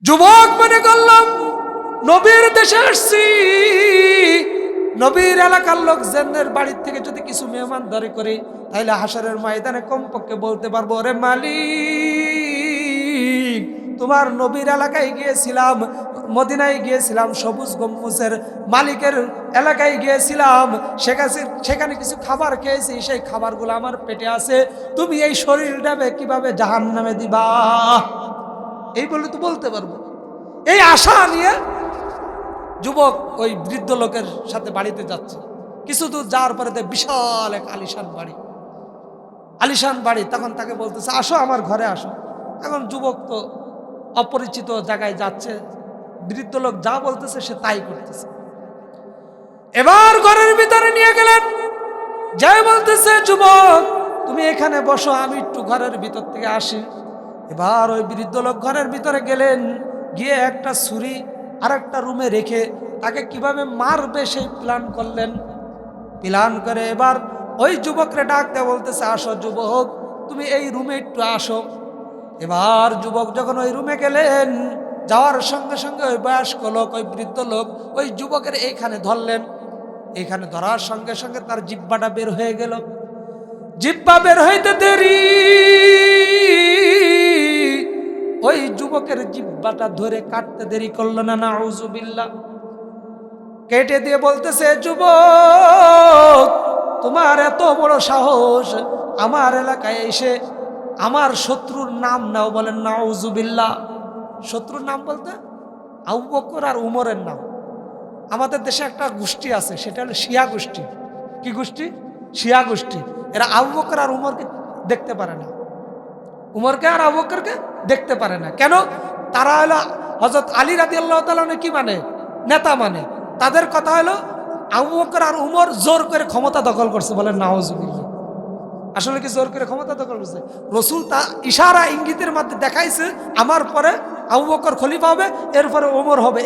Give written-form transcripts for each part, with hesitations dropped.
যুবক মনে করলাম নবীর দেশে আসছি, নবীর এলাকার লোকজনদের বাড়ির থেকে যদি কিছু মেহমানদারি করি তাহলে হাসরের ময়দানে কমপক্ষে বলতে পারবো, ওরে মালিক, তোমার নবীর এলাকায় গিয়েছিলাম, মদিনায় গিয়েছিলাম, সবুজ গম্বুজের মালিকের এলাকায় গিয়েছিলাম, সেখানে কিছু খাবার খেয়েছি, সেই খাবারগুলো আমার পেটে আছে, তুমি এই শরীরটাকে কিভাবে জাহান্নামে দিবা? এই বলে তো বলতে পারবো। এই আশা নিয়ে যুবক ওই বৃদ্ধ লোকের সাথে বাড়িতে যাচ্ছে। কিছু দূর যাওয়ার পরে বিশাল এক আলিশান বাড়ি। তখন তাকে বলতেছে, আসো আমার ঘরে আসো। এখন যুবক তো অপরিচিত জায়গায় যাচ্ছে, বৃদ্ধ লোক যা বলতেছে সে তাই করতেছে। এবার ঘরের ভিতরে নিয়ে গেলেন, যাই বলতেছে, যুবক তুমি এখানে বসো, আমি একটু ঘরের ভিতর থেকে আসি। এবার ওই বৃদ্ধ লোক ঘরের ভিতরে গেলেন, গিয়ে একটা ছুরি আর একটা রুমে রেখে তাকে কিভাবে মারবে সেই প্ল্যান করলেন। প্ল্যান করে এবার ওই যুবকরে ডাক দেয়া বলতেছে, আসো যুবক, তুমি এই রুমে একটু আসো। এবার যুবক যখন ওই রুমে গেলেন, যাওয়ার সঙ্গে সঙ্গে ওই বয়স্ক লোক, ওই বৃদ্ধ লোক ওই যুবকের এইখানে ধরলেন। এইখানে ধরার সঙ্গে সঙ্গে তার জিহ্বাটা বের হয়ে গেল। জিহ্বা বের হইতে দেরি, ওই যুবকের জিহ্বাটা ধরে কাটতে দেরি করলো না, নাউযুবিল্লাহ। কেটে দিয়ে বলতেছে, যুবক তোমার এত বড় সাহস, আমার এলাকায় এসে আমার শত্রুর নাম নাও। বলেন নাউযুবিল্লাহ। শত্রুর নাম বলতে আবু বকর আর উমরের নাম। আমাদের দেশে একটা গোষ্ঠী আছে, সেটা হলো শিয়া গোষ্ঠী। কি গোষ্ঠী? শিয়া গোষ্ঠী। এরা আবু বকর আর উমরকে দেখতে পারে না, উমরকে আর আবু বকরকে দেখতে পারে না। কেন? তারা হলো হযরত আলী রাদিয়াল্লাহু তাআলা কি মানে? নেতা মানে। তাদের কথা হলো আবু বকর আর উমর জোর করে ক্ষমতা দখল করছে। বলেন নাউযুবিল্লাহ। আসলে কি জোর করে ক্ষমতা দখল করছে? রাসূল তা ইশারা ইঙ্গিতের মধ্যে দেখাইছে, আমার পরে আবু বকর খলিফা হবে, এরপরে ওমর হবে,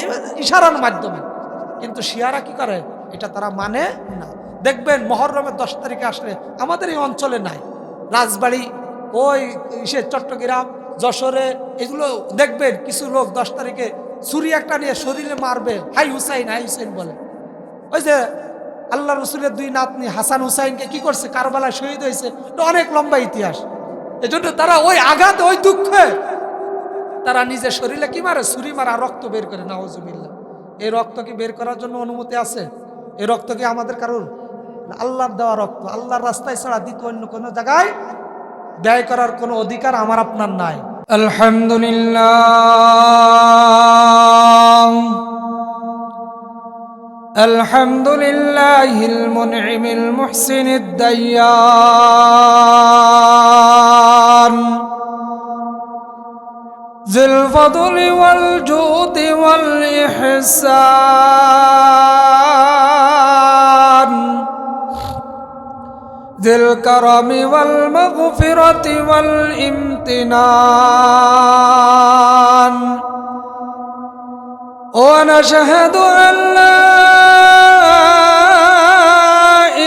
ইশারার মাধ্যমে। কিন্তু শিয়ারা কি করে? এটা তারা মানে না। দেখবেন মুহররমের 10 তারিখে আসলে আমাদের এই অঞ্চলে নাই, রাজবাড়ী, ওই চট্টগ্রাম, যশোরে, এগুলো দেখবেন কিছু লোক 10 তারিখে ছুরি একটা নিয়ে শরীরে মারবে, হাই হুসাইন হাই হুসাইন বলে। ওই যে আল্লাহ রসুলের 2 নাতনি হাসান হুসাইনকে কি করছে, কারবালায় শহীদ হয়েছে, এটা অনেক লম্বা ইতিহাস। এজন্য তারা ওই আঘাতে, ওই দুঃখে তারা নিজের শরীরে কি মারে? ছুরি মারা, রক্ত বের করে। নাউযুবিল্লাহ। এই রক্ত কি বের করার জন্য অনুমতি আছে? এই রক্ত কি আমাদের কারোর? আল্লাহর দেওয়া রক্ত। আল্লাহর রাস্তায় ছাড়া দ্বিতীয় অন্য কোনো জায়গায় ব্যয় করার কোনো অধিকার আমার আপনার নাই। আলহামদুলিল্লাহ, আলহামদুলিল্লাহিল মুনঈমিল মুহসিনিদ দায়্যান যিল ফদলি ওয়াল জুদি ওয়াল ইহসান যিল কারামি ওয়াল মাগফিরাতি ওয়াল ইমতিনান। ওয়া নাশহাদু আন লা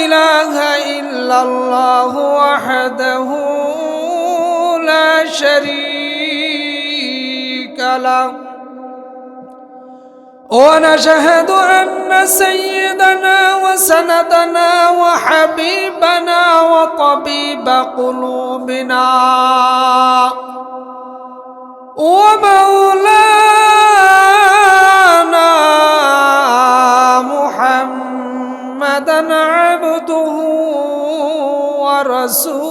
ইলাহা ইল্লাল্লাহু ওয়াহদাহু লা শারীকা লাহু ونشهد أن سيدنا وسندنا وحبيبنا وطبيب قلوبنا ومولانا محمدا عبده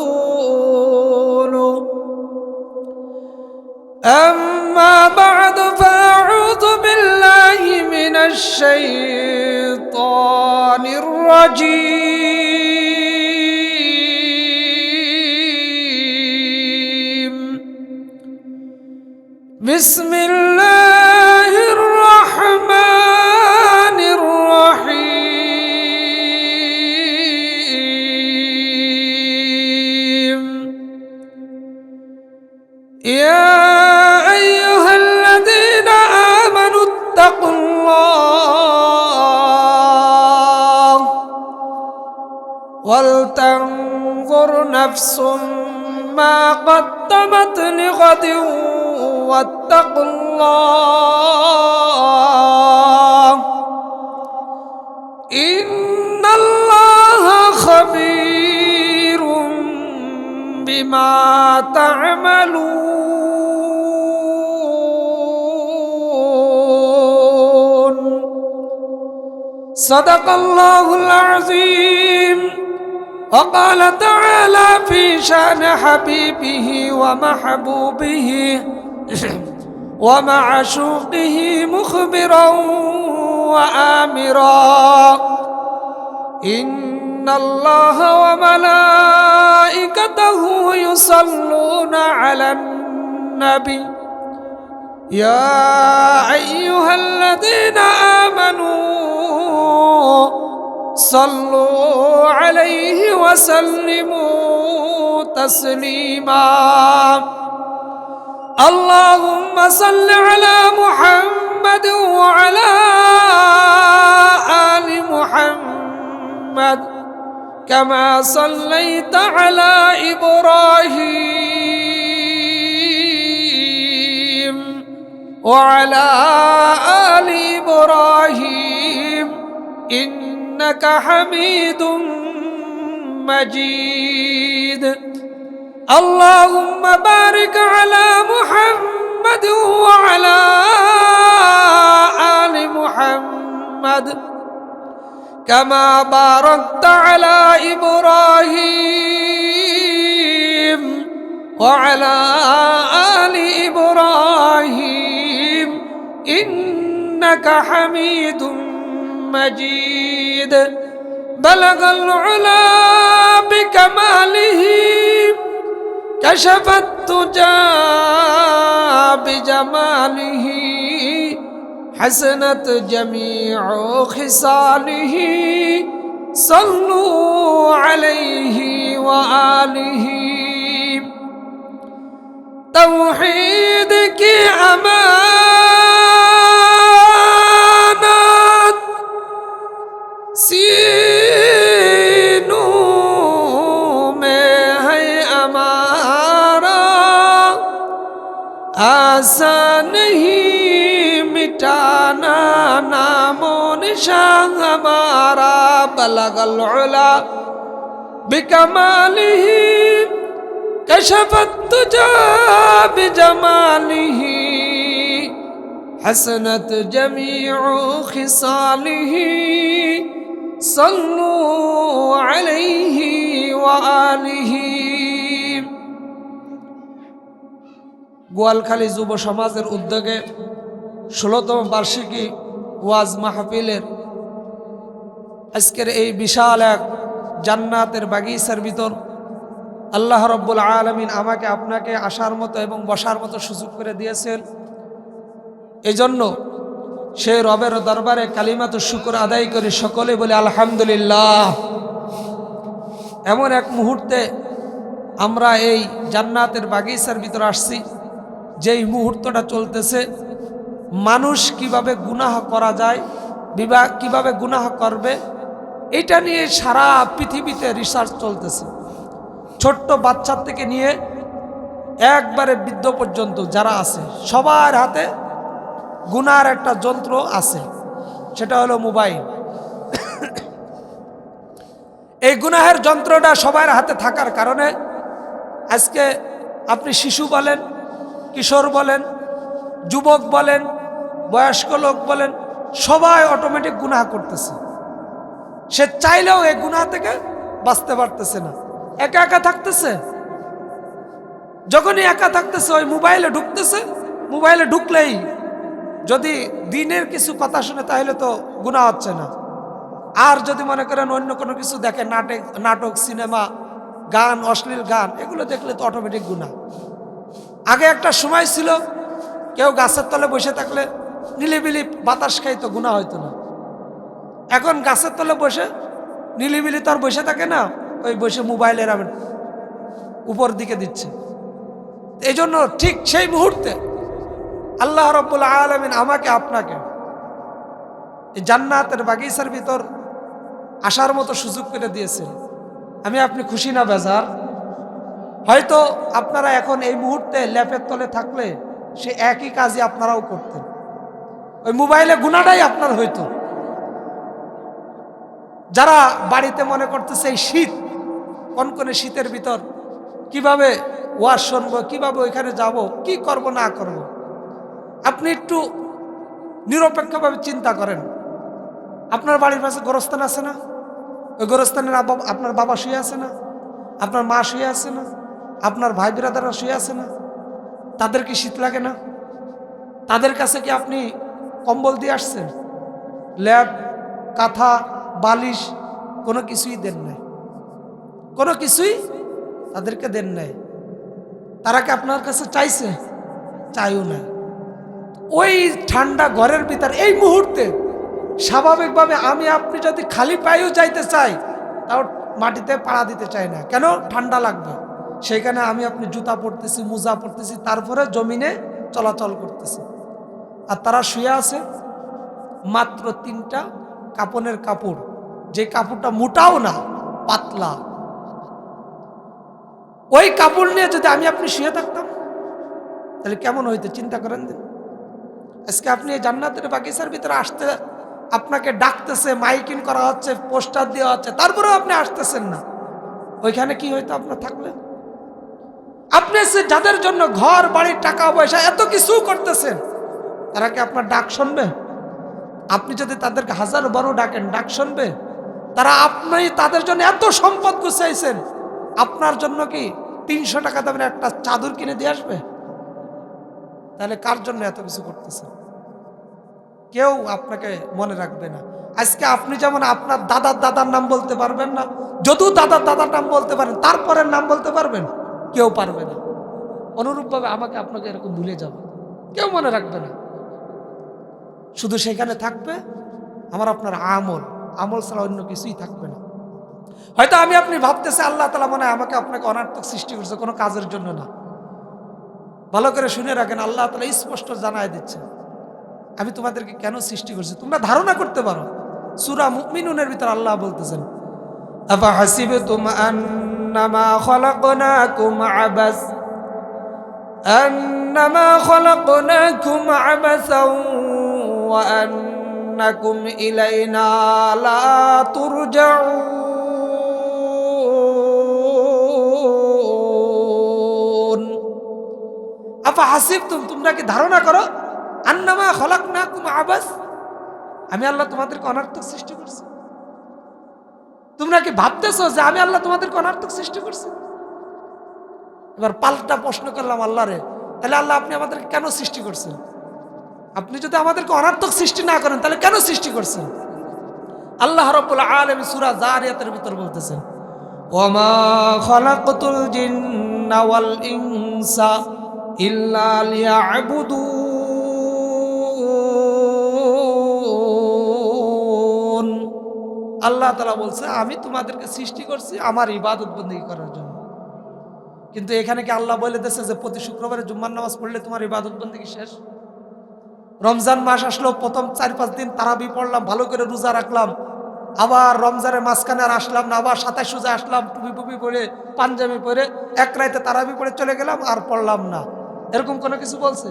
ورسوله. أما بعد فأعوذ بالله من الشيطان الرجيم. بسم الله الرحمن الرحيم. يا اتقوا الله ولتنظر نفس ما قدمت لغد واتقوا الله সাদাকাল্লাহুল আযীম। وقال تعالى في شأن حبيبه ومحبوبه ومعشوقه مخبرا وآمرا إن الله وملائكته يصلون على النبي يا أيها الذين آمنوا صلوا عليه وسلموا تسليما اللهم صل على محمد وعلى آل محمد كما صليت على إبراهيم وعلى آل إبراهيم إنك حميد مجيد اللهم بارك على محمد وعلى آل محمد كما باركت على إبراهيم وعلى آل إبراهيم إنك حميد مجيد بلغ العلا بكماله كشف الدجى بجماله حسنت جميع خصاله صلوا عليه وآله توحید کی امانت سینوں میں ہے ہمارا آسان نہیں مٹانا نام و نشان ہمارا بلغ العلا بکمالہ كشف الدجى بجماله حسنت جميع خصاله صلوا عليه وآله গোয়ালখালী যুব সমাজের উদ্যোগে ১৬তম বার্ষিকী ওয়াজ মাহফিলের আজকের এই বিশাল এক জান্নাতের বাগিচার ভিতর আল্লাহ রব্বুল আলামিন আমাকে আপনাকে আসার মতো এবং বসার মতো সুযোগ করে দিয়েছেন। এই জন্য সেই রবের দরবারে কালিমাত শুকর আদায় করি, সকলে বলে আলহামদুলিল্লাহ। এমন এক মুহূর্তে আমরা এই জান্নাতের বাগিচার ভিতর আসছি, যেই মুহূর্তটা চলতেছে মানুষ কিভাবে গুনাহ করা যায়, কিভাবে গুনাহ করবে, এটা নিয়ে সারা পৃথিবীতে রিসার্চ চলতেছে। ছোট্ট বাচ্চার থেকে নিয়ে একবারে বৃদ্ধ পর্যন্ত যারা আছে সবার হাতে গুনার একটা যন্ত্র আছে, সেটা হলো মোবাইল। এই গুনাহের যন্ত্রটা সবার হাতে থাকার কারণে আজকে আপনি শিশু বলেন, কিশোর বলেন, যুবক বলেন, বয়স্ক লোক বলেন, সবাই অটোমেটিক গুনাহ করতেছে। সে চাইলেও এই গুনাহ থেকে বাঁচতে পারতেছে না, একা একা থাকতেছে। যখনই একা থাকতেছে ওই মোবাইলে ঢুকতেছে, মোবাইলে ঢুকলেই যদি দিনের কিছু কথা শুনে তাহলে তো গুনাহ হচ্ছে না, আর যদি মনে করেন অন্য কোনো কিছু দেখে, নাটক, সিনেমা, গান, অশ্লীল গান, এগুলো দেখলে তো অটোমেটিক গুনাহ। আগে একটা সময় ছিল কেউ গাছের তলে বসে থাকলে নিলিবিলি বাতাস খাইতো, গুনাহ হইতো না। এখন গাছের তলে বসে নিলিবিলি তো আর বসে থাকে না, ওই বসে মোবাইলের উপর দিকে দিচ্ছে। এই জন্য ঠিক সেই মুহূর্তে আল্লাহ রাব্বুল আলামিন আমাকে আপনাকে এই জান্নাতের বাগিচার ভিতর আসার মতো সুযোগ করে দিয়েছেন। আমি আপনি খুশি না বেজার? হয়তো আপনারা এখন এই মুহূর্তে ল্যাপের তলে থাকলে সে একই কাজই আপনারাও করতেন, ওই মোবাইলে গুনাহটাই আপনার হইতো। যারা বাড়িতে মনে করতেছে এই শীত, কনকনে শীতের ভিতর কিভাবে ওয়াজ শুনবো, কিভাবে ওইখানে যাব, কি করব না করব, আপনি একটু নিরপেক্ষভাবে চিন্তা করেন। আপনার বাড়ির পাশে গোরস্থান আছে না? ওই গোরস্থানের আপনার বাবা শুয়ে আছে না? আপনার মা শুয়ে আছে না? আপনার ভাই বিরাদাররা শুয়ে আছে না? তাদের কি শীত লাগে না? তাদের কাছে কি আপনি কম্বল দিয়ে আসছেন? ল্যাব, কাঁথা, বালিশ কোনো কিছুই দেন নাই, কোনো কিছুই তাদেরকে দেন নাই। তারা কি আপনার কাছে চাইছে? চাইও না। ওই ঠান্ডা ঘরের ভিতর এই মুহূর্তে স্বাভাবিকভাবে আমি আপনি যদি খালি পায়েও যাইতে চাই, তাও মাটিতে পাড়া দিতে চাই না। কেন? ঠান্ডা লাগবে। সেখানে আমি আপনি জুতা পরতেছি, মোজা পরতেছি, তারপরে জমিনে চলাচল করতেছি। আর তারা শুয়ে আছে মাত্র 3টা কাপনের কাপড়, যে কাপড়টা মোটাও না, পাতলা। ওই কাপড় নিয়ে যদি আমি আপনি শুয়ে থাকতাম তাহলে কেমন হইতো চিন্তা করেন দিন। আজকে আপনি এই জান্নাতের বাগিচার ভিতরে আসতে, আপনাকে ডাকতেছে, মাইকিং করা হচ্ছে, পোস্টার দেওয়া হচ্ছে, তারপরেও আপনি আসতেছেন না। ওইখানে কি হইতো আপনার থাকলে? আপনি যাদের জন্য ঘর বাড়ি টাকা পয়সা এত কিছু করতেছেন, তারা কি আপনার ডাক শুনবে? আপনি যদি তাদেরকে 1000 বড় ডাকেন, ডাক শুনবে? আপনি তাদের জন্য এত সম্পদ গুছাইছেন, আপনার জন্য কি 300 টাকা দামের একটা চাদর কিনে দিয়ে আসবে? তাহলে কার জন্য এত কিছু করতেছেন? কেউ আপনাকে মনে রাখবে না। আজকে আপনি যেমন আপনার দাদার দাদার নাম বলতে পারবেন না, যদিও দাদার দাদার নাম বলতে পারেন, তারপরের নাম বলতে পারবেন? কেউ পারবে না। অনুরূপভাবে আমাকে আপনাকে এরকম ভুলে যাবে, কেউ মনে রাখবে না। শুধু সেখানে থাকবে আমার আপনার আমল, আমল ছাড়া অন্য কিছুই থাকবে না। হয়তো আমি আপনি ভাবতেছে আল্লাহ তাআলা মনে হয় আমাকে আপনাকে অনার্থক সৃষ্টি করছে, কোনো কাজের জন্য না। ভালো করে শুনে রাখেন, আল্লাহ তাআলা স্পষ্ট জানায় দিচ্ছে আমি তোমাদেরকে কেন সৃষ্টি করছি, তোমরা ধারণা করতে পারো। সূরা মুমিনুনের ভিতর আল্লাহ বলতেছেন, আফাহাসিবতুম আন্নামা খলাকনাকুম আবাস ওয়া আন্নাকুম ইলাইনা লা তুরজাউন। আফাহাসিবতুম, তোমরা কি ধারণা করো, আন্নামা খলাকনাকুম আবাস, আমি আল্লাহ তোমাদেরকে অনার্থক সৃষ্টি করছি? তোমরা কি ভাবতেছো যে আমি আল্লাহ তোমাদেরকে অনার্থক সৃষ্টি করছি? এবার পাল্টা প্রশ্ন করলাম আল্লাহরে, তাহলে আল্লাহ আপনি আমাদেরকে কেন সৃষ্টি করছেন? আপনি যদি আমাদেরকে অনার্থক সৃষ্টি না করেন তাহলে কেন সৃষ্টি করছেন? আল্লাহ রাব্বুল আলামিন সূরা যারিয়াতের ভিতর বলতেছেন, ওয়ামা খালাকতুল জিন্না ওয়াল ইনসা ইল্লা লিয়াবুদুন। আল্লাহ তাআলা বলছে আমি তোমাদেরকে সৃষ্টি করছি আমার ইবাদত বন্দেগী করার জন্য। কিন্তু এখানে কি আল্লাহ বলে দিয়েছে যে প্রতি শুক্রবারে জুম্মার নামাজ পড়লে তোমার ইবাদত বন্দেগী শেষ? রমজান মাস আসলো, প্রথম 4-5 দিন তারাবি পড়লাম, ভালো করে রোজা রাখলাম, আবার রমজানের মাঝখানে আর আসলাম না, আবার 27 রোজা আসলাম, টুপি টুপি পরে পাঞ্জাবি পরে এক রাইতে তারাবি পড়ে চলে গেলাম, আর পড়লাম না, এরকম কোনো কিছু বলছে?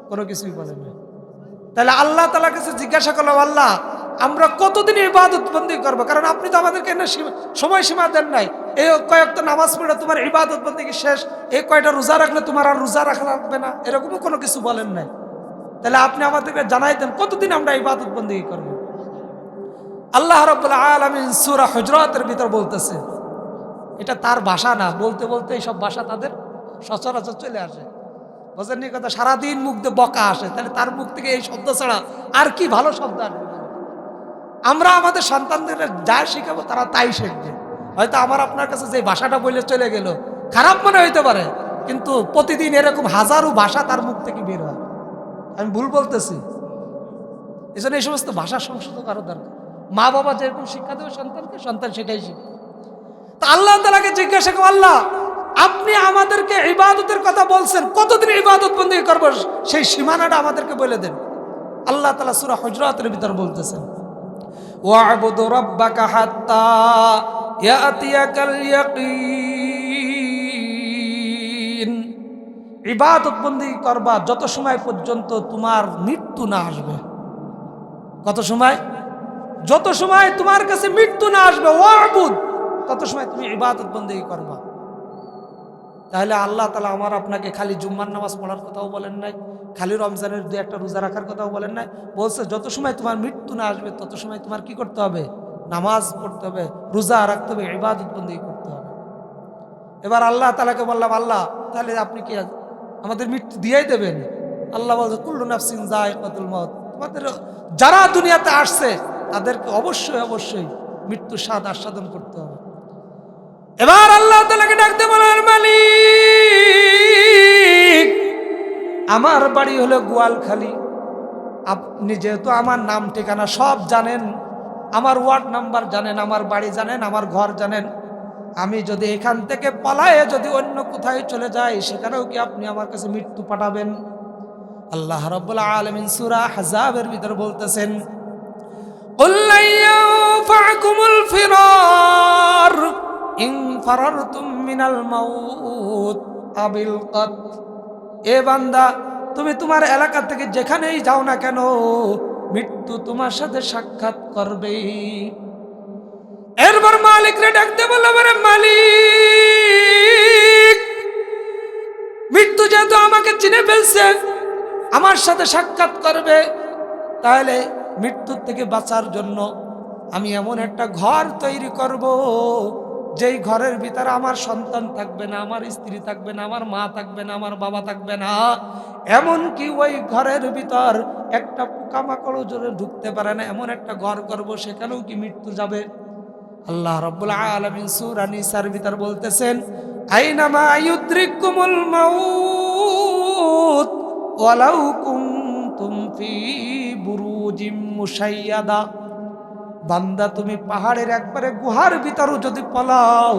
কোনো কিছুই বলে না। তাহলে আল্লাহ তাআলা কাছে জিজ্ঞাসা করলাম, আল্লাহ আমরা কতদিন ইবাদত বন্দেগী করবো? কারণ আপনি তো আমাদেরকে সময় সীমা দেন নাই। এই কয়েকটা নামাজ পড়লে তোমার ইবাদত বন্দেগী শেষ, এই কয়টা রোজা রাখলে তোমার আর রোজা রাখা লাগবে না, এরকমও কোনো কিছু বলেন নাই। তাহলে আপনি আমাদেরকে জানাই দেন কতদিন আমরা ইবাদত বন্দেগী করব। আল্লাহ রাব্বুল আলামিন সূরা হুজরাতের ভিতর বলতেছে, এটা তার ভাষা না, বলতে বলতে এইসব ভাষা তাদের সচরাচর চলে আসে। বোঝেননি কথা? সারাদিন মুখ দিয়ে বকা আসে, তাহলে তার মুখ থেকে এই শব্দ ছাড়া আর কি ভালো শব্দ আসবে? আমরা আমাদের সন্তানদের যা শিখাবো তারা তাই শিখবে। হয়তো আমার আপনার কাছে যে ভাষাটা বলে চলে গেল খারাপ মনে হইতে পারে, কিন্তু প্রতিদিন এরকম হাজারো ভাষা তার মুখ থেকে বের হয়। আমি ভুল বলতেছি? এই জন্য এই সমস্ত ভাষা সংশোধন করার দরকার। মা বাবা যেরকম শিক্ষা দেবে সন্তানকে, সন্তান সেটাই শিখবে। তা আল্লাহ তাআলাকে জিজ্ঞাসা করো, আল্লাহ আপনি আমাদেরকে ইবাদতের কথা বলছেন, কতদিন ইবাদত বন্দেগী করব সেই সীমানাটা আমাদেরকে বলে দেন। আল্লাহ তাআলা সূরা হুজরাতের ভিতর বলতেছেন, ওয়া'বুদু রাব্বাকা হাত্তা ইয়াতিয়াকাল ইয়াকিন। ইবাদত বন্দেগী করবা যত সময় পর্যন্ত তোমার মৃত্যু না আসবে। কত সময়? যত সময় তোমার কাছে মৃত্যু না আসবে, ওয়া'বুদ, তত সময় তুমি ইবাদত বন্দেগী করবা। তাহলে আল্লাহ তাআলা আমার আপনাকে খালি জুম্মার নামাজ পড়ার কথাও বলেন নাই, খালি রমজানের 2-1টা রোজা রাখার কথাও বলেন নাই। বলছে যত সময় তোমার মৃত্যু না আসবে তত সময় তোমার কি করতে হবে? নামাজ পড়তে হবে, রোজা রাখতে হবে, ইবাদত বন্দেগী করতে হবে। এবার আল্লাহ তাআলাকে বললাম, আল্লাহ তাহলে আপনি কি আমাদের মৃত্যু দিয়েই দেবেন? আল্লাহ বলছে কুল্লু নাফসিন যায়কাতুল মাউত, তোমাদের যারা দুনিয়াতে আসছে তাদেরকে অবশ্যই অবশ্যই মৃত্যুর স্বাদ আস্বাদন করতে হবে। এবার আল্লাহ তাআলাকে ডাকতে বলেন, মালিক আমার বাড়ি হলো গোয়ালখালী, আপনি যেহেতু আমার নাম ঠিকানা সব জানেন, আমার ওয়ার্ড নাম্বার জানেন, আমার বাড়ি জানেন, আমার ঘর জানেন, আমি যদি এখান থেকে পলায়ে যদি অন্য কোথায় চলে যাই সেখানেও কি আপনি আমার কাছে মৃত্যু পাঠাবেন? আল্লাহ রাব্বুল আলামিন সূরা আহজাবের ভিতর বলতেছেন, কুল লা ইয়ানফাকুমুল ফিরার ইন ফারারতুম মিনাল মাউত আবিল কত। এ বান্দা, তুমি তোমার এলাকা থেকে যেখানেই যাও না কেন মৃত্যু তোমার সাথে সাক্ষাৎ করবেই। এরপর মালিকরে ডাকতে বললাম, আরে মালিক, মৃত্যু যেহেতু আমাকে চিনে ফেলছে, আমার সাথে সাক্ষাৎ করবে, তাহলে মৃত্যুর থেকে বাঁচার জন্য আমি এমন একটা ঘর তৈরি করব যেই ঘরের ভিতরে আমার সন্তান থাকবে না, আমার স্ত্রী থাকবে না, আমার মা থাকবে না, আমার বাবা থাকবে না, এমনকি ওই ঘরের ভিতর একটা পোকামাকড়ও জোরে ঢুকতে পারে না, এমন একটা ঘর করব সেখানেও কি মৃত্যু যাবে? আল্লাহ রাব্বুল আলামিন সূরা নিসার ভিতর বলতেছেন, আইনামা ইউদ্রিকুমুল মাউত ওয়ালাউ কুনতুম ফি বুরুজিম মুশাইয়াদা। বান্দা, তুমি পাহাড়ের একবারে গুহার ভিতরও যদি পলাও,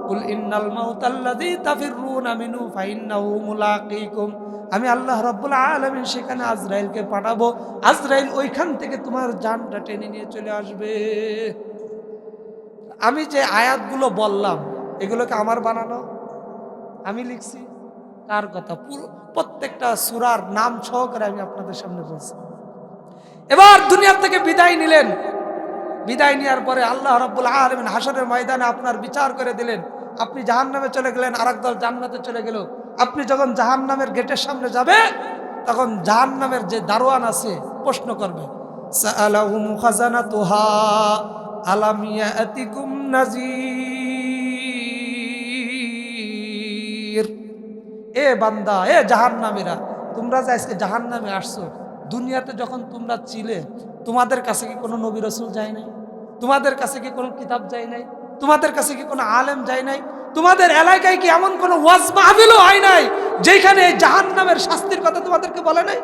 কুল ইন্নাল মাউতাল্লাযী তাফিরুনা মিনহু ফাইন্নাহু মুলাকীকুম, আমি আল্লাহ রাব্বুল আলামিন সেখানে আজরাইলকে পাঠাবো, আজরাইল ওইখান থেকে তোমার জানটা টেনে নিয়ে চলে আসবে। আমি যে আয়াতগুলো বললাম এগুলোকে আমার বানানো, আমি লিখছি? কার কথা? প্রত্যেকটা সূরার নাম সহকারে আমি আপনাদের সামনে বলছি। এবার দুনিয়া থেকে বিদায় নিলেন, বিদায় নেওয়ার পরে আল্লাহ রাব্বুল আলামিন হাসরের ময়দানে আপনার বিচার করে দিলেন, আপনি জাহান্নামে চলে গেলেন, আরেক দল জান্নাতে চলে গেল। আপনি যখন জাহান্নামের গেটের সামনে যাবে তখন জাহান্নামের যে দারোয়ান আছে প্রশ্ন করবে, সাআলাহুম খাজানাতুহা আলাম ইয়াতিকুম নাযীর। এ বান্দা, এ জাহান্নামীরা, তোমরা যে আজকে জাহান্নামে আসছো, দুনিয়াতে যখন তোমরা ছিলে তোমাদের কাছে কি কোনো নবী রাসূল যায় নাই? তোমাদের কাছে কি কোনো কিতাব যায় নাই? তোমাদের কাছে কি কোনো আলেম যায় নাই? তোমাদের এলাকায় কি এমন কোনো ওয়াজ মাহফিলও হয় নাই যেখানে এই জাহান্নামের শাস্তির কথা তোমাদেরকে বলে নাই?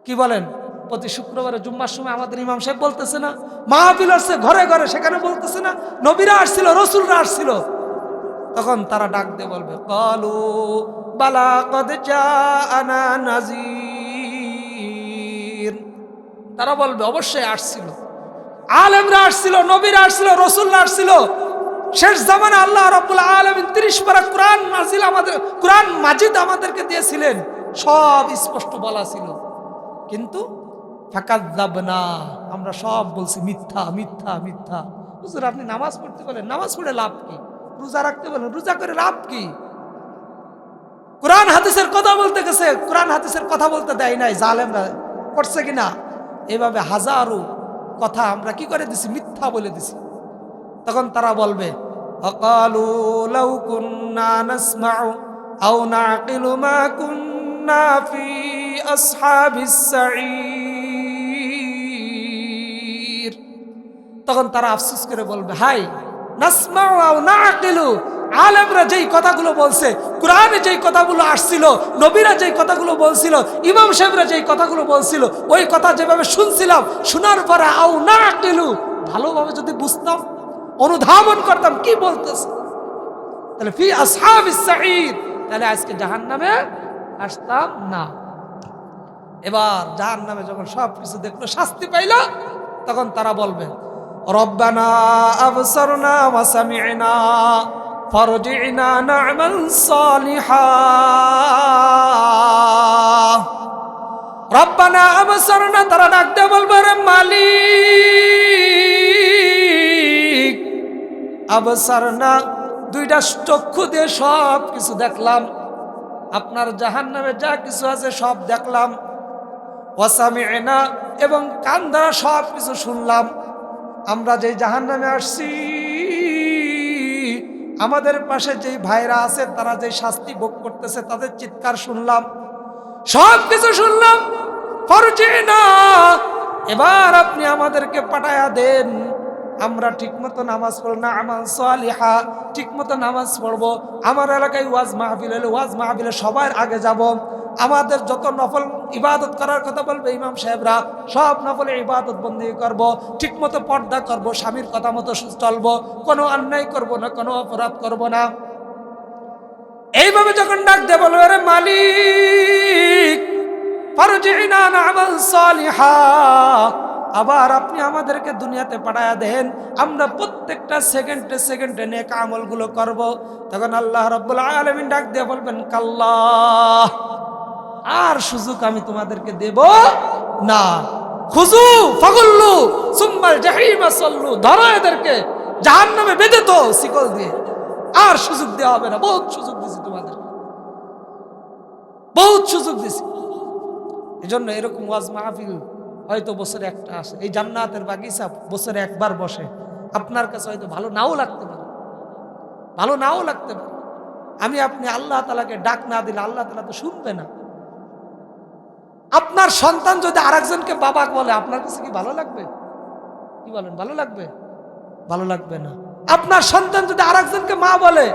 কি বলেন? প্রতি শুক্রবারে জুম্মার সময় আমাদের ইমাম সাহেব বলতেছে না, মাহফিল আসছে ঘরে ঘরে, সেখানে বলতেছে না নবীরা আসছিল, রাসূলরা আসছিল? তখন তারা ডাক দিয়ে বলবে, ক্বালু বালা ক্বাদ জাআনা নাযীর। তারা বলবে অবশ্যই আসছিল, আলেমরা আসছিল, নবীরা আসছিল, রাসূলরা আসছিল। শেষ জামানে আল্লাহ রাব্বুল আলামিন 30 পারা কোরআন নাজিল আমাদের, কোরআন মাজিদ আমাদেরকে দিয়েছিলেন, সব স্পষ্ট বলা ছিল। কিন্তু ফাকাযযাবনা, আমরা সব বলছি মিথ্যা মিথ্যা মিথ্যা। হুজুর আপনি নামাজ পড়তে বলেন, নামাজ পড়ে লাভ কি? রোজা রাখতে বলেন, রোজা করে লাভ কি? কোরআন হাদিসের কথা বলতে গেছে, কোরআন হাদিসের কথা বলতে দেয় নাই, জালেমরা করছে কিনা? এইভাবে হাজারো কথা আমরা কি করে দিছি? মিথ্যা বলে দিছি। তখন তারা বলবে, আকালু লাউ কুন্না নাসমাউ আও নাকিলু মা কুন্না ফি আসহাবিস সাঈর। তখন তারা আফসোস করে বলবে, হাই নাসমাউ আও নাকিলু, আলেমরা যেই কথাগুলো বলছে, কোরআনে যেই কথাগুলো আসছিল, নবীরা যেই কথাগুলো বলছিল, ইমাম সাহেবরা যেই কথাগুলো বলছিল, ওই কথা যেভাবে শুনছিলাম, শোনার পরে আও নাকিলু, ভালোভাবে যদি বুঝতাম, অনুধাবন করতাম কি বলতেছে, তাহলে ফি আসহাবিস সাঈর, তাহলে আজকে জাহান্নামে আসতাম না। এবার জাহান্নামে যখন সব কিছু দেখলো, শাস্তি পাইল, তখন তারা বলবে, রব্বানা আবসারনা ওয়া সামি'না ফারজি'না না'মাল সালিহা। রব্বানা আবসারনা, তারা ডাকতে বলবে, রে মালিক, আবসারনা, দুইটা চক্ষু দিয়ে সব কিছু দেখলাম, আপনার জাহান্নামে যা কিছু আছে সব দেখলাম। ওয়াসামি'না, এবং কান দ্বারা সব কিছু শুনলাম। আমরা যেই জাহান্নামে আসছি, আমাদের পাশে যেই ভাইরা আছে তারা যে শাস্তি ভোগ করতেছে তাদের চিৎকার শুনলাম, সব কিছু শুনলাম। ফারজি'না, এবার আপনি আমাদেরকে পাঠায়া দেন, আমরা ঠিকমতো নামাজ পড়ব না, আমাল সালিহা ঠিকমতো নামাজ পড়বো। আমার এলাকায় ওয়াজ মাহফিল হলে ওয়াজ মাহফিলে সবার আগে যাব। আমাদের যত নফল ইবাদত করার কথা বলবে ইমাম সাহেবরা, সব নফলে ইবাদত বন্দি করব, ঠিকমতো পর্দা করব, স্বামীর কথা মতো চলবো, কোনো অন্যায় করব না, কোনো অপরাধ করব না। এইভাবে যখন ডাক দিয়ে বলবে, আরে মালিক ফারজি'না না'মাল সালিহা, আবার আপনি আমাদেরকে দুনিয়াতে পাঠায়া দেন, আমরা প্রত্যেকটা সেকেন্ডে সেকেন্ডে নেক আমলগুলো করব। তখন আল্লাহ রাব্বুল আলামিন ডাক দিয়ে বলবেন, কাল্লা, আর সুযোগ আমি তোমাদেরকে দেব না। খুযু ফাগুল্লু সুম্মাল জাহিমা সাল্লু, ধরো এদেরকে, জাহান্নামে বেঁধে তো শিকল দিয়ে, আর সুযোগ দেওয়া হবে না। বহুত সুযোগ দিয়েছি তোমাদের, বহুত সুযোগ দিয়েছি। এজন্য এরকম ওয়াজ মাহফিল হয়তো বছরে একটা আসে, এই জান্নাতের বাগিচা বছরে একবার বসে। আপনার কাছে হয়তো ভালো নাও লাগতে পারে, ভালো নাও লাগতে পারে। আপনি আল্লাহ তাআলাকে ডাক না দিলে আল্লাহ তাআলা তো শুনবে না। আপনার সন্তান যদি আরেকজনকে বাবা বলে, আপনার কাছে কি ভালো লাগবে? কি বলেন, ভালো লাগবে? ভালো লাগবে না। আপনার সন্তান যদি আরেকজনকে মা বলে,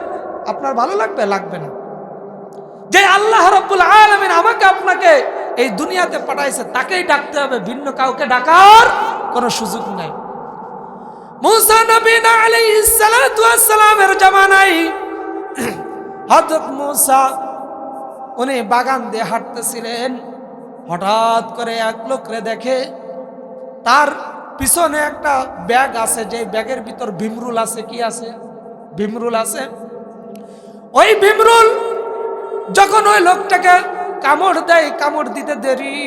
আপনার ভালো লাগবে? লাগবে না। যে আল্লাহ রাব্বুল আলামিন আমাকে আপনাকে এই দুনিয়াতে পাঠাইছে তাকেই ডাকতে হবে, ভিন্ন কাউকে ডাকার কোনো সুযোগ নাই। মুসা নবী আলাইহিস সালাতু ওয়াস সালামের জামানায় হযরত মুসা উনি বাগান দিয়ে হাঁটতেছিলেন, হঠাৎ করে এক লোকরে দেখে, তার পিছনে একটা ব্যাগ আছে, যে ব্যাগের ভিতর ভিমরুল আছে। কি আছে? ভিমরুল আছে। ওই ভিমরুল যখন ওই লোকটাকে কামড় দেয়, কামড় দিতে দেরি,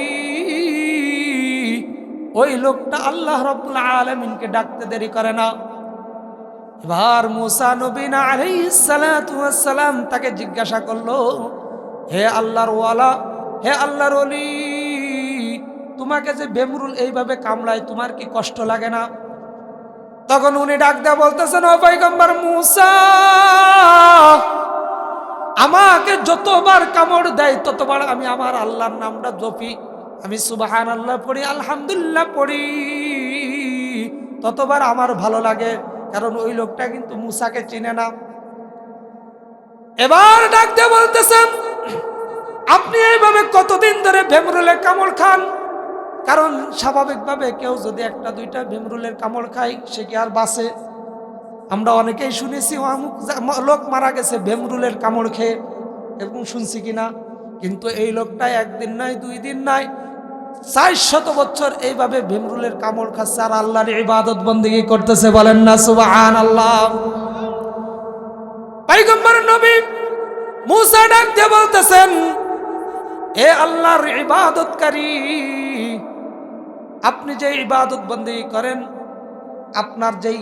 ওই লোকটা আল্লাহ রাব্বুল আলামিনকে ডাকতে দেরি করে না। এবার মুসা নবী আলাইহিস সালাতু ওয়াস সালাম তাকে জিজ্ঞাসা করলো, হে আল্লাহর ওয়ালা, হে আল্লাহর ওলি, তোমাকে যে বেমরুল এইভাবে কামড়ায় তোমার কি কষ্ট লাগে না? তখন উনি ডাক দেয়া বলতেছেন, ও পয়গম্বর মুসা, আমাকে যতবার কামড় দেয় ততবার আমি আমার আল্লাহর নামটা জপি, আমি সুবহানাল্লাহ পড়ি, আলহামদুলিল্লাহ পড়ি, ততবার আমার ভালো লাগে। কারণ ওই লোকটা কিন্তু মুসাকে চিনে না। এবার ডাক দিয়ে বলতেছেন, আপনি এইভাবে কতদিন ধরে ভেমরুলের কামড় খান? কারণ স্বাভাবিকভাবে কেউ যদি একটা দুইটা ভেমরুলের কামড় খায়, সে কি আর বাঁচে? আমরা অনেকেই শুনেছি অমুক লোক মারা গেছে ভেমরুলের কামড় খেয়ে, এরকম শুনছি কিনা? কিন্তু এই লোকটা একদিন নাই, দুই দিন নাই, 400 বছর এইভাবে ভেমরুলের কামড় খাচ্ছে আর আল্লাহর ইবাদত বন্দেগী করতেছে। বলেন না সুবহানাল্লাহ। পয়গম্বর নবী মুসা ডাক দিয়ে বলতেছেন, এ আল্লাহর ইবাদতকারী, আপনি যে ইবাদত বন্দেগী করেন, আপনার যেই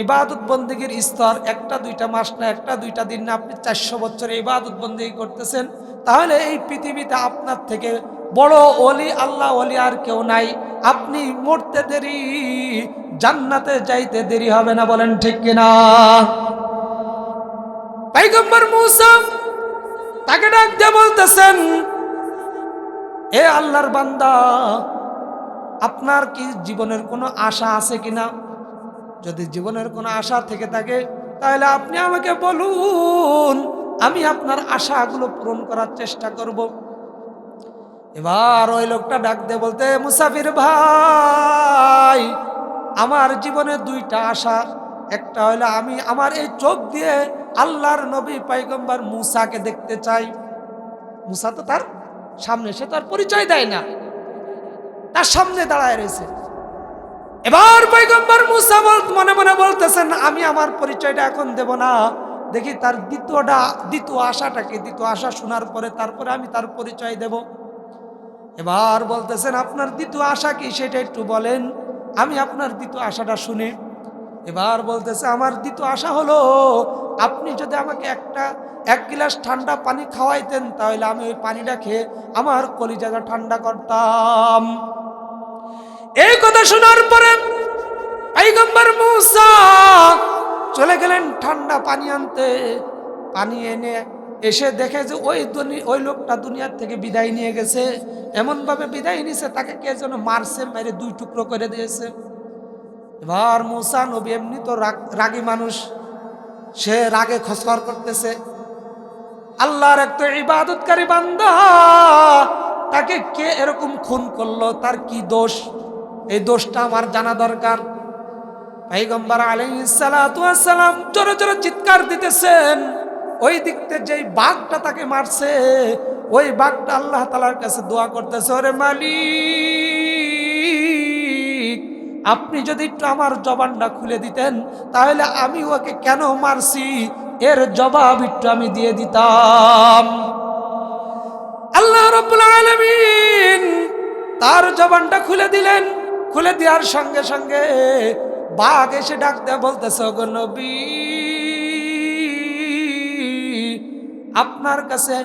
ইবাদত বন্দেগীর স্তর একটা দুইটা মাস না, একটা দুইটা দিন না, আপনি 400 বছর ইবাদত বন্দেগী করতেছেন, তাহলে এই পৃথিবীতে আপনার থেকে বড় ওলি, আল্লাহ ওলি আর কেউ নাই। আপনি মরতে দেরি, জান্নাতে যাইতে দেরি হবে না। বলেন ঠিক কিনা? পয়গম্বর মুসা তাকে ডাক দিয়ে বলতেছেন, এ আল্লাহর বান্দা, আপনার কি জীবনের কোনো আশা আছে কিনা? যদি জীবনের কোনো আশা থেকে থাকে তাহলে আপনি আমাকে বলুন, আমি আপনার আশাগুলো পূরণ করার চেষ্টা করব। এবার ওই লোকটা ডাক দিয়ে বলতে, মুসাফির ভাই, আমার জীবনে দুইটা আশা। একটা হলো আমি আমার এই চোখ দিয়ে আল্লাহর নবী পয়গম্বর মুসাকে দেখতে চাই। মুসা তো তার সামনে, সে তার পরিচয় দেয় না, তার সামনে দাঁড়ায় রয়েছে। এবার পয়গম্বর মুসা মনে মনে বলতেছেন, আমি আমার পরিচয়টা এখন দেব না, দেখি তার দ্বিতীয় আশাটাকে, দ্বিতীয় আশা শোনার পরে তারপরে আমি তার পরিচয় দেব। এবার বলতেছেন, আপনার দ্বিতীয় আশা কি সেটা একটু বলেন, আমি আপনার দ্বিতীয় আশাটা শুনি। এবার বলতেছে, আমার দ্বিতীয় আশা হলো আপনি যদি আমাকে এক গ্লাস ঠান্ডা পানি খাওয়াইতেন তাহলে আমি ওই পানিটা খেয়ে আমার কলিজাটা ঠান্ডা করতাম। এই কথা শোনার পরে পয়গম্বর মূসা চলে গেলেন ঠান্ডা পানি আনতে। পানি এনে এসে দেখে যে ওই লোকটা দুনিয়ার থেকে বিদায় নিয়ে গেছে। এমন ভাবে বিদায় নিয়েছে তাকে কে যেন মারছে, মেরে দুই টুকরো করে দিয়েছে। এবার মূসা নবী এমনি তো রাগী মানুষ, সে রাগে খসখর করতেছে। আল্লাহর একটা ইবাদতকারী বান্দা, তাকে কে এরকম খুন করলো, তার কি দোষ, এই দোষটা আমার জানা দরকার। পয়গম্বর আলাইহিস সালাতু ওয়াস সালাম জোরে জোরে চিৎকার দিতেছেন। ওই দিকতে যেই বাঘটা তাকে মারছে, ওই বাঘটা আল্লাহ তাআলার কাছে দোয়া করতেছে, ওরে মালিক, আপনি যদি একটু আমার জবানটা খুলে দিতেন তাহলে আমি ওকে কেন মারছি এর জবাব একটু আমি দিয়ে দিতাম। আল্লাহ রাব্বুল আলামিন তার জবানটা খুলে দিলেন। খুলে দেওয়ার সঙ্গে সঙ্গে বাঘ এসে ডাক দেয়া বলতেছে, ওগো নবী, আপনার কাছে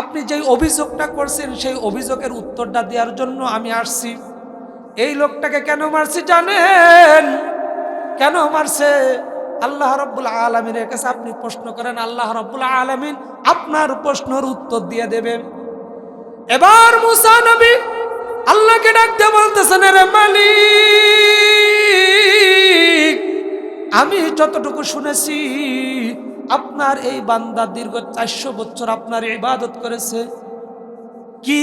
আপনি যেই অভিযোগটা করছেন সেই অভিযোগের উত্তরটা দেওয়ার জন্য আমি আসছি। এই লোকটাকে কেন মারছি জানেন? কেন মারছে? আল্লাহ রাব্বুল আলামিনের কাছে আপনি প্রশ্ন করেন, আল্লাহ রাব্বুল আলামিন আপনার প্রশ্নের উত্তর দিয়ে দেবেন। এবার মূসা নবী আল্লাহকে ডাক দিয়ে বলতেছেন, রে মালিক, আমি যতটুকু শুনেছি আপনার এই বান্দা দীর্ঘ 400 বছর আপনার ইবাদত করেছে। কি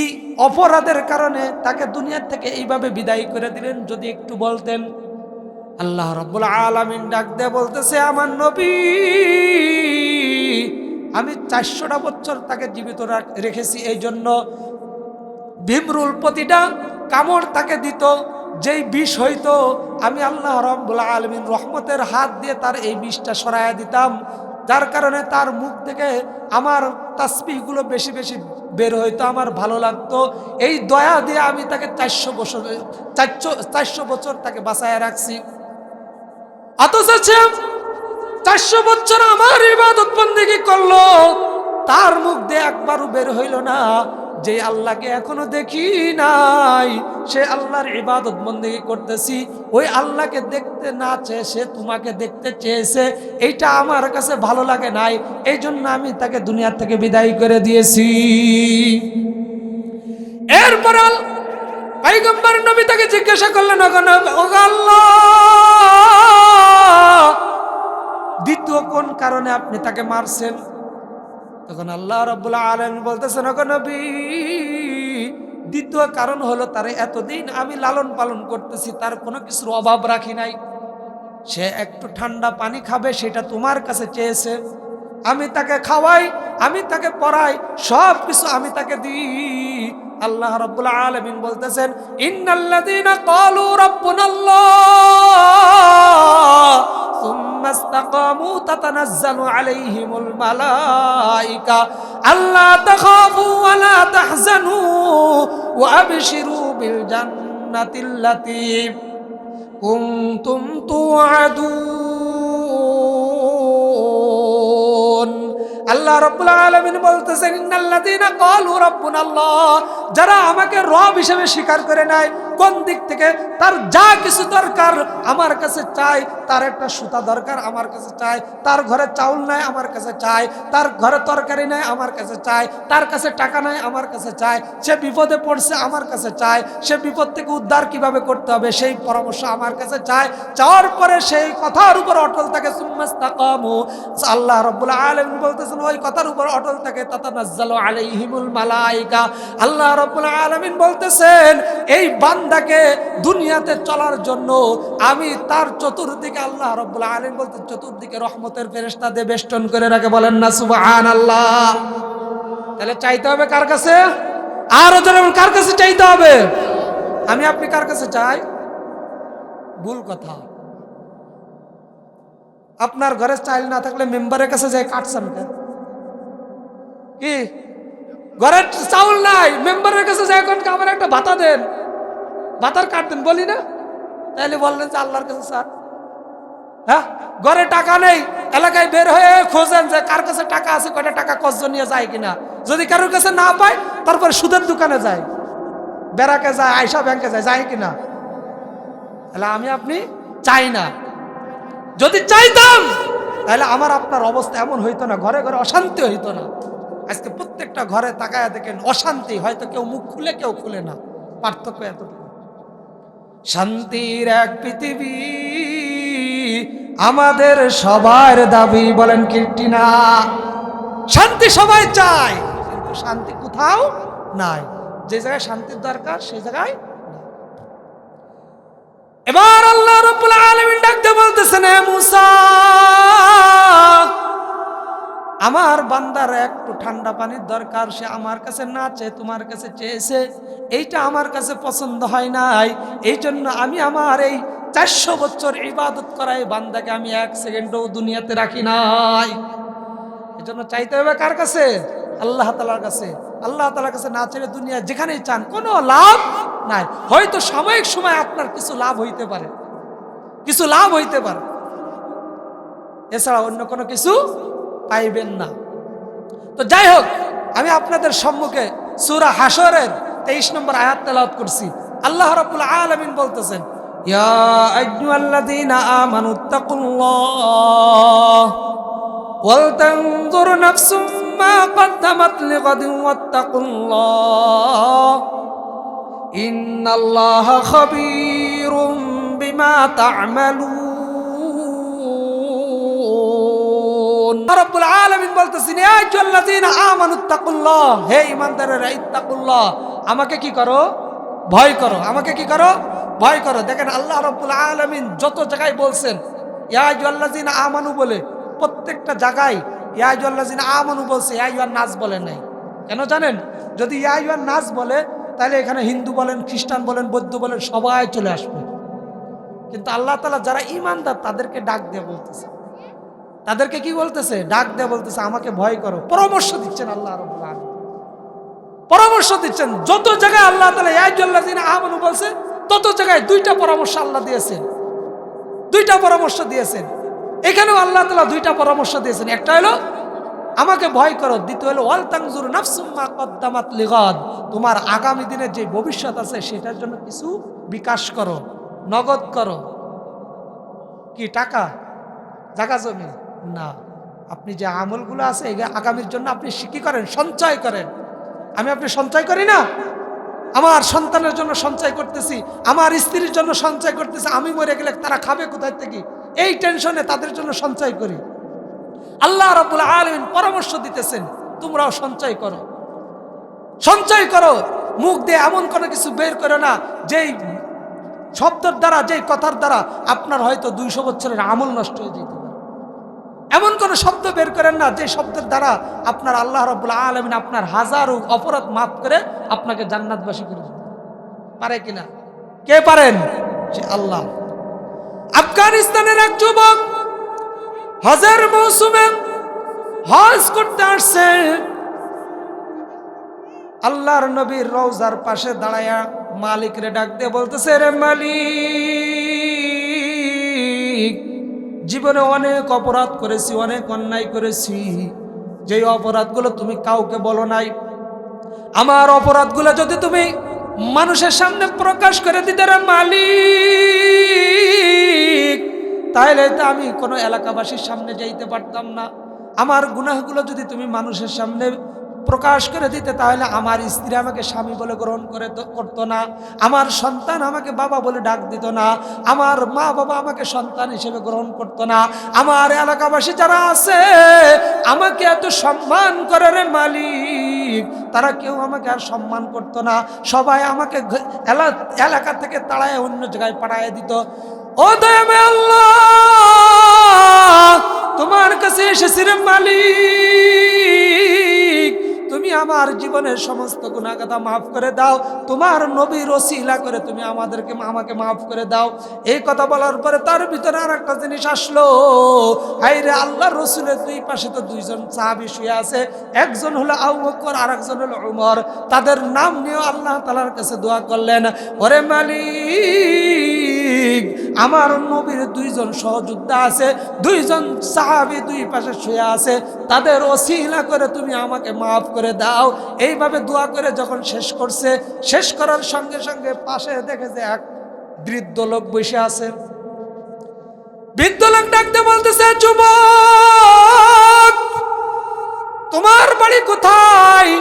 অপরাধের কারণে তাকে দুনিয়ার থেকে এইভাবে বিদায় করে দিলেন যদি একটু বলতেন। আল্লাহ রাব্বুল আলামিন ডাক দিয়ে বলতেছে, আমার নবী, আমি 400টা বছর তাকে জীবিত রেখেছি। এই জন্য ভীমরুল প্রতিটা কামড় তাকে দিত, যেই বিষ হইতো আমি আল্লাহ রাব্বুল আলামিন রহমতের হাত দিয়ে তার এই বিষটা সরাইয়া দিতাম, যার কারণে তার মুখ থেকে আমার তাসবিহগুলো বেশি বেশি বের হইতো, আমার ভালো লাগতো। এই দয়া দিয়ে আমি তাকে 400 বছর তাকে বাঁচায় রাখছি। অথচ 400 বছর আমার ইবাদত বন্দেগী করলো, তার মুখ দিয়ে একবারও বের হইল না যে আল্লাহকে এখনো দেখি নাই, সে আল্লাহর ইবাদত বন্দেগী করতেছি। ওই আল্লাহকে দেখতে না চেয়ে সে তোমাকে দেখতে চেয়েছে, এইটা আমার কাছে ভালো লাগে নাই, এই জন্য আমি তাকে দুনিয়ার থেকে বিদায় করে দিয়েছি। এরপর পয়গম্বর নবী তাকে জিজ্ঞাসা করলেন, ওগো আল্লাহ, দ্বিতীয় কোন কারণে আপনি তাকে মারছেন? তখন আল্লাহ রাব্বুল আলামিন বলতেছেন, ওগো নবী, দ্বিতীয় কারণ হলো তারে এতদিন আমি লালন পালন করতেছি, তার কোনো কিছুর অভাব রাখি নাই। সে একটু ঠান্ডা পানি খাবে সেটা তোমার কাছে চেয়েছে, আমি তাকে খাওয়াই, আমি তাকে পড়াই, সব কিছু আমি তাকে দিই। আল্লাহ রাব্বুল আলামিন বলতেছেন, ইন্নাল্লাযীনা ক্বালু রাব্বুনাল্লাহ সুম্মা ইসতাকামু তাতানাজ্জালু আলাইহিমুল মালায়েকা আল্লা তাখাফু ওয়া লা তাহজানু ওয়া আবশিরু বিল জান্নাতিল্লাতী কুনতুম তুআদুন। আল্লাহ রাব্বুল আলামিন বলতেছেন, ইন্নাল্লাযীনা ক্বালু রাব্বুনাল্লাহ, যারা আমাকে রব হিসেবে স্বীকার করে নেয়, কোন দিক থেকে তার যা কিছু দরকার আমার কাছে চায়, তার একটা সুতা দরকার আমার কাছে চায়, তার ঘরে চাউল নাই আমার কাছে চায়, তার ঘরে তরকারি নাই আমার কাছে চায়, তার কাছে টাকা নাই আমার কাছে চায়, সে বিপদে পড়ছে আমার কাছে চায়, সে বিপদ থেকে উদ্ধার কিভাবে করতে হবে সেই পরামর্শ আমার কাছে চায়। চাওয়ার পরে সেই কথার উপর অটল থাকে, সুম্মাস্তাকামু, আল্লাহ রাব্বুল আলামিন বলতেছেন ওই কথার উপর অটল থাকে, তাতানাজ্জালু আলাইহিমুল মালায়েকা, আল্লাহ রাব্বুল আলামিন বলতেছেন এই বান্দাকে দুনিয়াতে চলার জন্য আমি তার চতুর্দিকে, আল্লাহ রাব্বুল আলামিন বলতে চতুর্দিকে রহমতের ফেরেশতা দিয়ে বেষ্টন করে রাখে। বলেন না সুবহানাল্লাহ। তাহলে চাইতে হবে কার কাছে? আরো জোরে কার কাছে চাইতে হবে? আমি আপনি কার কাছে চাই? ভুল কথা। আপনার ঘরে চাইল না থাকলে মেম্বারের কাছে যাই কাটছেন কেন? কি ঘরে চাউল নাই, মেম্বারের কাছে যাই এখন আমার একটা ভাতা দেন, ভাতার কাট দেন বলি না? তাহলে বললেন যে আল্লাহর কাছে স্যার। হ্যাঁ, ঘরে টাকা নেই, এলাকায় বের হয়ে খোঁজেন যে কার কাছে টাকা আছে, কয়টা টাকা কষ্ট নিয়ে যায় কিনা। যদি কারোর কাছে না পায় তারপরে সুদের দোকানে যায়, বেড়াকে যায়, আয়সা ব্যাংকে যায়, যায় কিনা। তাহলে আমি আপনি চাই না। যদি চাইতাম তাহলে আমার আপনার অবস্থা এমন হইতো না, ঘরে ঘরে অশান্তি হইতো না। আজকে প্রত্যেকটা ঘরে তাকায় দেখেন অশান্তি, হয়তো কেউ মুখ খুলে কেউ খুলে না, পার্থক্য এতটুকু। শান্তির এক পৃথিবী আমাদের সবার দাবি, বলেন কি না? শান্তি সবাই চায়, কিন্তু শান্তি কোথাও নাই। যে জায়গায় শান্তির দরকার সেই জায়গায়। এবার আল্লাহ রাব্বুল আলামিন ডাকতে বলতেছেন, হে মুসা, আমার বান্দার একটু ঠান্ডা পানির দরকার, সে আমার কাছে না চেয়ে তোমার কাছে চেয়েছে, এইটা আমার কাছে পছন্দ হয় নাই। এই জন্য আমি আমার এই 400 বছর ইবাদত করা এই বান্দাকে আমি 1 সেকেন্ডও দুনিয়াতে রাখি নাই। এই জন্য চাইতে হবে কার কাছে? আল্লাহ তাআলার কাছে। আল্লাহ তাআলার কাছে না চেয়ে দুনিয়া যেখানেই চান কোনো লাভ নাই। হয়তো সাময়িক সময় আপনার কিছু লাভ হইতে পারে, কিছু লাভ হইতে পারে, এছাড়া অন্য কোনো কিছু পাইবেন না। তো যাই হোক, আমি আপনাদের সম্মুখে সূরা হাশরের 23 নম্বর আয়াত তেলাওয়াত করছি। আল্লাহ রাব্বুল আলামিন বলতেছেন, ইয়া আইয়ুহাল্লাযীনা আমানুত্তাকুল্লাহ ওয়াল তানজুর নাফসুম মা কদ্দামাত লিগাদিন ওয়াত্তাকুল্লাহ ইন্নাল্লাহা খাবীরুম বিমা তা'মালুন। রাব্বুল আলামিন বলতেছেন, ইয়া আইয়ুহাল্লাযীনা আমানুত্তাকুল্লাহ, হে ঈমানদারেরা, ইত্তাকুল্লাহ, আমাকে কি করো? ভয় করো। আমাকে কি করো? ভয় করো। দেখেন আল্লাহ রাব্বুল আলামিন যত জায়গায় বলছেন ইয়া আইয়ুহাল্লাযীনা আমানু বলে, প্রত্যেকটা জায়গায় ইয়া আইয়ুহাল্লাযীনা আমানু বলছে, ইয়া আইয়ুহান নাস বলে নাই। কেন জানেন? যদি ইয়া আইয়ুহান নাস বলে তাহলে এখানে হিন্দু বলেন, খ্রিস্টান বলেন, বৌদ্ধ বলেন, সবাই চলে আসবে। কিন্তু আল্লাহ তাআলা যারা ঈমানদার তাদেরকে ডাক দিয়ে বলতেছে, তাদেরকে কি বলতেছে? ডাক দিয়ে বলতেছে আমাকে ভয় করো। পরামর্শ দিচ্ছেন আল্লাহ রাব্বুল আলামিন, পরামর্শ দিচ্ছেন। যত জায়গায় আল্লাহ তাআলা ইয়া আইয়ুহাল্লাযীনা আমানু বলছে তত জায়গায় দুইটা পরামর্শ আল্লাহ দিয়েছেন, দুইটা পরামর্শ দিয়েছেন। এখানেও আল্লাহ তাআলা দুইটা পরামর্শ দিয়েছেন। একটা হলো আমাকে ভয় করো, দ্বিতীয় হলো ওয়াল তানজুর নাফসুম মা কদ্দামাত লিগাদ, তোমার আগামী দিনের যে ভবিষ্যৎ আছে সেটার জন্য কিছু বিকাশ করো, নগদ করো। কি টাকা, জায়গা জমি না, আপনি যে আমলগুলো আছে আগামীর জন্য আপনি কি করেন? সঞ্চয় করেন। আমি আপনি সঞ্চয় করি না? আমার সন্তানের জন্য সঞ্চয় করতেছি, আমার স্ত্রীর জন্য সঞ্চয় করতেছি, আমি মরে গেলে তারা খাবে কোথায় থেকে, এই টেনশনে তাদের জন্য সঞ্চয় করি। আল্লাহ রাব্বুল আলামিন পরামর্শ দিতেছেন তোমরাও সঞ্চয় করো, সঞ্চয় করো। মুখ দিয়ে এমন কোনো কিছু বের করো না যেই শব্দের দ্বারা, যেই কথার দ্বারা আপনার হয়তো 200 বছরের আমল নষ্ট হয়ে যেতে পারে। এমন কোন শব্দ বের করেন না যে শব্দের দ্বারা আপনার আল্লাহ রাব্বুল আলামিন আপনার হাজারো অপরাধ মাফ করে আপনাকে জান্নাতবাসী করে দিতে পারে কিনা? কে পারেন? সে আল্লাহ। আফগানিস্তানের এক যুবক হজের মৌসুমে হজ করতে আসছে, আল্লাহর নবীর রওজার পাশে দাঁড়ায়া মালিক রে ডাক দিয়ে বলতেছে, রে মালিক, জীবনে অনেক অপরাধ করেছি, অনেক অন্যায় করেছি, যেই অপরাধগুলো তুমি কাউকে বলো নাই, আমার অপরাধগুলো যদি তুমি মানুষের সামনে প্রকাশ করে দিতে রে মালিক, তাহলে তো আমি কোনো এলাকাবাসীর সামনে যাইতে পারতাম না। আমার গুনাহগুলো যদি তুমি মানুষের সামনে প্রকাশ করে দিতে তাহলে আমার স্ত্রী আমাকে স্বামী বলে গ্রহণ করতো না, আমার সন্তান আমাকে বাবা বলে ডাক দিত না, আমার মা বাবা আমাকে সন্তান হিসেবে গ্রহণ করতো না, আমার এলাকাবাসী যারা আছে আমাকে এত সম্মান করে রে মালিক, তারা কেউ আমাকে আর সম্মান করতো না, সবাই আমাকে এলাকা থেকে তাড়ায় অন্য জায়গায় পাঠায় দিত। ও দয়াময় আল্লাহ, তোমার কাছে এসেছি রে মালিক, তুমি আমার জীবনের সমস্ত গুনাহগাতা মাফ করে দাও, তোমার নবীর ওসিলা করে তুমি আমাকে মাফ করে দাও। এই কথা বলার পরে তার ভিতরে আর একটা জিনিস আসলো, হায় রে, আল্লাহর রাসূলের দুই পাশে তো দুইজন সাহাবী শুয়ে আছে, একজন হলো আবু বকর আর একজন হলো উমর। তাদের নাম নিয়ে আল্লাহ তাআলার কাছে দোয়া করলেন, ওরে মালিক, আমার নবীর দুইজন সহযোদ্ধা আছে, দুইজন সাহাবী দুই পাশে শুয়ে আছে, তাদের ওসিলা করে তুমি আমাকে মাফ করে দাও। এইভাবে দোয়া করে যখন শেষ করছে, শেষ করার সঙ্গে সঙ্গে পাশে দেখে যে এক বৃদ্ধ লোক বসে আছে। বৃদ্ধ লোক ডাকতে বলতেছে, যুবক তোমার বাড়ি কোথায়?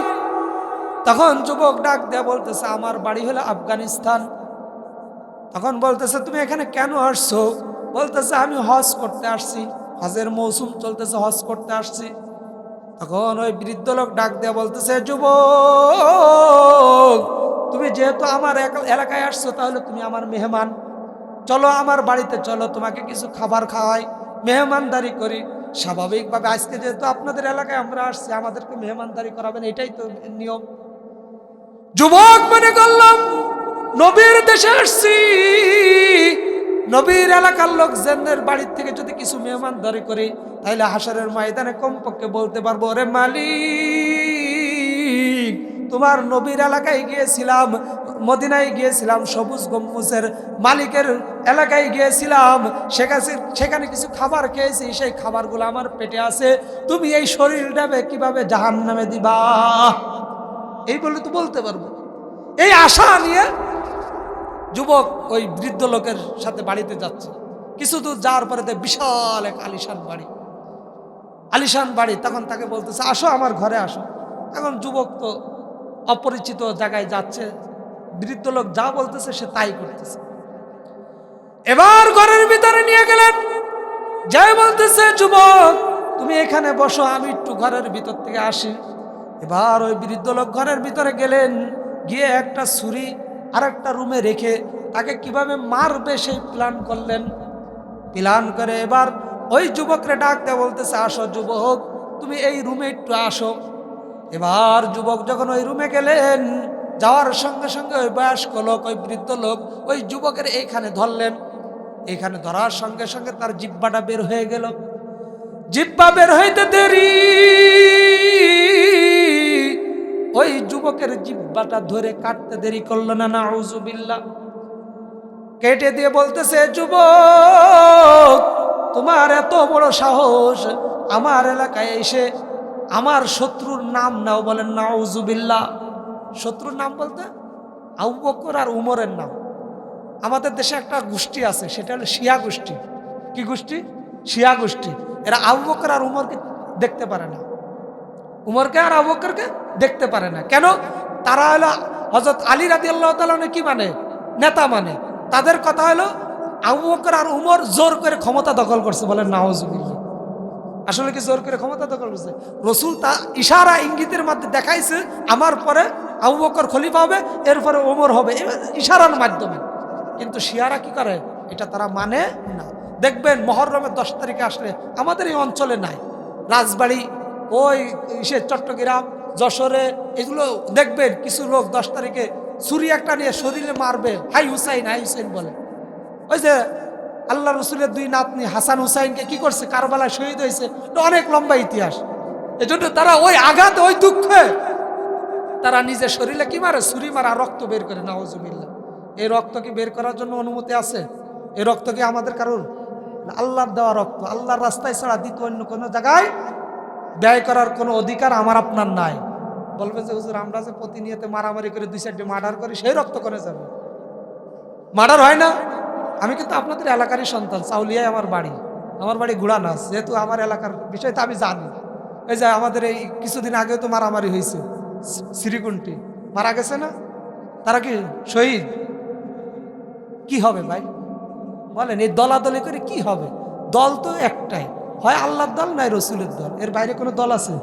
তখন যুবক ডাক দেয়া বলতেছে, আমার বাড়ি হলো আফগানিস্তান। তখন বলতেছে, তুমি এখানে কেন আসছো? বলতেছে, আমি হজ করতে আসছি, হজের মৌসুম চলতেছে, হজ করতে আসছি। তখন ওই বৃদ্ধ লোক ডাক দেয়া বলতেছে, যুবক তুমি যেহেতু আমার এলাকায় আসছো, তাহলে তুমি আমার মেহমান, চলো আমার বাড়িতে চলো, তোমাকে কিছু খাবার খাওয়াই, মেহমানদারি করি। স্বাভাবিকভাবে আজকে যেহেতু আপনাদের এলাকায় আমরা আসছি, আমাদেরকে মেহমানদারি করাবেন, এটাই তো নিয়ম। যুবক মনে করলাম নবীর দেশে আসছি, নবীর এলাকার লোকজনদের বাড়ির থেকে যদি কিছু মেহমানদারি করি, তাহলে হাসরের ময়দানে কমপক্ষে বলতে পারবো, ওরে মালিক, তোমার নবীর এলাকায় গিয়েছিলাম, মদিনায় গিয়েছিলাম, সবুজ গম্বুজের মালিকের এলাকায় গিয়েছিলাম, সেখানে কিছু খাবার খেয়েছি, সেই খাবারগুলো আমার পেটে আছে, তুমি এই শরীরটাকে কিভাবে জাহান্নামে দিবা? এই বলে তো বলতে পারবো। এই আশা নিয়ে যুবক ওই বৃদ্ধ লোকের সাথে বাড়িতে যাচ্ছে। কিছু দূর যাওয়ার পরে বিশাল এক আলিশান বাড়ি, আলিশান বাড়ি। তখন তাকে বলতেছে, আসো আমার ঘরে আসো। এখন যুবক তো অপরিচিত জায়গায় যাচ্ছে, বৃদ্ধ লোক যা বলতেছে সে তাই করতেছে। এবার ঘরের ভিতরে নিয়ে গেলেন, যাই বলতেছে, যুবক তুমি এখানে বসো, আমি একটু ঘরের ভিতর থেকে আসি। এবার ওই বৃদ্ধ লোক ঘরের ভিতরে গেলেন, গিয়ে একটা ছুরি আর একটা রুমে রেখে তাকে কিভাবে মারবে সেই প্ল্যান করলেন। প্ল্যান করে এবার ওই যুবকরে ডাক দেয়া বলতেছে, আসো যুবক তুমি এই রুমে একটু আসো। এবার যুবক যখন ওই রুমে গেলেন, যাওয়ার সঙ্গে সঙ্গে ওই বয়স্ক লোক, ওই বৃদ্ধ লোক ওই যুবকের এইখানে ধরলেন। এইখানে ধরার সঙ্গে সঙ্গে তার জিহ্বাটা বের হয়ে গেল। জিহ্বা বের হইতে দেরি, ওই যুবকের জিহ্বাটা ধরে কাটতে দেরি করলো না, নাউজুবিল্লাহ। কেটে দিয়ে বলতেছে, যুবক তোমার এত বড় সাহস, আমার এলাকায় এসে আমার শত্রুর নাম নাও। বলেন নাউজুবিল্লাহ। শত্রুর নাম বলতে আবু বকর আর উমরের নাম। আমাদের দেশে একটা গোষ্ঠী আছে, সেটা হলো শিয়া গোষ্ঠী। কি গোষ্ঠী? শিয়া গোষ্ঠী। এরা আবু বকর আর উমরকে দেখতে পারে না, উমরকে আর আবু বকরকে দেখতে পারে না। কেন? তারা হলো হযরত আলী রাদিয়াল্লাহু তাআলা কি মানে? নেতা মানে। তাদের কথা হলো আবু বকর আর উমর জোর করে ক্ষমতা দখল করছে। বলেন নাউজুবিল্লাহ। আসলে কি জোর করে ক্ষমতা দখল করছে? রাসূল তা ইশারা ইঙ্গিতের মধ্যে দেখাইছে, আমার পরে আবু বকর খলিফা হবে, এরপরে ওমর হবে, ইশারার মাধ্যমে। কিন্তু শিয়ারা কি করে? এটা তারা মানে না। দেখবেন মুহররমের 10 তারিখে আসলে আমাদের এই অঞ্চলে নাই, রাজবাড়ি, ওই চট্টগ্রাম, যশোরে, এগুলো দেখবেন কিছু লোক 10 তারিখে ছুরি একটা নিয়ে শরীরে মারবে, হাই হুসাইন হাই হুসাইন বলে। ওই যে আল্লাহ রসুলের 2 নাতনি হাসান হুসাইনকে কি করছে, কারবালায় শহীদ হয়েছে, অনেক লম্বা ইতিহাস। এজন্য তারা ওই আঘাতে, ওই দুঃখে তারা নিজের শরীরে কি মারে? ছুরি মারা, রক্ত বের করে। নাউজুবিল্লাহ। এই রক্ত কি বের করার জন্য অনুমতি আছে? এই রক্ত কি আমাদের কারোর? আল্লাহর দেওয়া রক্ত। আল্লাহর রাস্তায় ছাড়া দ্বিতীয় অন্য কোনো জায়গায় ব্যয় করার কোনো অধিকার আমার আপনার নাই। বলবে যে হুজুর আমরা যে প্রতিনিয়ত মারামারি করে 2-4টি মার্ডার করি, সেই রক্ত করে যাবে? মার্ডার হয় না। আমি কিন্তু আপনাদের এলাকারই সন্তান, চাউলিয়ায় আমার বাড়ি, আমার বাড়ি গুড়ানাস। যেহেতু আমার এলাকার বিষয় তো আমি জানি। এই যে আমাদের এই কিছুদিন আগেও তো মারামারি হয়েছে, শ্রীকুণ্টি মারা গেছে না, তারা কি শহীদ? কি হবে ভাই বলেন? এই দলাদলি করে কি হবে? দল তো একটাই, হয় আল্লাহর দল নয় রসুলের দল, এর বাইরে কোনো দল আছে?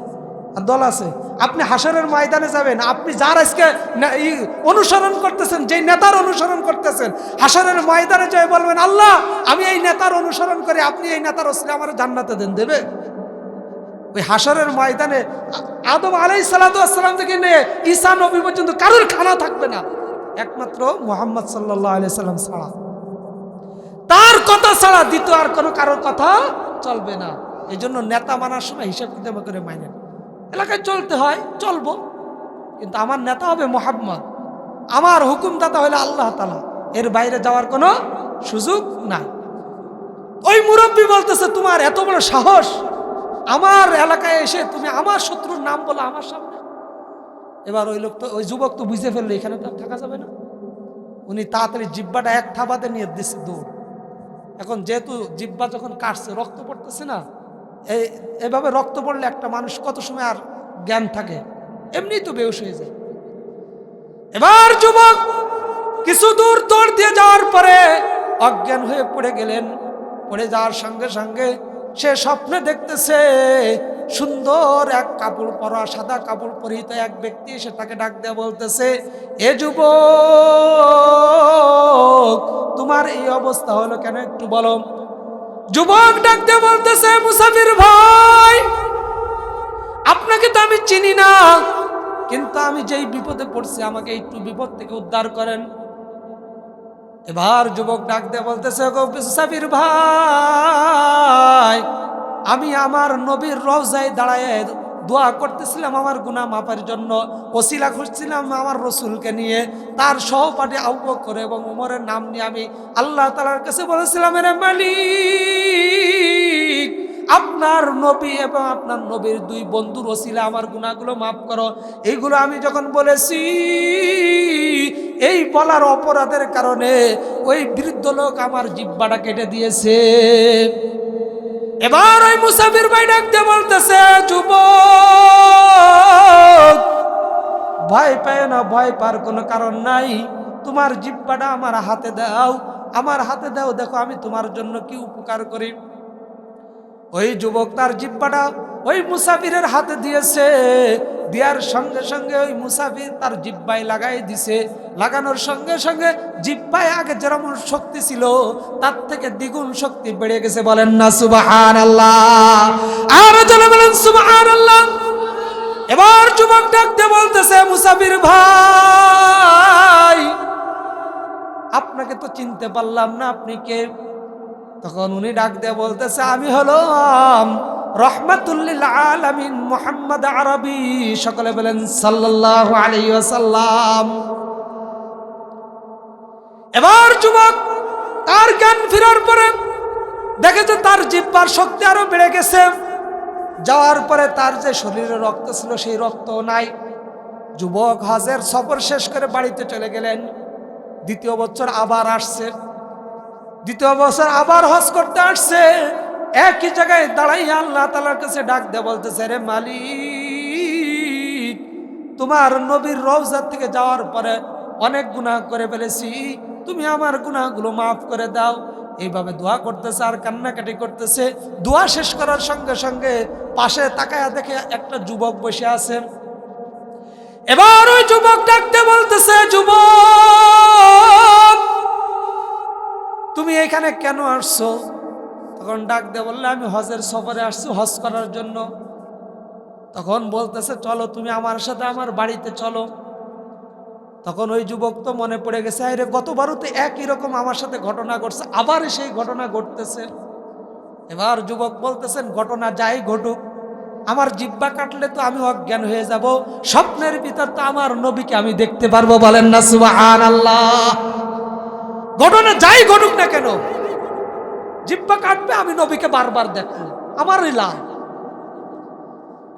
আর দল আছে? আপনি হাসরের ময়দানে যাবেন, আপনি যার আজকে অনুসরণ করতেছেন, যেই নেতার অনুসরণ করতেছেন, হাসরের ময়দানে যাই বলবেন, আল্লাহ আমি এই নেতার অনুসরণ করি, আপনি এই নেতার ওসিলায় আমার জান্নাতে দেন, দেবে? ওই হাসরের ময়দানে আদম আলাইহিস সালাতু ওয়াস সালাম থেকে নিয়ে ঈসা নবী পর্যন্ত কারোর খানা থাকবে না, একমাত্র মুহাম্মদ সাল্লাল্লাহু আলাইহি সাল্লাম ছাড়া। তার কথা ছাড়া দ্বিতীয় আর কোনো কারোর কথা চলবে না। এই জন্য নেতা মানার সময় হিসাব কিতাব করে মাইনেন। এলাকায় চলতে হয়, চলবো, কিন্তু আমার নেতা হবে মুহাম্মদ, আমার হুকুমদাতা হলো আল্লাহ তাআলা, এর বাইরে যাওয়ার কোনো সুযোগ নাই। ওই মুরব্বী বলতেছে তোমার এত বড় সাহস, আমার এলাকায় এসে তুমি আমার শত্রুর নাম বলো আমার সামনে। এবার ওই লোক তো ওই যুবক তো বুঝে ফেললো এখানে তো আর থাকা যাবে না। উনি তাড়াতাড়ি জিব্বাটা এক থাবাতে নিয়ে দিচ্ছে দৌড়। এখন যেহেতু জিব্বা যখন কাটছে রক্ত পড়তেছে না, এভাবে রক্ত পড়লে একটা মানুষ কত সময় আর জ্ঞান থাকে, এমনি তো বেহুশ হয়ে যায়। এবার যুবক কিছু দূর দৌড় দিয়ে যাওয়ার পরে অজ্ঞান হয়ে পড়ে গেলেন। পড়ে যাওয়ার সঙ্গে সঙ্গে সে স্বপ্নে দেখতেছে সুন্দর এক কাপড় পরা, সাদা কাপড় পরিহিত এক ব্যক্তি এসে তাকে ডাক দেয়া বলতেছে, এ যুবক তোমার এই অবস্থা হলো কেন একটু বলো। যুবক ডাক দিয়ে বলতেছে, মুসাফির ভাই আপনাকে তো আমি চিনি না, কিন্তু আমি যেই বিপদে পড়ছি আমাকে একটু বিপদ থেকে উদ্ধার করেন। এবার যুবক ডাক দিয়ে বলতেছে, গো মুসাফির ভাই আমি আমার নবীর রওজায় দাঁড়ায় দোয়া করতেছিলাম আমার গুনাহ মাফের জন্য, ওসিলা খুঁজছিলাম আমার রসুলকে নিয়ে, তার সহপাঠী আবু বকর এবং ওমরের নাম নিয়ে আমি আল্লাহ তাআলার কাছে বলেছিলাম, রে মালিক আপনার নবী এবং আপনার নবীর দুই বন্ধুর ওসিলা আমার গুনাহগুলো মাফ করো। এইগুলো আমি যখন বলেছি, এই বলার অপরাধের কারণে ওই বৃদ্ধ লোক আমার জিহ্বাটা কেটে দিয়েছে। এবার ওই মুসাফির ভাই ডাকতে বলতেছে, যুবক ভয় পায় না, ভয় পার কোনো কারণ নাই, তোমার জিহ্বাটা আমার হাতে দাও, আমার হাতে দাও, দেখো আমি তোমার জন্য কি উপকার করি। ওই যুবক তার জিহ্বাটা ওই মুসাফিরের হাতে দিয়েছে। দেওয়ার সঙ্গে সঙ্গে ওই মুসাফির তার জিহ্বায় লাগাই দিছে। লাগানোর সঙ্গে সঙ্গে জিহ্বায় আগে যেরকম শক্তি ছিল তার থেকে দ্বিগুণ শক্তি বেড়ে গেছে। বলেন না সুবহানাল্লাহ, আর জোরে বলেন সুবহানাল্লাহ। এবার যুবক ডাকতে বলতেছে, মুসাফির ভাই আপনাকে তো চিনতে পারলাম না, আপনি কে? তখন উনি ডাক দিয়ে বলতেছে, আমি হলাম রহমাতুল্লিল আলামিন মুহাম্মদ আরবি। সকলে বলেন সাল্লাল্লাহু আলাইহি ওয়াসাল্লাম। এবার যুবক তার জ্ঞান ফেরার পরে দেখে যে তার জিহ্বার শক্তি আরো বেড়ে গেছে। যাওয়ার পরে তার যে শরীরে রক্ত ছিল সেই রক্ত নাই। যুবক হজের সফর শেষ করে বাড়িতে চলে গেলেন। দ্বিতীয় বছর আবার আসছে, দ্বিতীয় বছর আবার হজ করতে আসছে। একই জায়গায় দাঁড়াইয়া আল্লাহ তাআলার কাছে ডাক দিয়ে বলতেছে, রে মালিক তোমার নবীর রওজা থেকে যাওয়ার পরে অনেক গুনাহ করে ফেলেছি, তুমি আমার গুনাহগুলো মাফ করে দাও। এইভাবে দোয়া করতেছে আর কান্নাকাটি করতেছে। দোয়া শেষ করার সঙ্গে সঙ্গে পাশে তাকায়া দেখে একটা যুবক বসে আছে। এবার ওই যুবক ডাকতে বলতেছে, যুবক তুমি এখানে কেন আসছো? তখন ডাক দিয়ে বললে, আমি হজের সফরে আসছি, হজ করার জন্য। তখন বলতেছে, চলো তুমি আমার সাথে আমার বাড়িতে চলো। তখন ওই যুবক তো মনে পড়ে গেছে, আরে গতবারও তো একই রকম আমার সাথে ঘটনা ঘটছে, আবার সেই ঘটনা ঘটতেছে। এবার যুবক বলতেছেন, ঘটনা যাই ঘটুক, আমার জিহ্বা কাটলে তো আমি অজ্ঞান হয়ে যাব, স্বপ্নের ভিতর তো আমার নবীকে আমি দেখতে পারবো। বলেন না সুবহানাল্লাহ। ঘটনা যাই ঘটুক না কেন, জিহ্বা কাটবে, আমি নবীকে বারবার দেখবো, আমারই লাভ।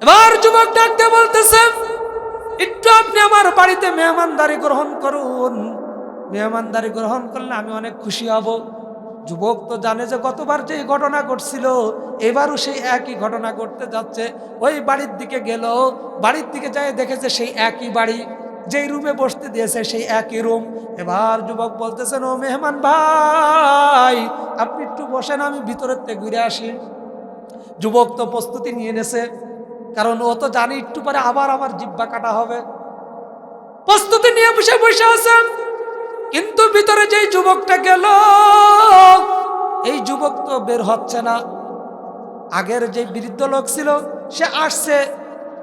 এবার যুবক ডাকতে বলতেছে, একটু আপনি আমার বাড়িতে মেহমানদারি গ্রহণ করুন, মেহমানদারি গ্রহণ করলে আমি অনেক খুশি হব। যুবক তো জানে যে গতবার যে ঘটনা ঘটছিল এবারও সেই একই ঘটনা ঘটতে যাচ্ছে। ওই বাড়ির দিকে গেল, বাড়ির দিকে যায় দেখেছে সেই একই বাড়ি, যেই রুমে বসতে দিয়েছে সেই একই রুম। এবার যুবক বলতেছেন, ও মেহমান ভাই আপনি একটু বসেন, আমি ভিতরের থেকে ঘুরে আসি। যুবক তো প্রস্তুতি নিয়ে নেছে, কারণ ও তো জানি একটু পরে আবার আমার জিহ্বা কাটা হবে। প্রস্তুতি নিয়ে বসে বসে আছেন, কিন্তু ভিতরে যেই যুবকটা গেল এই যুবক তো বের হচ্ছে না। আগের যে বৃদ্ধ লোক ছিল সে আসছে,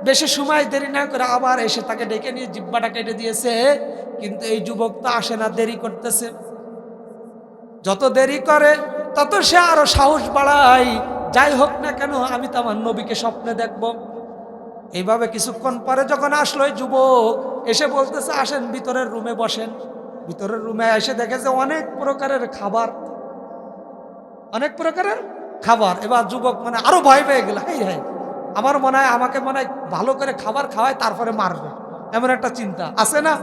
বেশি সময় দেরি না করে আবার এসে তাকে ডেকে নিয়ে জিহ্বাটা কেটে দিয়েছে, কিন্তু এই যুবক তো আসে না, দেরি করতেছে। যত দেরি করে তত সে আরো সাহস বাড়ায়, যাই হোক না কেন আমি তো আমার নবীকে স্বপ্নে দেখব। এইভাবে কিছুক্ষণ পরে যখন আসলো এই যুবক এসে বলতেছে, আসেন ভিতরের রুমে বসেন। ভিতরের রুমে এসে দেখে যে অনেক প্রকারের খাবার, অনেক প্রকারের খাবার। এবার যুবক মানে আরো ভয় পেয়ে গেল, হ্যাঁ হ্যাঁ আমার মনে হয় আমাকে মনে হয় ভালো করে খাবার খাওয়ায় তারপরে মারবে, এমন একটা চিন্তা আছে না,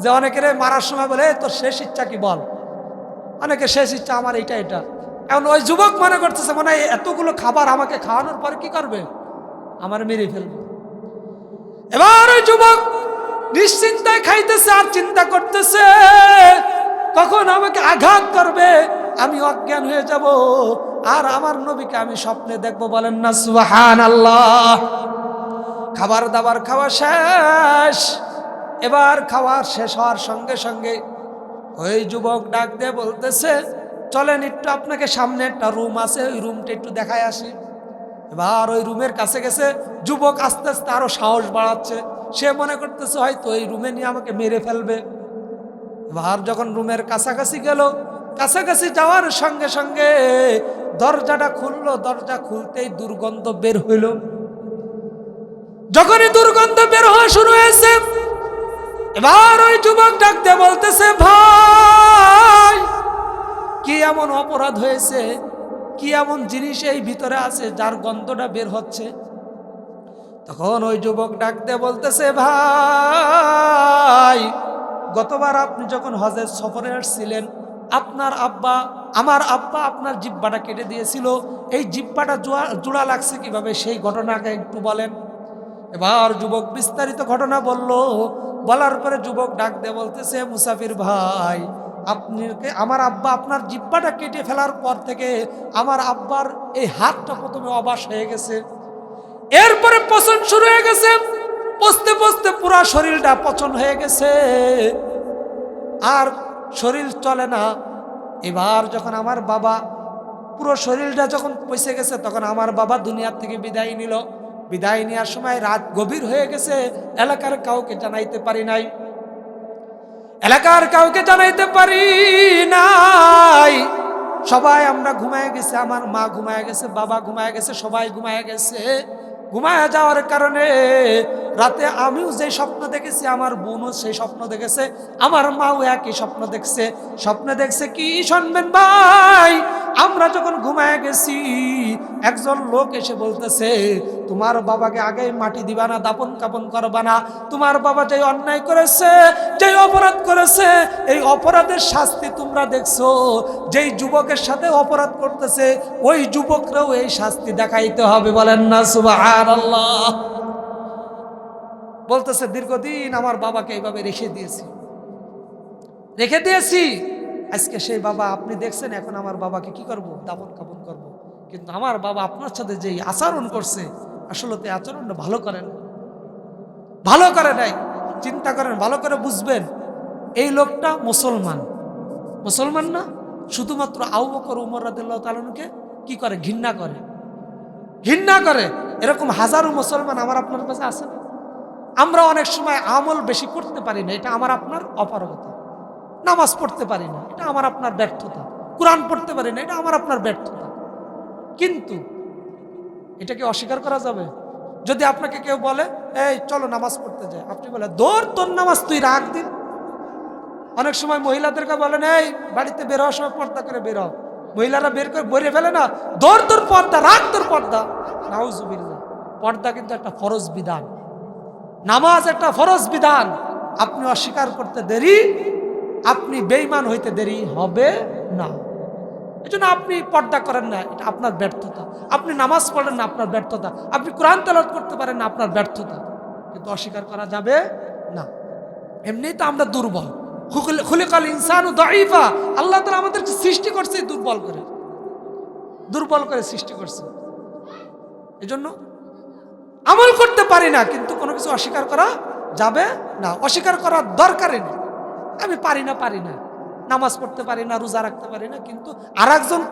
যে অনেকের মারার সময় বলে তোর শেষ ইচ্ছা কি বল, অনেকে শেষ ইচ্ছা আমার এটা এটা। এখন ওই যুবক মনে করতেছে মনে হয় এতগুলো খাবার আমাকে খাওয়ানোর পর কি করবে, আমার মেরে ফেলবে। এবার ওই যুবক নিশ্চিন্তায় খাইতেছে আর চিন্তা করতেছে কখন আমাকে আঘাত করবে, আমি অজ্ঞান হয়ে যাব আর আমার নবীকে আমি স্বপ্নে দেখবো। বলেন না সুবহানাল্লাহ। খাবার দাবার খাওয়া শেষ। এবার খাওয়ার শেষ হওয়ার সঙ্গে সঙ্গে ওই যুবক ডাক দিয়ে বলতেছে চলেন একটু আপনাকে সামনে একটা রুম আছে, ওই রুমটা একটু দেখায় আসি। এবার ওই রুমের কাছে গেছে, যুবক আস্তে আস্তে আরো সাহস বাড়াচ্ছে, সে মনে করতেছে হয়তো এই রুমে নিয়ে আমাকে মেরে ফেলবে। এবার যখন রুমের কাছাকাছি গেল, কাছাকাছি যাওয়ার সঙ্গে সঙ্গে দরজাটা খুললো, দরজা খুলতেই দুর্গন্ধ বের হইল। যখনই দুর্গন্ধ বের হওয়া শুরু হয়েছে, এবার ওই যুবক ডাকতে বলতেছে ভাই কি এমন অপরাধ হয়েছে, কি এমন জিনিস এই ভিতরে আছে যার গন্ধটা বের হচ্ছে। তখন ওই যুবক ডাকতে বলতেছে ভাই গতবার আপনি যখন হজের সফরে আসছিলেন, আপনার আব্বা আমার আব্বা আপনার জিহ্বাটা কেটে দিয়েছিল, এই জিহ্বাটা জোড়া লাগছে কিভাবে সেই ঘটনাকে একটু বলেন। এবার যুবক বিস্তারিত ঘটনা বলল। বলার পরে যুবক ডাক দিয়ে বলতেছে মুসাফির ভাই আপনি আমার আব্বা আপনার জিহ্বাটা কেটে ফেলার পর থেকে আমার আব্বার এই হাতটা প্রথমে অবাস হয়ে গেছে, এরপরে পচন শুরু হয়ে গেছে, পচতে পচতে পুরা শরীরটা পচন হয়ে গেছে, আর শরীর চলে না। এবার যখন আমার বাবা পুরো শরীরটা যখন পচে গেছে, তখন আমার বাবা দুনিয়ার থেকে বিদায় নিল। বিদায় নেওয়ার সময় রাত গভীর হয়ে গেছে, এলাকার কাউকে জানাইতে পারি নাই, এলাকার কাউকে জানাইতে পারি নাই। সবাই আমরা ঘুমায় গেছে, আমার মা ঘুমায় গেছে, বাবা ঘুমায় গেছে, সবাই ঘুমায় গেছে। ঘুমায় যাওয়ার কারণে রাতে আমিও যে স্বপ্ন দেখেছি, আমার বোনও সেই স্বপ্ন দেখেছে, আমার মাও একই স্বপ্ন দেখছে। স্বপ্নে দেখছে কি শুনবেন ভাই, আমরা যখন ঘুমায় গেছি একজন লোক এসে বলতেছে তোমার বাবাকে আগে মাটি দিবা না, দাপন কাপন করবা না, তোমার বাবা যে অন্যায় করেছে, যে অপরাধ করেছে, এই অপরাধের শাস্তি তোমরা দেখছো, যেই যুবকের সাথে অপরাধ করতেছে ওই যুবকরাও এই শাস্তি দেখাইতে হবে। বলেন না সুবহানাল্লাহ। বলতেছে দীর্ঘদিন আমার বাবাকে এইভাবে রেখে দিয়েছি, আজকে সেই বাবা আপনি দেখছেন, এখন আমার বাবাকে কি করব, দাপন কাপন করব। কিন্তু আমার বাবা আপনার সাথে যেই আচরণ করছে, আসলে তো আচরণটা ভালো করে নাই। চিন্তা করেন, ভালো করে বুঝবেন, এই লোকটা মুসলমান না, শুধুমাত্র আবু বকর উমর রাদিয়াল্লাহু তাআলা আনহুকে কি করে, ঘৃণা করে। এরকম হাজারো মুসলমান আমার আপনার কাছে আছে না? আমরা অনেক সময় আমল বেশি করতে পারি না, এটা আমার আপনার অপারগতা। নামাজ পড়তে পারি না, এটা আমার আপনার ব্যর্থতা। কোরআন পড়তে পারি না, এটা আমার আপনার ব্যর্থতা। কিন্তু এটাকে অস্বীকার করা যাবে? যদি আপনাকে কেউ বলে এই চলো নামাজ পড়তে যায়, আপনি বলে দৌড় তোর নামাজ তুই রাখ দিন। অনেক সময় মহিলাদেরকে বলেন এই বাড়িতে বের হওয়ার সময় পর্দা করে বের হও, মহিলারা বের করে বলে ফেলে না, দৌড় তোর পর্দা রাখ, তোর পর্দা। নাউজুবিল্লাহ। পর্দা কিন্তু একটা ফরজ বিধান, নামাজ একটা ফরজ বিধান। আপনি অস্বীকার করতে দেরি, আপনি বেঈমান হইতে দেরি হবে না। এজন্য আপনি পর্দা করেন না, এটা আপনার ব্যর্থতা। আপনি নামাজ পড়েন না, আপনার ব্যর্থতা। আপনি কোরআন তেলাওয়াত করতে পারেন না, আপনার ব্যর্থতা। কিন্তু অস্বীকার করা যাবে না। এমনি তো আমরা দুর্বল, খুলিকাল ইনসানু দাঈফা। আল্লাহ তাআলা আমাদেরকে সৃষ্টি করছে দুর্বল করে সৃষ্টি করছে। এজন্য আমল করতে পারি না, কিন্তু কোনো কিছু অস্বীকার করা যাবে না, অস্বীকার করার দরকারই নেই। আমি পারি না, নামাজ পড়তে পারি না, রোজা রাখতে পারি না, কিন্তু আরেকজন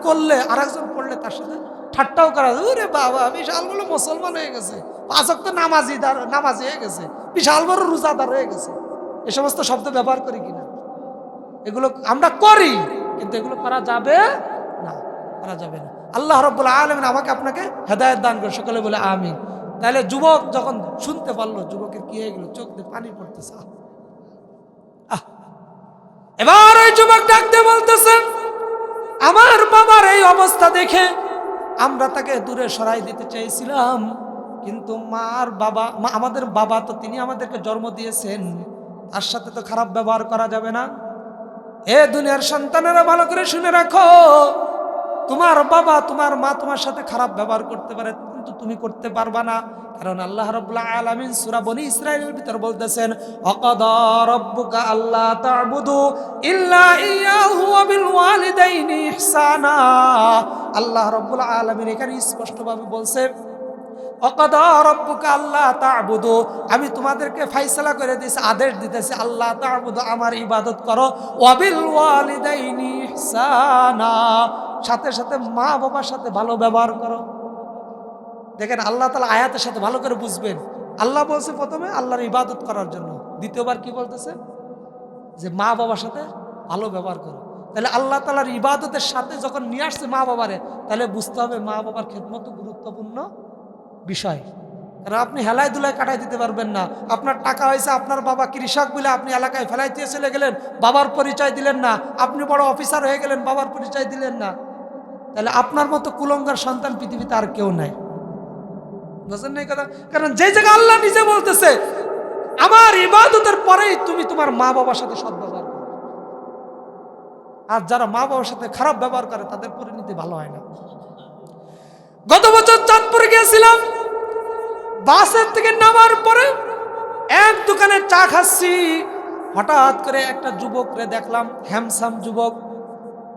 পড়লে তার সাথে ঠাট্টাও করা, ওরে বাবা বিশাল বড় মুসলমান হয়ে গেছে, 5 ওয়াক্ত নামাজি হয়ে গেছে, বিশাল বড় রোজাদার হয়ে গেছে। এ সমস্ত শব্দ ব্যবহার করি কিনা? এগুলো আমরা করি, কিন্তু এগুলো করা যাবে না। আল্লাহ রাব্বুল আলামিন আমাকে আপনাকে হেদায়েত দান করে, সকলে বলে আমিন। তাহলে যুবক যখন শুনতে পারলো, যুবকের কি হয়ে গেল, চোখ দিয়ে পানি পড়তেছে। এবার ওই যুবক ডাকতে বলতেছে আমার বাবার এই অবস্থা দেখে আমরা তাকে দূরে সরাই দিতে চেয়েছিলাম, কিন্তু আমাদের বাবা তো তিনি আমাদেরকে জন্ম দিয়েছেন, তার সাথে তো খারাপ ব্যবহার করা যাবে না। এ দুনিয়ার সন্তানেরা ভালো করে শুনে রাখো, তোমার বাবা তোমার মা তোমার সাথে খারাপ ব্যবহার করতে পারে, কিন্তু তুমি করতে পারবা না। কারণ আল্লাহ রাব্বুল আলামিন সূরা বনী ইসরাঈলের ভিতর বলতেছেন, ওয়াকাদা রাব্বুকা আল্লা তা'বুদু ইল্লা ইয়াহু ওয়া বিল ওয়ালিদাইনি ইহসানা। আল্লাহ রাব্বুল আলামিন এখানে স্পষ্টভাবে বলছে, ওয়াকাদা রাব্বুকা আল্লা তা'বুদু, আমি তোমাদেরকে ফয়সালা করে দিয়েছি, আদেশ দিতেছি, আল্লাহ তা'বুদু, আমার ইবাদত করো, ওয়া বিল ওয়ালিদাইনি ইহসানা, সাথে সাথে মা বাবার সাথে ভালো ব্যবহার করো। দেখেন আল্লাহ তাআলা আয়াতের সাথে ভালো করে বুঝবেন, আল্লাহ বলছে প্রথমে আল্লাহর ইবাদত করার জন্য, দ্বিতীয়বার কি বলতেছে, যে মা বাবার সাথে ভালো ব্যবহার করো। তাহলে আল্লাহ তাআলার ইবাদতের সাথে যখন নিয়ে আসছে মা বাবারে, তাহলে বুঝতে হবে মা বাবার খেদমত গুরুত্বপূর্ণ বিষয়। কারণ আপনি হেলায় দুলায় কাটাই দিতে পারবেন না। আপনার টাকা হয়েছে, আপনার বাবা কৃষক বলে আপনি এলাকায় ফেলাই দিয়ে চলে গেলেন, বাবার পরিচয় দিলেন না। আপনি বড় অফিসার হয়ে গেলেন, বাবার পরিচয় দিলেন না। তাহলে আপনার মতো কুলঙ্গার সন্তান পৃথিবীতে আর কেউ নাই। বুঝলেন না এই কথা? কারণ যে জায়গায় আল্লাহ নিজে বলতেছে আমার ইবাদতের পরেই তুমি তোমার মা বাবার সাথে সদ্ব্যবহার করো, আর যারা মা বাবার সাথে খারাপ ব্যবহার করে তাদের পরিণতি ভালো হয় না। গত বছর চাঁদপুরে গিয়েছিলাম, বাসের থেকে নামার পরে এক দোকানে চা খাচ্ছি, হঠাৎ করে একটা যুবকরে দেখলাম, হ্যামসাম যুবক,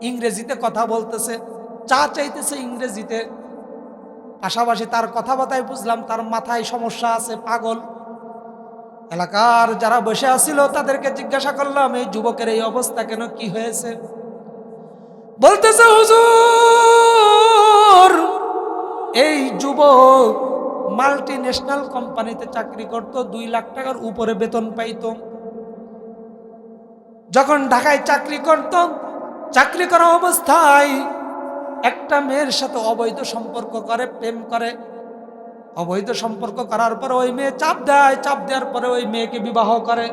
ইংরেজিতে কথা বলতেছে, চা চাইতেছে ইংরেজিতে। পাশাপাশি তার কথাবার্তায় বুঝলাম তার মাথায় সমস্যা আছে, পাগল। এলাকার যারা বসে আছিল তাদেরকে জিজ্ঞাসা করলাম, এই যুবকের এই অবস্থা কেন, কি হয়েছে? বলতেছে, হুজুর, এই যুবক মাল্টি ন্যাশনাল কোম্পানিতে চাকরি করত, 2 লাখ টাকার উপরে বেতন পাইত। যখন ঢাকায় চাকরি করত, চাকরি করা অবস্থায় একটা মেয়ের সাথে অবৈধ সম্পর্ক করে, প্রেম করে। অবৈধ সম্পর্ক করার পরে ওই মেয়ে চাপ দেয়, চাপ দেওয়ার পরে ওই মেয়েকে বিবাহ করে।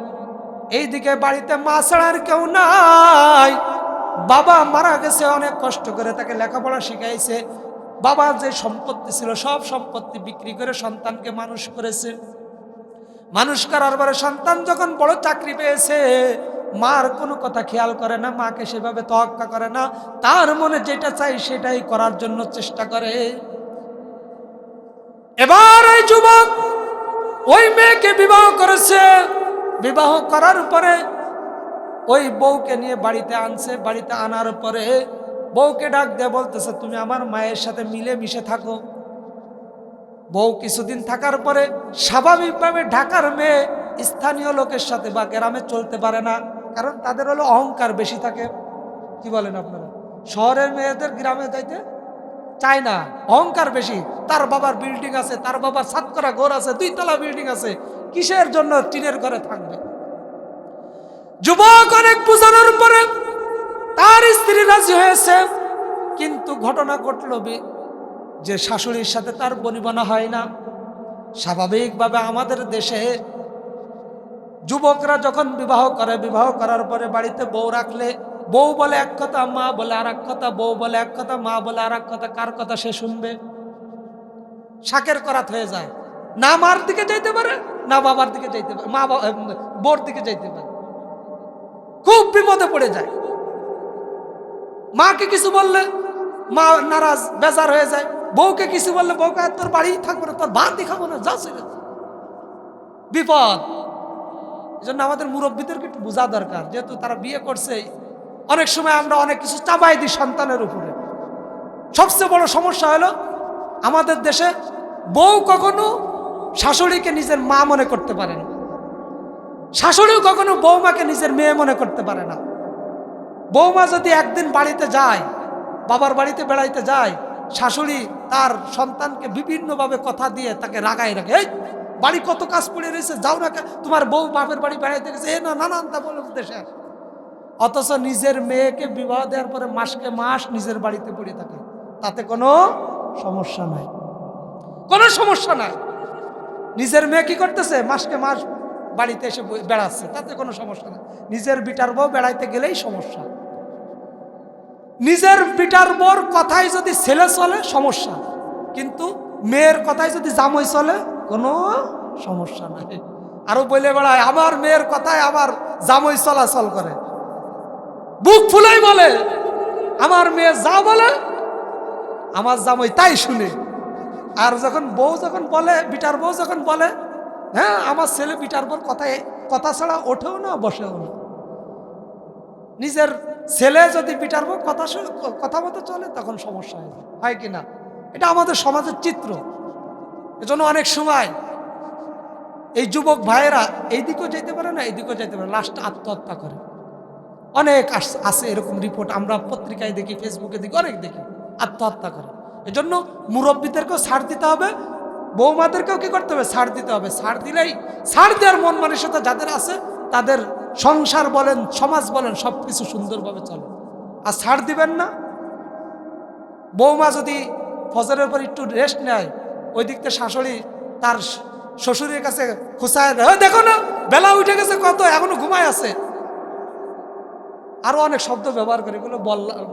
এইদিকে বাড়িতে মা ছাড়া আর কেউ নাই, বাবা মারা গেছে, অনেক কষ্ট করে তাকে লেখাপড়া শিখাইছে। বাবার যে সম্পত্তি ছিল সব সম্পত্তি বিক্রি করে সন্তানকে মানুষ করেছে। মানুষ করার পরে সন্তান যখন বড় চাকরি পেয়েছে, মার কোনো কথা খেয়াল করে না, মাকে সেভাবে তোয়াক্কা করে না, তার মনে যেটা চাই সেটাই করার জন্য চেষ্টা করে। এবার ওই যুবক ওই মেয়েকে বিবাহ করেছে, বিবাহ করার পরে ওই বউকে নিয়ে বাড়িতে আনছে। বাড়িতে আনার পরে বউকে ডাক দিয়ে বলতেছে, তুমি আমার মায়ের সাথে মিলে মিশে থাকো। বউ কিছুদিন থাকার পরে স্বাভাবিকভাবে ঢাকার মেয়ে স্থানীয় লোকের সাথে বা গ্রামে চলতে পারে না, কারণ তাদের হলো অহংকার বেশি থাকে। কি বলেন আপনারা? শহরের মেয়েদের গ্রামে যাইতে চায় না, অহংকার বেশি। তার বাবার বিল্ডিং আছে, তার বাবার ছাদ করা ঘর আছে, 2 তলা বিল্ডিং আছে, কিসের জন্য টিনের ঘরে থাকবে? যুবক অনেক বুঝানোর পরে তার স্ত্রী রাজি হয়েছে, কিন্তু ঘটনা ঘটল যে শাশুড়ির সাথে তার বনিবনা হয় না। স্বাভাবিকভাবে আমাদের দেশে যুবকরা যখন বিবাহ করে, বিবাহ করার পরে বাড়িতে বউ রাখলে বউ বলে এক কথা, মা বলে আর এক কথা, বউ বলে এক কথা, মা বলে আর এক কথা, কার কথা সে শুনবে? শাকের করাত হয়ে যায়, না মার দিকে যাইতে পারে না বাবার দিকে যাইতে পারে, বউর দিকে যাইতে পারে, খুব বিপদে পড়ে যায়। মাকে কিছু বললে মা নারাজ, বেজার হয়ে যায়। বউকে কিছু বললে বউকে, তোর বাড়ি থাকবো না, তোর ভাত দেখাবো না, যা ছিল বিপদ। এই জন্য আমাদের মুরব্বীদেরকে একটু বোঝা দরকার, যেহেতু তারা বিয়ে করছে। অনেক সময় আমরা অনেক কিছু চাপাই দিই সন্তানের উপরে। সবচেয়ে বড় সমস্যা হলো আমাদের দেশে বউ কখনো শাশুড়িকে নিজের মা মনে করতে পারে না, শাশুড়িও কখনো বৌমাকে নিজের মেয়ে মনে করতে পারে না। বৌমা যদি একদিন বাড়িতে যায়, বাবার বাড়িতে বেড়াইতে যায়, শাশুড়ি তার সন্তানকে বিভিন্নভাবে কথা দিয়ে তাকে রাগায় রাখে, এই বাড়ি কত কাজ পড়ে রয়েছে, যাও না, তোমার বউ বাপের বাড়ি বেড়াইতে গেছে, এ না নানান তা বলে দেশে। অথচ নিজের মেয়েকে বিবাহ দেওয়ার পরে মাসকে মাস নিজের বাড়িতে পড়ে থাকে, তাতে কোনো সমস্যা নাই, কোনো সমস্যা নাই। নিজের মেয়ে কি করতেছে, মাসকে মাস বাড়িতে এসে বেড়াচ্ছে, তাতে কোনো সমস্যা নাই। নিজের বিটার বউ বেড়াইতে গেলেই সমস্যা। নিজের বিটার বোর কথাই যদি ছেলে চলে সমস্যা, কিন্তু মেয়ের কথাই যদি জামাই চলে কোনো সমস্যা নাই। আরো বলে বেড়ায় আমার মেয়ের কথায় আমার জামাই চলাচল করে, বুক ফুলাই বলে আমার মেয়ে যা বলে আমার জামাই তাই শুনে। আর যখন বউ যখন বলে, বিটার বউ যখন বলে হ্যাঁ আমার ছেলে বিটার বউর কথা ছাড়া ওঠেও না বসেও না। নিজের ছেলে যদি বিটার বউ কথা মতো চলে তখন সমস্যা হয় কিনা, এটা আমাদের সমাজের চিত্র। এজন্য অনেক সময় এই যুবক ভাইয়েরা এইদিকেও যেতে পারে না এইদিকেও যেতে পারে, লাস্ট আত্মহত্যা করে। অনেক আছে এরকম রিপোর্ট, আমরা পত্রিকায় দেখি, ফেসবুকে দেখি, অনেক দেখি আত্মহত্যা করে। এজন্য মুরব্বীদেরকেও ছাড় দিতে হবে, বৌমাদেরকেও কি করতে হবে, ছাড় দিতে হবে। ছাড় দিলেই, ছাড় দেওয়ার মন মানসিকতা যাদের আছে তাদের সংসার বলেন সমাজ বলেন সব কিছু সুন্দরভাবে চলে। আর ছাড় দিবেন না, বৌমা যদি ফজরের পর একটু রেস্ট নেয়, ওই দিক থেকে শাশুড়ি তার শ্বশুরের কাছে খুশায়, দেখো না বেলা উঠে গেছে কত, এখনো ঘুমায় আছে। আরো অনেক শব্দ ব্যবহার করে, এগুলো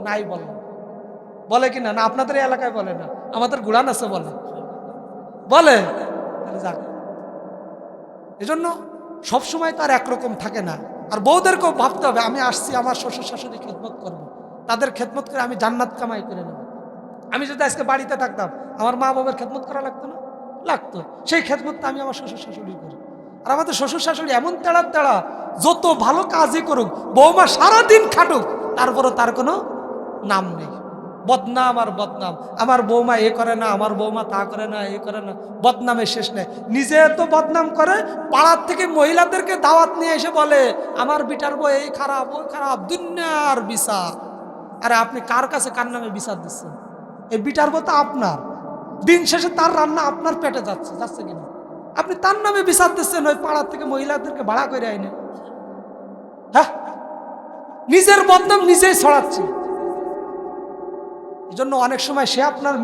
নাই বলে কি না? না আপনাদের এলাকায় বলে না, আমাদের গুড়ান আছে বলে যাক। এজন্য সবসময় তো আর একরকম থাকে না। আর বউদেরকেও ভাবতে হবে আমি আসছি আমার শ্বশুর শাশুড়ি খেদমত করব, তাদের খেদমত করে আমি জান্নাত কামাই করে নেব। আমি যদি আজকে বাড়িতে থাকতাম আমার মা বাবার খেদমত করা লাগতো না? লাগতো। সেই খেদমতটা আমি আমার শ্বশুর শাশুড়ি করি। আর আমাদের শ্বশুর শাশুড়ি এমন তেড়া, যত ভালো কাজই করুক, বৌমা সারাদিন খাটুক, তারপরও তার কোনো নাম নেই, বদনাম আর বদনাম। আমার বৌমা এ করে না, আমার বৌমা তা করে না, এ করে না, বদনামের শেষ নেই। নিজে তো বদনাম করে, পাড়ার থেকে মহিলাদেরকে দাওয়াত নিয়ে এসে বলে আমার বিটার বউ এই খারাপ ওই খারাপ, দুনিয়ার বিচার। আরে আপনি কার কাছে কার নামে বিচার দিচ্ছেন? এই বিটার বউ তো আপনার, দিন শেষে তার রান্না আপনার পেটে যাচ্ছে কিনা, আপনি তার নামে বিচার দিচ্ছেন ওই পাড়ার থেকে মহিলাদেরকে ভাড়া করে আইনে। হ্যাঁ, নিজের বদনাম নিজেই ছড়াচ্ছে। এই জন্য অনেক সময় সে আপনার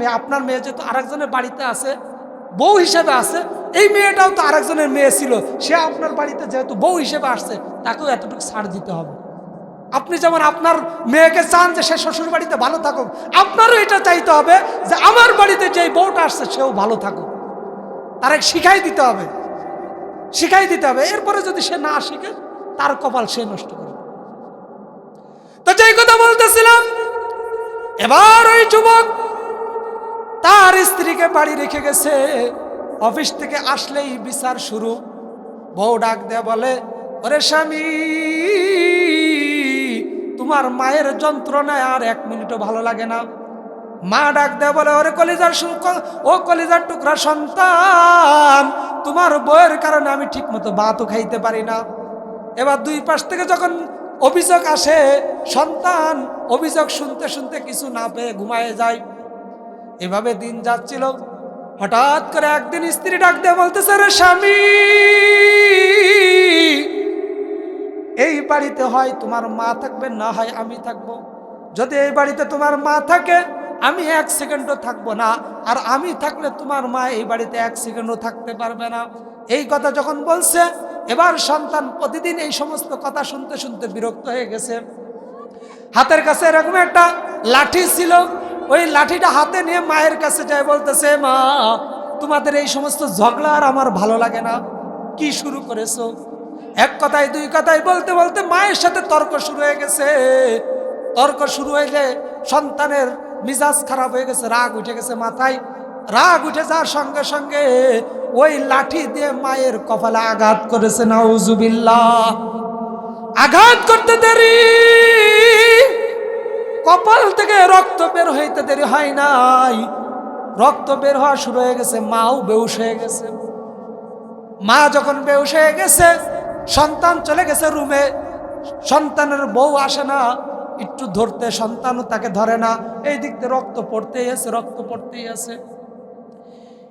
মেয়ে যেহেতু আরেকজনের বাড়িতে আছে, বউ হিসেবে আছে, এই মেয়েটাও তো আরেকজনের মেয়ে ছিল, সে আপনার বাড়িতে যেহেতু বউ হিসেবে আসছে, তাকেও এতটুকু ছাড় দিতে হবে। আপনি যেমন আপনার মেয়েকে চান যে সে শ্বশুর বাড়িতে ভালো থাকুক, আপনারও এটা চাইতে হবে যে আমার বাড়িতে যে বউটা আসছে সেও ভালো থাকুক। তার শিখাই দিতে হবে। এরপরে যদি সে না শিখে তার কপাল সে নষ্ট করে। তো যেই কথা বলতেছিলাম, এবার ওই যুবক তার স্ত্রীকে বাড়ি রেখে গেছে, অফিস থেকে আসলেই বিচার শুরু। বউ ডাক দেয়া বলে, ওরে স্বামী, তোমার মায়ের যন্ত্রণায় আর 1 মিনিটও ভালো লাগে না। মা ডাক দেয়া বলে, ওরে কলিজার টুকরা সন্তান, তোমার বউয়ের কারণে আমি ঠিক মতো ভাতও খাইতে পারি না। এবার দুই পাশ থেকে যখন অভিযোগ আসে, সন্তান অভিযোগ শুনতে শুনতে কিছু না পেয়ে ঘুমায় যায়। এভাবে দিন যাচ্ছিল। হঠাৎ করে একদিন স্ত্রী ডাক দিয়ে বলতেছে, রে স্বামী, এই বাড়িতে হয় তোমার মা থাকবে, না হয় আমি থাকবো। যদি এই বাড়িতে তোমার মা থাকে আমি 1 সেকেন্ডও থাকবো না, আর আমি থাকলে তোমার মা এই বাড়িতে 1 সেকেন্ডও থাকতে পারবে না। এই কথা যখন বলছে, এবার সন্তান প্রতিদিন এই সমস্ত কথা শুনতে শুনতে বিরক্ত হয়ে গেছে। হাতের কাছে এরকম একটা লাঠি ছিল, ওই লাঠিটা হাতে নিয়ে মায়ের কাছে যায়, বলতেছে, মা, তোমাদের এই সমস্ত ঝগড়া আর আমার ভালো লাগে না। কি শুরু করেছো? এক কথায় দুই কথায় বলতে বলতে মায়ের সাথে তর্ক শুরু হয়ে গেছে। তর্ক শুরু হয়ে সন্তানের মিজাজ খারাপ হয়ে গেছে, রাগ উঠে গেছে মাথায়। রাগ উঠে যাওয়ার সঙ্গে সঙ্গে ওই লাঠি দিয়ে মায়ের কপালে আঘাত করেছে। নাউজুবিল্লাহ। আঘাত করতে দেরি, কপাল থেকে রক্ত বের হইতে দেরি হয় নাই, রক্ত বের হওয়া শুরু হয়ে গেছে। মাও বেহুশ হয়ে গেছে। মা যখন বেহুশ হয়ে গেছে, সন্তান চলে গেছে রুমে। সন্তানের বউ আসে না একটু ধরতে, সন্তানও তাকে ধরে না। এই দিক থেকে রক্ত পড়তেই আছে।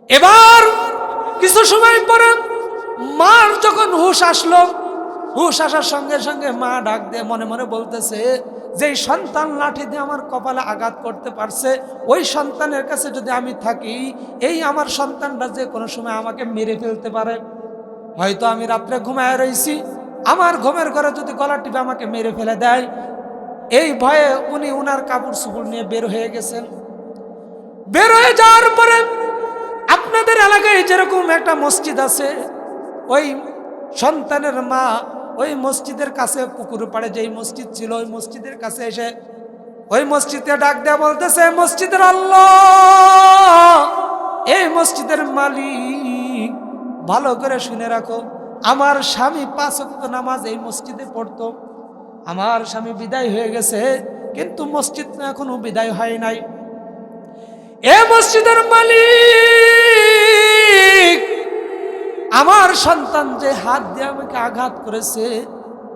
এবার কিছু সময় পরে মার যখন হুঁশ আসলো, হুঁশ আসার সঙ্গে সঙ্গে মা ডাক দিয়ে মনে মনে বলতেছে, যেই সন্তান লাঠি দিয়ে আমার কপালে আঘাত করতে পারছে, ওই সন্তানের কাছে যদি আমি থাকি, এই আমার সন্তানটা যে কোনো সময় আমাকে মেরে ফেলতে পারে। হয়তো আমি রাত্রে ঘুমায় রয়েছি, আমার ঘুমের ঘরে যদি গলা টিপে আমাকে মেরে ফেলে দেয়, এই ভয়ে উনি উনার কাপড় চোপড় নিয়ে বের হয়ে গেছেন। বের হয়ে যাওয়ার পরে আপনাদের এলাকায় যেরকম একটা মসজিদ আছে, ওই সন্তানের মা ওই মসজিদের কাছে পুকুর পাড়ে যেই মসজিদ ছিল ওই মসজিদের কাছে এসে ওই মসজিদে ডাক দেয়া বলতেছে, মসজিদের আল্লাহ, এই মসজিদের মালিক, ভালো করে শুনে রাখো, আমার স্বামী 5 ওয়াক্ত নামাজ এই মসজিদে পড়তো। আমার স্বামী বিদায় হয়ে গেছে, কিন্তু মসজিদ এখনো বিদায় হয় নাই। এ মসজিদের মালিক, আমার সন্তান যে হাত দিয়ে আমাকে আঘাত করেছে,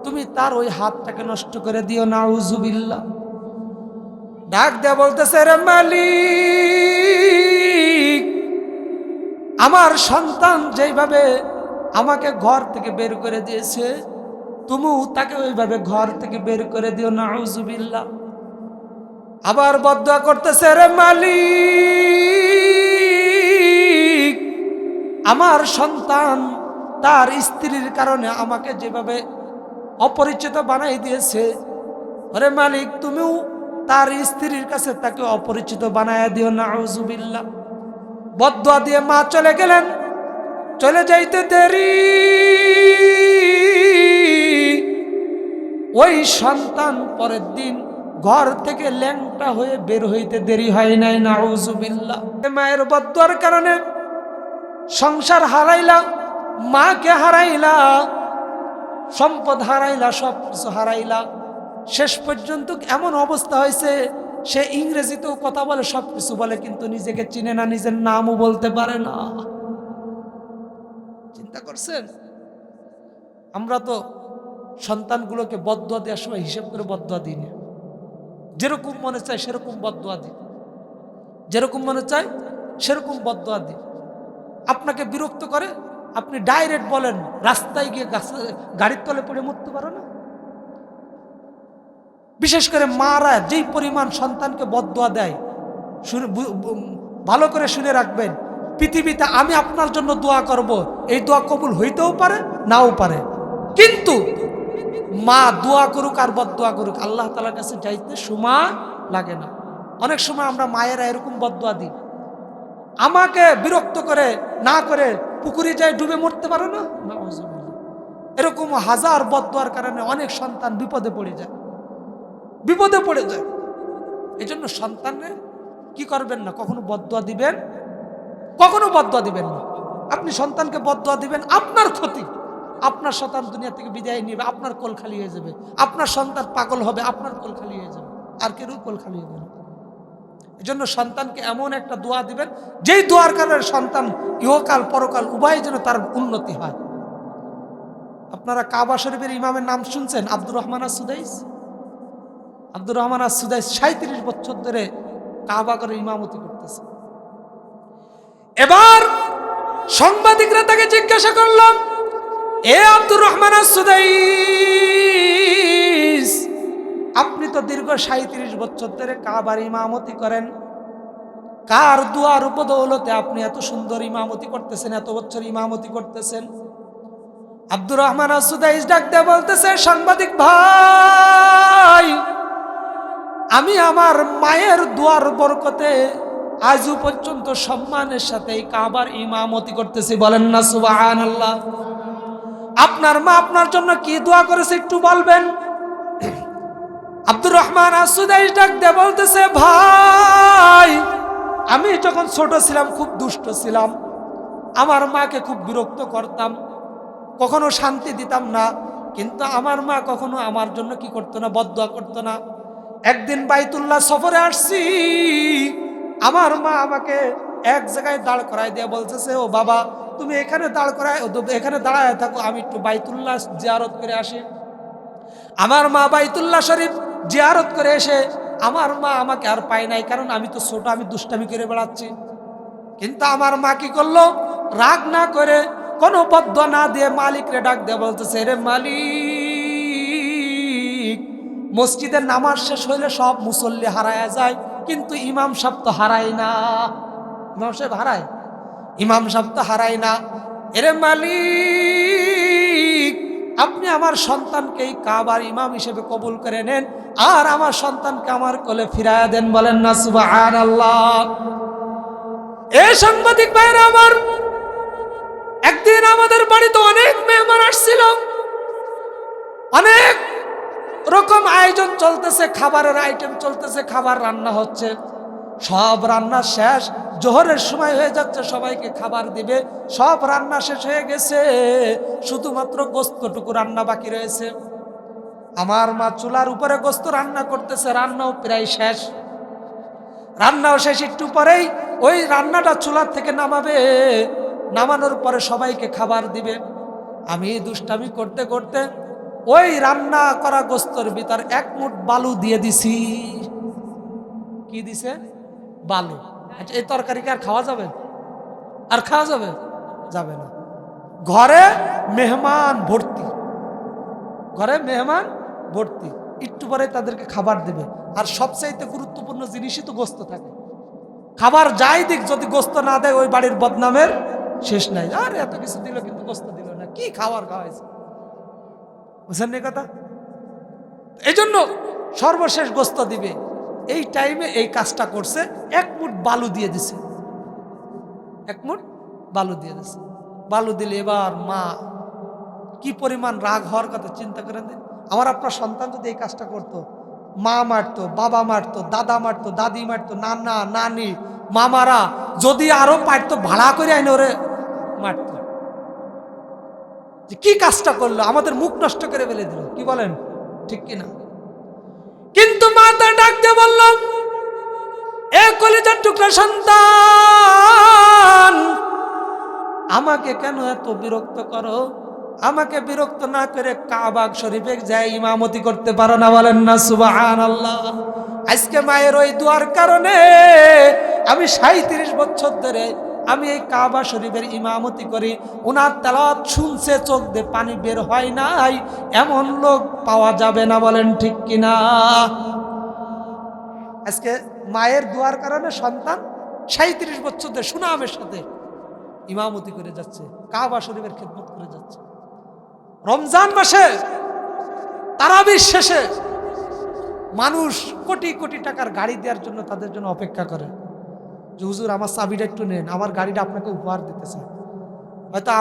তুমি তার ওই হাতটাকে নষ্ট করে দিও না, আউযুবিল্লাহ। ডাক দেয়া বলতেছে, রে মালিক, আমার সন্তান যেইভাবে আমাকে ঘর থেকে বের করে দিয়েছে, তুমিও তাকে ওইভাবে ঘর থেকে বের করে দিও না, আউযুবিল্লাহ। আবার বদদুয়া করতেছে, রে মালিক, আমার সন্তান তার স্ত্রীর কারণে আমাকে যেভাবে অপরিচিত বানাই দিয়েছে, ওরে মালিক, তুমিও তার স্ত্রীর কাছে তাকে অপরিচিত বানায় দিও না, আউযুবিল্লাহ। বদদুয়া দিয়ে মা চলে গেলেন। চলে যাইতে দেরি, ওই সন্তান পরের দিন ঘর থেকে ল্যাংটা হয়ে বের হইতে দেরি হয় নাই, নাউযুবিল্লাহ। মায়ের বদদুয়ার কারণে সংসার হারাইলা, মাকে হারাইলা, সম্পদ হারাইলা, সব কিছু হারাইলা। শেষ পর্যন্ত এমন অবস্থা হয়েছে, সে ইংরেজিতেও কথা বলে, সব কিছু বলে, কিন্তু নিজেকে চিনে না, নিজের নামও বলতে পারে না। চিন্তা করছেন? আমরা তো সন্তানগুলোকে বদদুয়া দেওয়ার সময় হিসেব করে বদদুয়া দিই না। যেরকম মনে চায় সেরকম বদদুয়া দিই, যেরকম মনে চায় সেরকম বদদুয়া দিই। আপনাকে বিরক্ত করে, আপনি ডাইরেক্ট বলেন, রাস্তায় গিয়ে গাড়ির তলে পড়ে মরতে পারো না। বিশেষ করে মারা যেই পরিমাণ সন্তানকে বদদুয়া দেয়, ভালো করে শুনে রাখবেন, পৃথিবীতে আমি আপনার জন্য দোয়া করব, এই দোয়া কবুল হইতেও পারে, নাও পারে, কিন্তু মা দোয়া করুক আর বদদুয়া করুক, আল্লাহ তাআলার কাছে যাইতে সময় লাগে না। অনেক সময় আমরা মায়েরা এরকম বদদুয়া দিই, আমাকে বিরক্ত করে না করে পুকুরে যায় ডুবে মরতে পারো না, এরকম হাজার বদদুয়ার কারণে অনেক সন্তান বিপদে পড়ে যায়, বিপদে পড়ে যায়। এই জন্য সন্তানের কি করবেন না, কখনো বদদুয়া দিবেন, কখনো বদদুয়া দিবেন না। আপনি সন্তানকে বদদুয়া দিবেন, আপনার ক্ষতি। আপনার সন্তান দুনিয়া থেকে বিদায় নিবে, আপনার কোল খালি হয়ে যাবে। আপনার সন্তান পাগল হবে, আপনার কোল খালি হয়ে যাবে, আর কেউ কোল খালি হবে না। এই জন্য সন্তানকে এমন একটা দোয়া দিবেন, যেই দোয়ার কারণে সন্তান ইহকাল পরকাল উভয় যেন তার উন্নতি হয়। আপনারা কাবা শরীফের ইমামের নাম শুনছেন? আব্দুর রহমান আস-সুদাইস। আব্দুর রহমান আস-সুদাইস 37 বছর ধরে কাবা করে ইমামতি করতেছে। এবার সাংবাদিকরা তাকে জিজ্ঞাসা করলাম, এ আব্দুর রহমান আস-সুদাইস, আপনি তো দীর্ঘ 37 বছর ধরে কাবার ইমামতি করেন, কার দুয়ার উপদৌলতে আপনি এত সুন্দর ইমামতি করতেছেন, এত বছর ইমামতি করতেছেন? আব্দুর রহমান আস-সুদাইস ডাক দিয়ে বলতেছে, সাংবাদিক ভাই, আমি আমার মায়ের দুয়ার বরকতে আজও পর্যন্ত সম্মানের সাথে এই কাবার ইমামতি করতেছি। বলেন না সুবহানাল্লাহ। আপনার মা আপনার জন্য কি দোয়া করেছে একটু বলবেন? আব্দুর রহমান আস-সুদাইস ডাক দিয়ে বলতেছে, ভাই, আমি যখন ছোট ছিলাম খুব দুষ্ট ছিলাম, আমার মাকে খুব বিরক্ত করতাম, কখনো শান্তি দিতাম না, কিন্তু আমার মা কখনো আমার জন্য কি করতো না, বদদুয়া করতো না। একদিন বাইতুল্লাহ সফরে আসছি, আমার মা আমাকে এক জায়গায় দাঁড় করায় দিয়ে বলতেছে, ও বাবা, তুমি এখানে এখানে দাঁড়ায় থাকো, আমি একটু বাইতুল্লাহ জিয়ারত করে আসি। আমার মা বাইতুল্লাহ শরীফ জিয়ারত করে এসে আমার মা আমাকে আর পায় নাই, কারণ আমি তো ছোট, আমি দুষ্টামি করে বেড়াচ্ছি। কিন্তু আমার মা কি করলো, রাগ না করে, কোনো বদদুয়া না দিয়ে মালিকরে ডাক দিয়ে বলতেছে, রে মালিক, মসজিদের নামাজ শেষ হইলে সব মুসল্লি হারায়া যায়, কিন্তু ইমাম সাহেব তো হারায় না। ইমাম সাহেব হারায়? ইমাম সাহেব তো হারায় না। এরে মালিক, আপনি আমার সন্তানকে এই কাবার ইমাম হিসেবে কবুল করে নেন আর আমার সন্তানকে আমার কোলে ফিরায়া দেন। বলেন না সুবহানাল্লাহ। এই সাংবাদিক ভাইরা আমার, একদিন আমাদের বাড়িতে অনেক মেহমান আসছিল, অনেক রকম আয়োজন চলতেছে, খাবারের আইটেম চলতেছে, খাবার রান্না হচ্ছে, সব রান্না শেষ, জোহরের সময় হয়ে যাচ্ছে, সবাইকে খাবার দিবে, সব রান্না শেষ হয়ে গেছে, শুধুমাত্র গোস্তটুকু রান্না বাকি রয়েছে। আমার মা চুলার উপরে গোস্ত রান্না করতেছে, রান্নাও প্রায় শেষ, রান্নাও শেষ, একটু পরেই ওই রান্নাটা চুলার থেকে নামাবে, নামানোর পরে সবাইকে খাবার দিবে। আমি দুষ্টামি করতে করতে ওই রান্না করা গোস্তর ভিতর এক মুঠ বালু দিয়ে দিছি। কি দিছে? বালু। আচ্ছা, এই তরকারিকে আর খাওয়া যাবে? আর খাওয়া যাবে? যাবে না। ঘরে মেহমান ভর্তি, ঘরে মেহমান ভর্তি, একটু পরে তাদেরকে খাবার দেবে। আর সবচাইতে গুরুত্বপূর্ণ জিনিসই তো গোস্ত থাকে। খাবার যাই দিক, যদি গোস্ত না দেয় ওই বাড়ির বদনামের শেষ নাই। আর এত কিছু দিল কিন্তু গোস্ত দিল না, কি খাওয়ার খাওয়াইছে? বুঝছেন না কথা? এই জন্য সর্বশেষ গোস্ত দিবে, এই টাইমে এই কাজটা করছে, এক মুঠ বালু দিয়ে দিছে, এক মুঠ বালু দিয়ে দিছে। বালু দিলে এবার মা কি পরিমাণ রাগ হওয়ার কথা চিন্তা করেন। আমার আপনার সন্তান যদি এই কাজটা করতো, মা মারতো, বাবা মারতো, দাদা মারতো, দাদি মারতো, নানা নানি মামারা যদি আরো পারতো ভাড়া করে আইনে ওরে মারতো। যে কি কাজটা করলো, আমাদের মুখ নষ্ট করে ফেলে দিল, কি বলেন ঠিক কিনা? কিন্তু মা তার ডাক দিয়ে বলল, এ কলিজার টুকরা সন্তান, আমাকে কেন এত বিরক্ত করো? আমাকে বিরক্ত না করে কাবা শরীফে যাই ইমামতি করতে পারো না? বলেন না সুবহানাল্লাহ। আজকে মায়ের ওই দুয়ার কারণে আমি 37 বছর ধরে আমি এই কাবা শরীফের ইমামতি করি। ওনার তেলাওয়াত শুনছে, চোখ দিয়ে পানি বের হয় নাই, এমন লোক পাওয়া যাবে না। বলেন ঠিক কিনা? আজকে মায়ের দুয়ার কারণে সন্তান 37 বছর ধরে সুনামের সাথে ইমামতি করে যাচ্ছে, কাবা শরীফের খেদমত করে যাচ্ছে। রমজান মাসে তারাবির শেষে মানুষ কোটি কোটি টাকার গাড়ি দেওয়ার জন্য তাদের জন্য অপেক্ষা করে, যে হুজুর আমার চাবিটা একটু নেন, আমার গাড়িটা আপনাকে উপহার দিতে চাই। হয়তো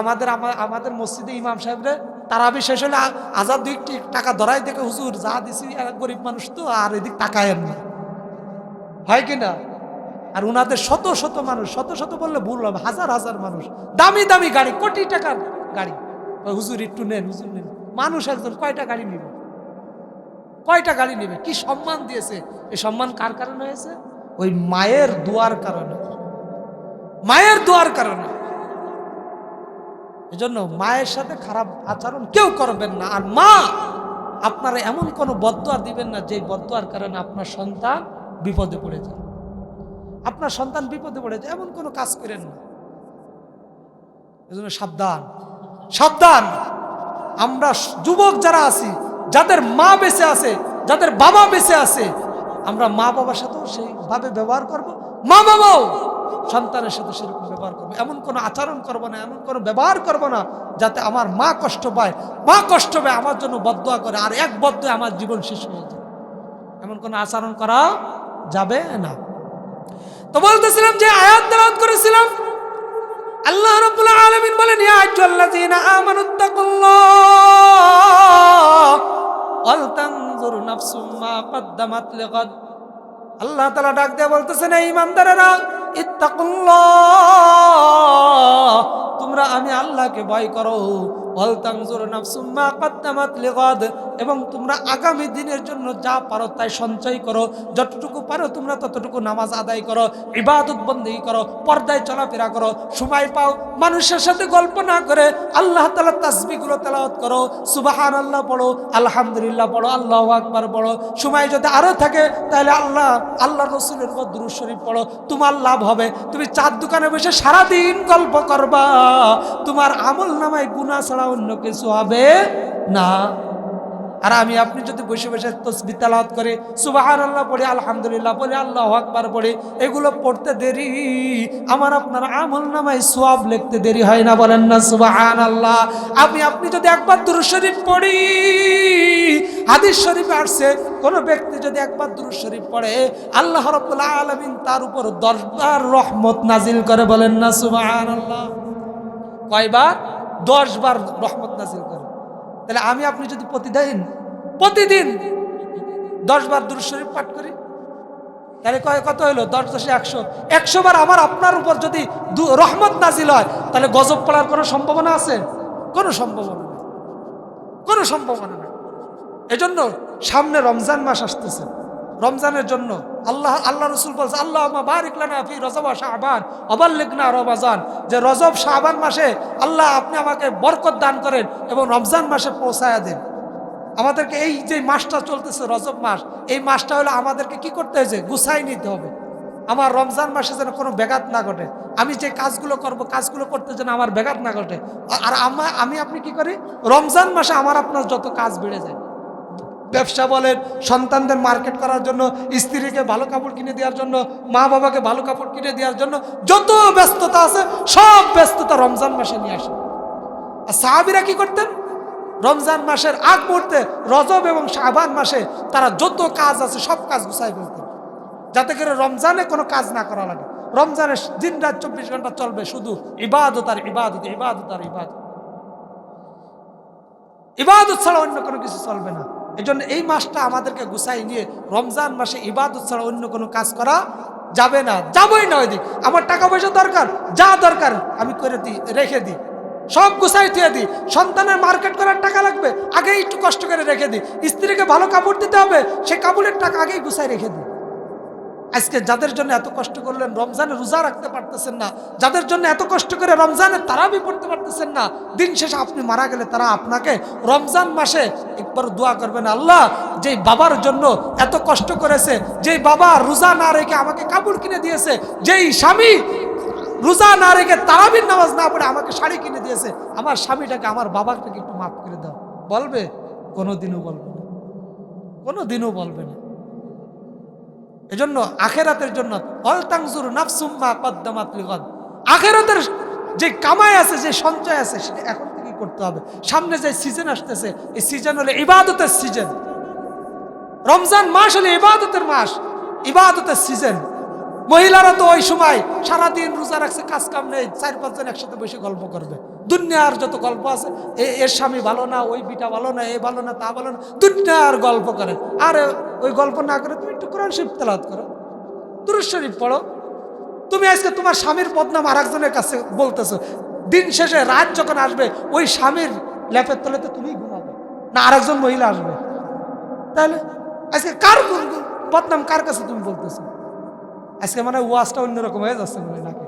আমাদের মসজিদে ইমাম সাহেবরে তারাবি শেষ হলে আজাদ 2 টাকা ধরাই দেখে, হুজুর যা দিছি, গরিব মানুষ তো, আর এদিক টাকায় না, হয় কিনা? আর উনাদের শত শত মানুষ, শত শত বললে ভুল হবে, হাজার হাজার মানুষ, দামি দামি গাড়ি, কোটি টাকার গাড়ি, হুজুর একটু নেন, হুজুর নেন। মানুষ একজন কয়টা গাড়ি নিবে? কয়টা গাড়ি নিবে? কি সম্মান দিয়েছে? এই সম্মান কার কারণে হয়েছে? ওই মায়ের দুয়ার কারণে, মায়ের দুয়ার কারণে। এজন্য মায়ের সাথে খারাপ আচরণ কেউ করবেন না। আর মা, আপনারা এমন কোনো বদদুয়া দিবেন না যে বদদুয়ার কারণে আপনার সন্তান বিপদে পড়ে যায়। আপনার সন্তান বিপদে পড়ে যায় এমন কোনো কাজ করেন না। এজন্য সাবধান, সাবধান। আমরা যুবক যারা আছি, যাদের মা বেঁচে আছে, যাদের বাবা বেঁচে আছে, আমরা মা বাবার সাথেও সেইভাবে ব্যবহার করব, মা বাবাও সন্তানের সাথে সেরকম ব্যবহার করবো। এমন কোনো আচরণ করবো না, এমন কোনো ব্যবহার করবো না যাতে আমার মা কষ্ট পায়, মা কষ্ট পায় আমার জন্য বদদুয়া করে, আর এক বদদুয়া আমার জীবন শেষ হয়ে যায়। এমন কোনো আচরণ করা যাবে না। তো বলতেছিলাম যে আয়াত তেলাওয়াত করেছিলাম, আল্লাহ রাব্বুল আলামিন বলেন, ইয়া আইয়ুহাল্লাযীনা আমানুত্তাকুল্লাহ ওয়াল তানজুর নাফসুম মা কদ্দামাত লিগাদ। আল্লাহ তাআলা ডাক দিয়ে বলতেছেন, এই ঈমানদারেরা, ইত্তাকুল্লাহ, তোমরা আমি আল্লাহকে ভয় করো, ওয়াল তানজুর নাফসুম মা কদ্দামাত লিগাদ, এবং তোমরা আগামী দিনের জন্য যা পারো তাই সঞ্চয় করো, যতটুকু পারো তোমরা ততটুকু নামাজ আদায় করো, ইবাদত বন্দেগী করো, পর্দায় চলাফেরা করো, সময় পাও মানুষের সাথে গল্প না করে আল্লাহ তাআলার তাসবিহগুলো তেলাওয়াত করো, সুবহানাল্লাহ পড়ো, আলহামদুলিল্লাহ পড়ো, আল্লাহু আকবার পড়ো। সময় যদি আরো থাকে তাহলে আল্লাহ রাসূলের উপর দুরূদ শরীফ পড়ো, তোমার লাভ হবে। তুমি চার দোকানে বসে সারাদিন গল্প করবা, তোমার আমল নামায় গুনাহ ছাড়া অন্য কিছু হবে না। আর আমি আপনি যদি বসে বসে তাসবিহ তেলাওয়াত করে সুবহানাল্লাহ পড়ে আলহামদুলিল্লাহ পড়ে আল্লাহু আকবার পড়ে এগুলো পড়তে দেরি, আমার আপনার আমল নামায় সওয়াব লিখতে দেরি হয় না, বলেন না সুবহানাল্লাহ। আপনি যদি একবার দুরূদ শরীফ পড়ি, হাদিস শরীফে আসছে কোন ব্যক্তি যদি একবার দুরূদ শরীফ পড়ে আল্লাহ রাব্বুল আলামিন তার উপর 10 বার রহমত নাজিল করে, বলেন না সুবহানাল্লাহ। কয়বার? 10 বার রহমত নাজিল করে। তাহলে আমি আপনি যদি প্রতিদিন 10 বার দুরূদ শরীফ পাঠ করি তাহলে কত হলো? 10 × 10 = 100। 100 বার আমার আপনার উপর যদি রহমত নাজিল হয় তাহলে গজব পড়ার কোনো সম্ভাবনা আছে? কোনো সম্ভাবনা নেই, কোনো সম্ভাবনা নেই। এজন্য সামনে রমজান মাস আসতেছে, রমজানের জন্য আল্লাহ রাসূল বলছে আল্লাহুম্মা বারিক লানা ফি রজব ওয়া শাবান ওয়া বাল্লিগনা রমাজান, যে রজব শাবান মাসে আল্লাহ আপনি আমাকে বরকত দান করেন এবং রমজান মাসে পৌঁছায়া দেন। আমাদেরকে এই যে মাসটা চলতেছে রজব মাস, এই মাসটা হলো আমাদেরকে কি করতে হয়েছে? গুছাই নিতে হবে। আমার রমজান মাসে যেন কোনো ব্যাঘাত না ঘটে, আমি যে কাজগুলো করব কাজগুলো করতে যেন আমার ব্যাঘাত না ঘটে। আর আমি আপনি কি করি? রমজান মাসে আমার আপনার যত কাজ বেড়ে যায়, ব্যবসা বলেন, সন্তানদের মার্কেট করার জন্য, স্ত্রীকে ভালো কাপড় কিনে দেওয়ার জন্য, মা বাবাকে ভালো কাপড় কিনে দেওয়ার জন্য যত ব্যস্ততা আছে সব ব্যস্ততা রমজান মাসে নিয়ে আসে। আর সাহাবীরা কি করতেন? রমজান মাসের আগ মুহূর্তে রজব এবং শাবান মাসে তারা যত কাজ আছে সব কাজ গুছাই ফেলতেন, যাতে করে রমজানে কোনো কাজ না করা লাগে। রমজানের দিন রাত 24 ঘন্টা চলবে শুধু ইবাদত আর ইবাদত, ইবাদত আর ইবাদত, ইবাদত ছাড়া অন্য কোনো কিছু চলবে না। এই জন্য এই মাসটা আমাদেরকে গুছাই নিয়ে রমজান মাসে ইবাদত ছাড়া অন্য কোনো কাজ করা যাবে না, যাবই না। ওইদিক আমার টাকা পয়সা দরকার, যা দরকার আমি করে দিই, রেখে দিই, সব গুছাই দিয়ে দিই। সন্তানের মার্কেট করার টাকা লাগবে, আগে একটু কষ্ট করে রেখে দিই। স্ত্রীকে ভালো কাপড় দিতে হবে, সে কাপড়ের টাকা আগেই গুছাই রেখে দিই। আজকে যাদের জন্য এত কষ্ট করলেন রমজানে রোজা রাখতে পারতেছেন না, যাদের জন্য এত কষ্ট করে রমজানে তারাবি পড়তে পারতেছেন না, দিন শেষে আপনি মারা গেলে তারা আপনাকে রমজান মাসে একবার দোয়া করবেন, আল্লাহ যেই বাবার জন্য এত কষ্ট করেছে, যেই বাবা রোজা না রেখে আমাকে কাপড় কিনে দিয়েছে, যেই স্বামী রোজা না রেখে তারাবির নামাজ না পড়ে আমাকে শাড়ি কিনে দিয়েছে, আমার স্বামীটাকে আমার বাবাকে একটু মাফ করে দাও। বলবে? কোনোদিনও বলবে না, কোনোদিনও বলবে না। এজন্য আখেরাতের জন্য অলতাংজুর নাফসুম মা কদ্দামাত লিগাদ, আখেরাতের যে কামাই আছে, যে সঞ্চয় আছে সেটা এখন থেকেই করতে হবে। সামনে যে সিজন আসতেছে, এই সিজন হলো ইবাদতের সিজন। রমজান মাস হলো ইবাদতের মাস, ইবাদতের সিজন। মহিলারা তো ওই সময় সারাদিন রোজা রাখছে, কাজ কাম নেই, 4-5 জন একসাথে বসে গল্প করবে। দুনিয়ার যত গল্প আছে, এর স্বামী ভালো না, ওই বিটা ভালো না, এ ভালো না, তা ভালো না, দুনিয়ার গল্প করে। আর ওই গল্প না করে তুমি একটু কোরআন শরীফ তেলাওয়াত করো, দুরূদ শরীফ পড়ো। তুমি আজকে তোমার স্বামীর বদনাম আরেকজনের কাছে বলতেছো, দিন শেষে রাত যখন আসবে ওই স্বামীর ল্যাপের তলেতে তুমি ঘুমাবে না, আরেকজন মহিলা আসবে। তাহলে আজকে কার বদনাম কার কাছে তুমি বলতেছো? আজকে মানে ওয়াজটা অন্যরকম হয়ে যাচ্ছে মনে নাকি?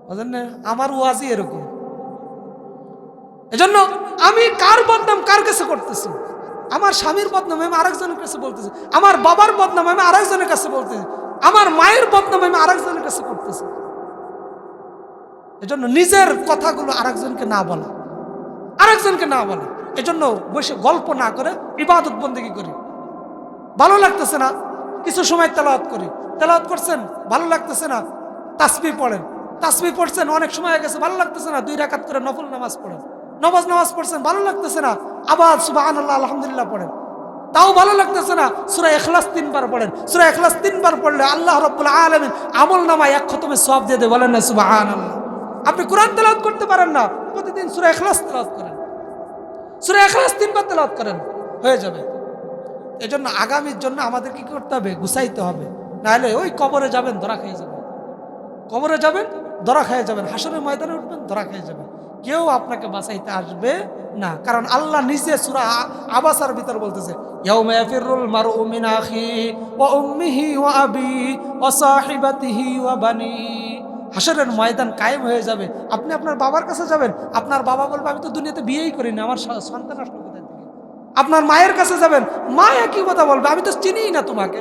বুঝলেন না? আমার ওয়াজই এরকম। এজন্য আমি কার বদনাম কার কাছে করতেছি? আমার স্বামীর বদনাম আমি আরেকজনের কাছে বলতেছি, আমার বাবার বদনাম আমি আরেকজনের কাছে বলতেছি, আমার মায়ের বদনাম আমি আরেকজনের কাছে করতেছি। এজন্য নিজের কথাগুলো আরেকজনকে না বলা, আরেকজনকে না বলা। এজন্য বসে গল্প না করে ইবাদত বন্দেগী করি। ভালো লাগতেছে না, কিছু সময় তেলাওয়াত করি। তেলাওয়াত করছেন, ভালো লাগতেছে না, তাসবিহ পড়েন। তাসবিহ পড়ছেন, অনেক সময় হয়ে গেছে, ভালো লাগতেছে না, 2 রাকাত করে নফল নামাজ পড়েন। নামাজ পড়ছেন, ভালো লাগতেছে না, আবার সুবহানাল্লাহ আলহামদুলিল্লাহ পড়েন। তাও ভালো লাগতেছে না, সূরা ইখলাস 3 বার পড়েন। সূরা ইখলাস 3 বার পড়লে আল্লাহ রাব্বুল আলামিন আমল নামায় 1 খতমে সওয়াব দিয়ে দেয়, বলেন না সুবহানাল্লাহ। আপনি কোরআন তেলাওয়াত করতে পারেন না, প্রতিদিন সূরা ইখলাস তেলাওয়াত করেন, সূরা ইখলাস 3 বার তেলাওয়াত করেন, হয়ে যাবে। এজন্য আগামীর জন্য আমাদের কি করতে হবে? গুছাইতে হবে, নাহলে ওই কবরে যাবেন ধরা খেয়ে যাবেন, কবরে যাবেন ধরা খেয়ে যাবেন, হাসরের ময়দানে উঠবেন ধরা খেয়ে যাবেন, কেউ আপনাকে বাঁচাইতে আসবে না। কারণ আল্লাহ নিজে সূরা আবাসার ভিতর বলতেছে, ইয়াউমা ইয়াফিরুল মারউ মিন আখিহি ওয়া উম্মিহি ওয়া আবিহি ওয়া সাহিবাতিহি ওয়া বানি। হাসরের ময়দান কায়েম হয়ে যাবে, আপনি আপনার বাবার কাছে যাবেন, আপনার বাবা বলবে আমি তো দুনিয়াতে বিয়েই করিনি, আমার সন্তান আসলো কোথা থেকে? আপনার মায়ের কাছে যাবেন, মা একই কথা বলবে, আমি তো চিনিই না তোমাকে,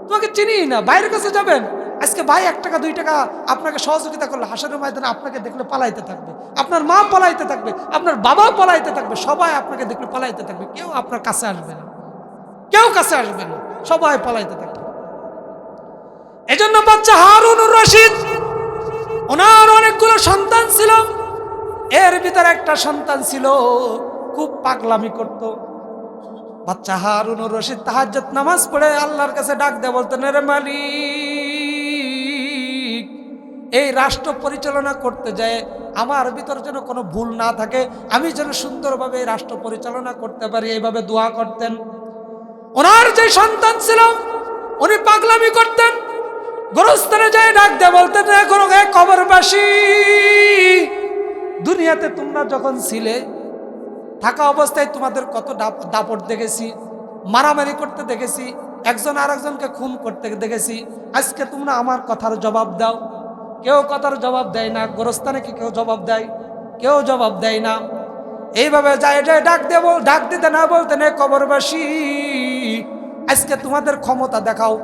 তোমাকে চিনিই না। ভাইয়ের কাছে যাবেন, আজকে ভাই 1 টাকা 2 টাকা আপনাকে সহযোগিতা করলে হাসরের ময়দানে আপনাকে দেখলে পালাইতে থাকবে, আপনার মা পালাইতে থাকবে, আপনার বাবা পালাইতে থাকবে, সবাই আপনাকে দেখলে পালাইতে থাকবে, কেউ আপনার কাছে আসবে না, কেউ কাছে আসবে না, সবাই পালাইতে থাকবে। এজন্য বাচ্চা হারুনুর রশিদ, ওনার অনেকগুলো সন্তান ছিল, এর ভিতরে একটা সন্তান ছিল খুব পাগলামি করত। বাচ্চা হারুনুর রশিদ তাহাজ্জুদ নামাজ পড়ে আল্লাহর কাছে ডাক দিয়ে বলতেন, রে মালিক, এই রাষ্ট্র পরিচালনা করতে যায় আমার ভিতরে যেন কোনো ভুল না থাকে, আমি যেন সুন্দরভাবে এই রাষ্ট্র পরিচালনা করতে পারি, এইভাবে দোয়া করতেন। ওনার যে সন্তান ছিল উনি পাগলামি করতেন, গোরস্থানে যায় ডাক দিয়ে বলতেন, কবরবাসী, দুনিয়াতে তোমরা যখন ছিলে থাকা অবস্থায় তোমাদের কত দাপট দেখেছি, মারামারি করতে দেখেছি, একজন আর একজনকে খুন করতে দেখেছি, আজকে তোমরা আমার কথার জবাব দাও। কেউ কথার জবাব দেয় না। গোরস্থানে কি কেউ জবাব দেয়? কেউ জবাব দেয় না। এইভাবে যায় ডাক দিতে না বলতেন, কবরবাসী, আজকে তোমাদের ক্ষমতা দেখাও,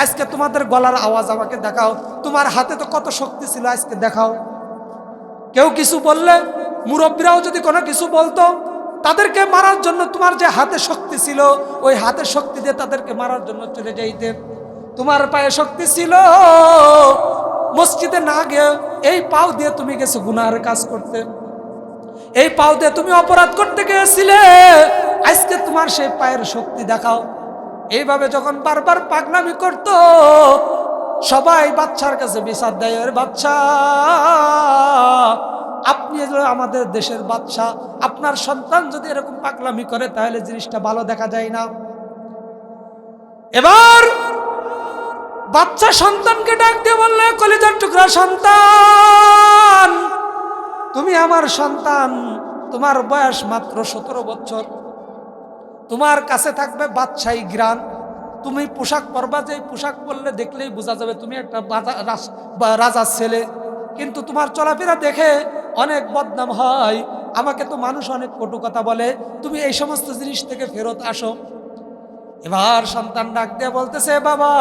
আজকে তোমাদের গলার আওয়াজ আমাকে দেখাও, তোমার হাতে তো কত শক্তি ছিল, আজকে দেখাও। কেউ কিছু বললে, মুরব্বীরাও যদি কোনো কিছু বলতো, তাদেরকে মারার জন্য তোমার যে হাতে শক্তি ছিল, ওই হাতের শক্তি দিয়ে তাদেরকে মারার জন্য চলে যাইতে। তোমার পায়ে শক্তি ছিল, মসজিদে না গিয়ে এই পাও দিয়ে তুমি গেছো গুনাহের কাজ করতে, এই পাও দিয়ে তুমি অপরাধ করতে গিয়েছিলে, আজকে তোমার সেই পায়ের শক্তি দেখাও। এইভাবে যখন বারবার পাগলামি করতো, সবাই বাচ্চার কাছে বিচার দেয়, ওরে বাচ্চা, আপনি আমাদের দেশের বাদশা, আপনার সন্তান যদি এরকম পাগলামি করে তাহলে জিনিসটা ভালো দেখা যায় না। এবার বাচ্চা সন্তানকে ডাক দিয়ে বললে, কলিজার টুকরা সন্তান, তুমি আমার সন্তান, তোমার বয়স মাত্র 17 বছর, তোমার কাছে থাকবে বাদশাহী গ্রান, তুমি পোশাক পরবা, যে পোশাক পরলে দেখলেই বোঝা যাবে তুমি একটা রাজার ছেলে, কিন্তু তোমার চলাফেরা দেখে অনেক বদনাম হয়, আমাকে তো মানুষ অনেক কটু কথা বলে, তুমি এই সমস্ত জিনিস থেকে ফেরত আসো। এবার সন্তান ডাক দিয়ে বলতেছে, বাবা,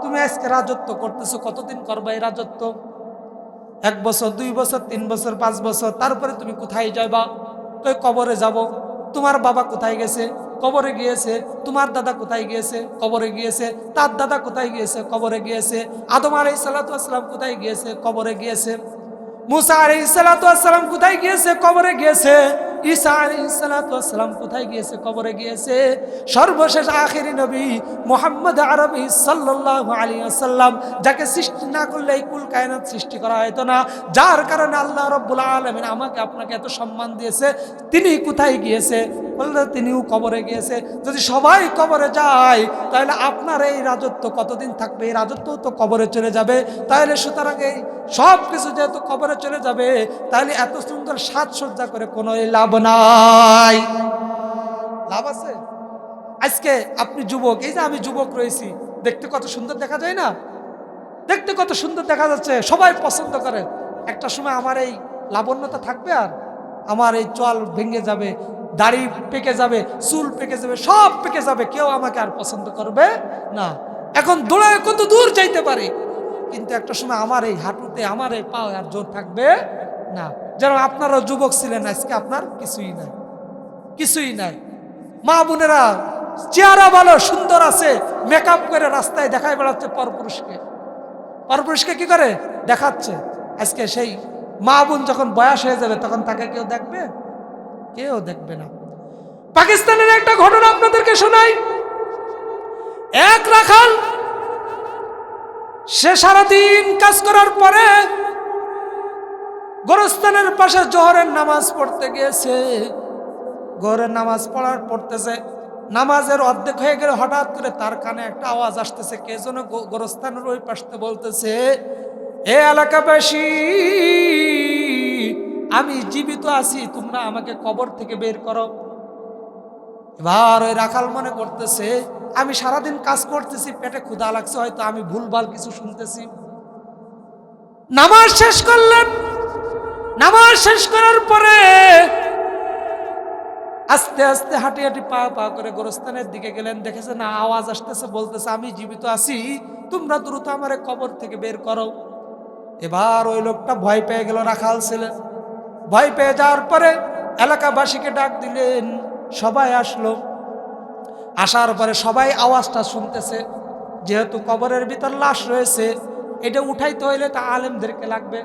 তুমি আজকে রাজত্ব করতেছো, কতদিন করবে এই রাজত্ব? 1 বছর, 2 বছর, 3 বছর, 5 বছর, তারপরে তুমি কোথায় যাবা? কই কবরে যাব। তোমার বাবা কোথায় গেছে? কবরে গিয়েছে। তোমার দাদা কোথায় গিয়েছে? কবরে গিয়েছে। তার দাদা কোথায় গিয়েছে? কবরে গিয়েছে। আদম আলাইহিস সালাতু ওয়াস সালাম কোথায় গিয়েছে? কবরে গিয়েছে। মুসা আলাইহিস সালাতু ওয়াস সালাম কোথায় গিয়েছে? কবরে গিয়েছে। ঈসা আলাইহিস সালাতু ওয়াস সালাম কোথায় গিয়েছে? কবরে গিয়েছে। সর্বশেষ আখেরি নবী মুহাম্মদ আরবি সাল্লাল্লাহু আলাইহি ওয়াসাল্লাম, যাকে সৃষ্টি না করলে এই কুল কায়নাত সৃষ্টি করা হতো না, যার কারণে আল্লাহ রাব্বুল আলামিন আমাকে আপনাকে এত সম্মান দিয়েছে, তিনি কোথায় গিয়েছে? বললে তিনিও কবরে গিয়েছে। যদি সবাই কবরে যায় তাহলে আপনার এই রাজত্ব কতদিন থাকবে? এই রাজত্ব তো কবরে চলে যাবে। তাহলে সুতরাং এই সব কিছু যেহেতু কবরে চলে যাবে, তাহলে এত সুন্দর সাজসজ্জা করে কোনো লাভ নাই। লাভ আছে? আজকে আপনি যুবক, এই যে আমি যুবক রয়েছি, দেখতে কত সুন্দর দেখা যায় না? দেখতে কত সুন্দর দেখা যাচ্ছে, সবাই পছন্দ করে। একটা সময় আমার এই লাবণ্যতা থাকবে, আর আমার এই চল ভেঙে যাবে, দাড়ি পেকে যাবে, চুল পেকে যাবে, সব পেকে যাবে, কেউ আমাকে আর পছন্দ করবে না। এখন দৌড়ায় কত দূর যাইতে পারি, কিন্তু একটা সময় আমার এই হাঁটুতে, আমার এই পাও আর জোর থাকবে না। যেন আপনারা যুবক ছিলেন, আজকে আপনার কিছুই নাই, কিছুই নাই। মা বোনেরা চেহারা ভালো সুন্দর আছে, মেকআপ করে রাস্তায় দেখায় বেড়াচ্ছে পরপুরুষকে। পরপুরুষকে কি করে দেখাচ্ছে? আজকে সেই মা বোন যখন বয়স হয়ে যাবে, তখন তাকে কেউ দেখবে? কেউ দেখবে না। পাকিস্তানের একটা ঘটনা আপনাদেরকে শোনাই। এক রাখাল, সে সারাদিন কাজ করার পরে গোরস্থানের পাশে জোহরের নামাজ পড়তে গিয়েছে। জোহরের নামাজ পড়তেছে, নামাজের অর্ধেক হয়ে গেলে হঠাৎ করে তার কানে একটা আওয়াজ আসতেছে। কে যেন গোরস্থানের ওই পাশে বলতেছে, এ এলাকাবাসী, আমি জীবিত আছি, তোমরা আমাকে কবর থেকে বের করো। এবার ওই রাখাল মনে করতেছে, আমি সারাদিন কাজ করতেছি, পেটে ক্ষুধা লাগছে, হয়তো আমি ভুলভাল কিছু শুনতেছি। নামাজ শেষ করলেন। নামাজ শেষ করার পরে আস্তে আস্তে হাঁটি হাঁটি পা পা করে গোরস্থানের দিকে গেলেন। দেখেছে না আওয়াজ আসতেছে, বলতেছে আমি জীবিত আছি, তোমরা দ্রুত আমারে কবর থেকে বের করো। এবার ওই লোকটা ভয় পেয়ে গেল, রাখাল ছিলেন। ভয় পেয়ে যাওয়ার পরে এলাকাবাসীকে ডাক দিলেন, সবাই আসলো। আসার পরে সবাই আওয়াজটা শুনতেছে, যেহেতু কবরের ভিতর লাশ রয়েছে, এটা উঠাইতে হইলে তা আলেমদেরকে লাগবে।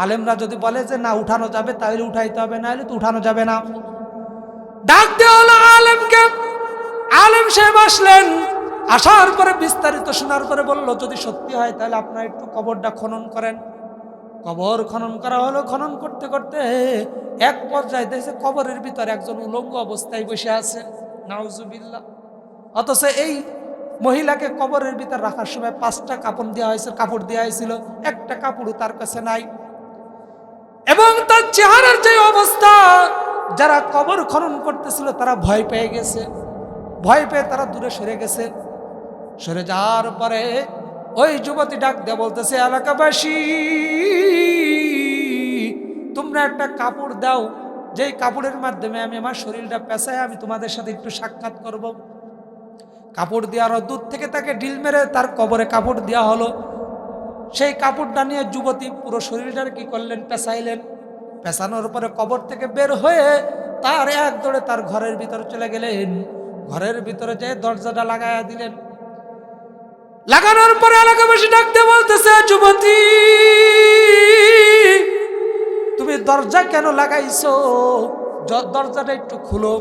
আলেমরা যদি বলে যে না উঠানো যাবে, তাহলে উঠাইতে হবে, না হলে তো উঠানো যাবে না। ডাক দেওয়া হলো আলেমকে। আলেম সাহেব আসলেন। আসার পরে বিস্তারিত শোনার পরে বলল, যদি সত্যি হয় তাহলে আপনারা একটু কবরটা খনন করেন। কবর খনন করা হলো। খনন করতে করতে এক পর্যায়ে দেখছে কবরের ভিতরে একজন উলঙ্গ অবস্থায় বসে আছে। নাউজুবিল্লাহ। অথচ এই মহিলাকে কবরের ভিতর রাখার সময় 5টা কাপড় দেওয়া হয়েছিল, একটা কাপড়ও তার কাছে নাই। এবং তার চেহারার যে অবস্থা, যারা কবর খনন করতেছিল তারা ভয় পেয়ে গেছে। ভয় পেয়ে তারা দূরে সরে গেছে। সরে যাওয়ার পরে ওই যুবতী ডাক দিয়ে বলতেছে, এলাকাবাসী তোমরা একটা কাপড় দাও, যেই কাপড়ের মাধ্যমে আমি আমার শরীরটা পেঁচায় আমি তোমাদের সাথে একটু সাক্ষাৎ করব। কাপড় দেওয়ার দূর থেকে তাকে ঢিল মেরে তার কবরে কাপড় দেওয়া হলো। সেই কাপড়টা নিয়ে যুবতী পুরো শরীরটার কি করলেন, পেঁচাইলেন। পেঁচানোর পরে কবর থেকে বের হয়ে তার এক দৌড়ে তার ঘরের ভিতরে চলে গেলেন। ঘরের ভিতরে যে দরজাটা লাগাইয়া দিলেন। লাগানোর পরে এলাকাবাসী ডাকতে বলতেছে, যুবতী তুমি দরজা কেন লাগাইছো? দরজাটা একটু খুলো,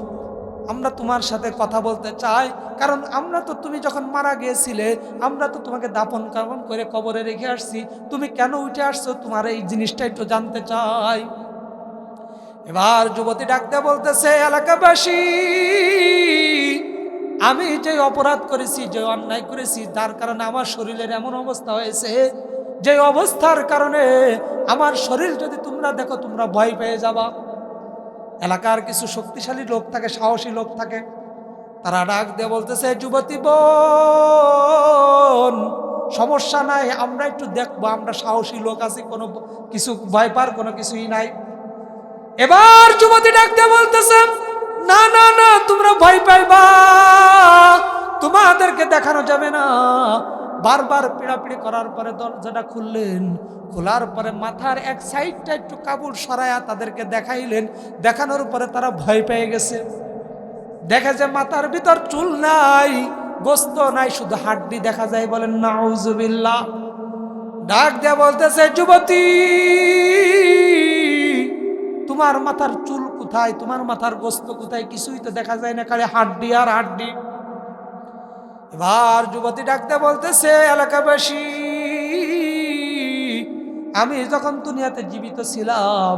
আমরা তোমার সাথে কথা বলতে চাই। কারণ আমরা তো তুমি যখন মারা গিয়েছিলে, আমরা তো তোমাকে দাফন কাফন করে কবরে রেখে আসছি, তুমি কেন উঠে আসছো, তোমার এই জিনিসটা একটু জানতে চাই। এবার যুবতী ডাকতে বলতেছে, এলাকাবাসী আমি যে অপরাধ করেছি, যে অন্যায় করেছি, যার কারণে আমার শরীরের এমন অবস্থা হয়েছে, যে অবস্থার কারণে আমার শরীর যদি তোমরা দেখো তোমরা ভয় পেয়ে যাবা। এলাকার কিছু শক্তিশালী লোক থাকে, সাহসী লোক থাকে, তারা ডাক দিয়ে বলতেছে, যুবতী বোন সমস্যা নাই, আমরা একটু দেখবো, আমরা সাহসী লোক আছি, কোনো কিছু ভয় পার কোনো কিছুই নাই। এবার যুবতী ডাক দিয়ে বলতেছে, না না না তোমরা ভয় পাইবা, তোমাদেরকে দেখানো যাবে না। বারবার পিড়াপিড়ি করার পরে দরজাটা খুললেন। খোলার পরে মাথার এক সাইডটা একটু কাপড় সরায়া তাদেরকে দেখাইলেন। দেখানোর পরে তারা ভয় পেয়ে গেছে। দেখে যে মাথার ভিতর চুল নাই, গোস্ত নাই, শুধু হাড্ডি দেখা যায়। বলেন নাউজুবিল্লাহ। ডাক দিয়ে বলতেছে, যুবতী তোমার মাথার চুল কোথায়, তোমার মাথার গোস্ত কোথায়, কিছুই তো দেখা যায় না, খালি হাড্ডি আর হাড্ডি। এবার যুবতী ডাকতে বলতেছে, এলাকাবাসী আমি যখন দুনিয়াতে জীবিত ছিলাম,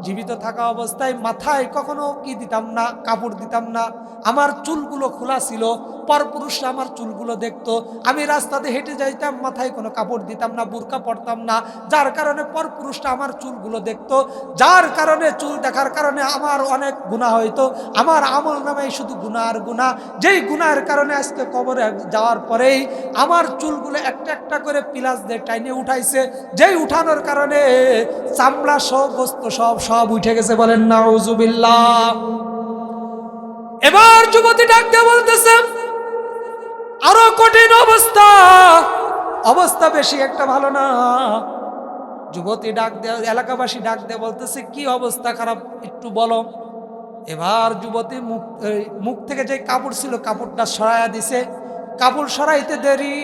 জীবিত থাকা অবস্থায় মাথায় কখনো কি দিতাম না, কাপড় দিতাম না। আমার চুলগুলো খোলা ছিল, পরপুরুষরা আমার চুলগুলো দেখতো। আমি রাস্তাতে হেঁটে যাইতাম, মাথায় কোনো কাপড় দিতাম না, বুরকা পরতাম না, যার কারণে পরপুরুষরা আমার চুলগুলো দেখতো। যার কারণে চুল দেখার কারণে আমার অনেক গুনাহ হইতো। আমার আমল নামে শুধু গুনাহ আর গুনাহ। যেই গুনাহের কারণে আজকে কবরে যাওয়ার পরেই আমার চুলগুলো একটা একটা করে পিলাস দিয়ে টাইনে উঠাইছে। যেই উঠানোর কারণে চামড়া সব গোস্ত সব সব উঠে গেছে। বলেন নাউজুবিল্লাহ। এবার যুবতী ডাক দিয়ে বলতেছে, আরো কঠিন অবস্থা, অবস্থা বেশি একটা ভালো না। যুবতী ডাক দেয়, এলাকাবাসী ডাক দিয়ে বলতেছে, কি অবস্থা খারাপ একটু বলো। এবার যুবতী মুখ থেকে যে কাপড় ছিল কাপড়টা সরাইয়া দিছে। কাপড় সরাইতে দেরি,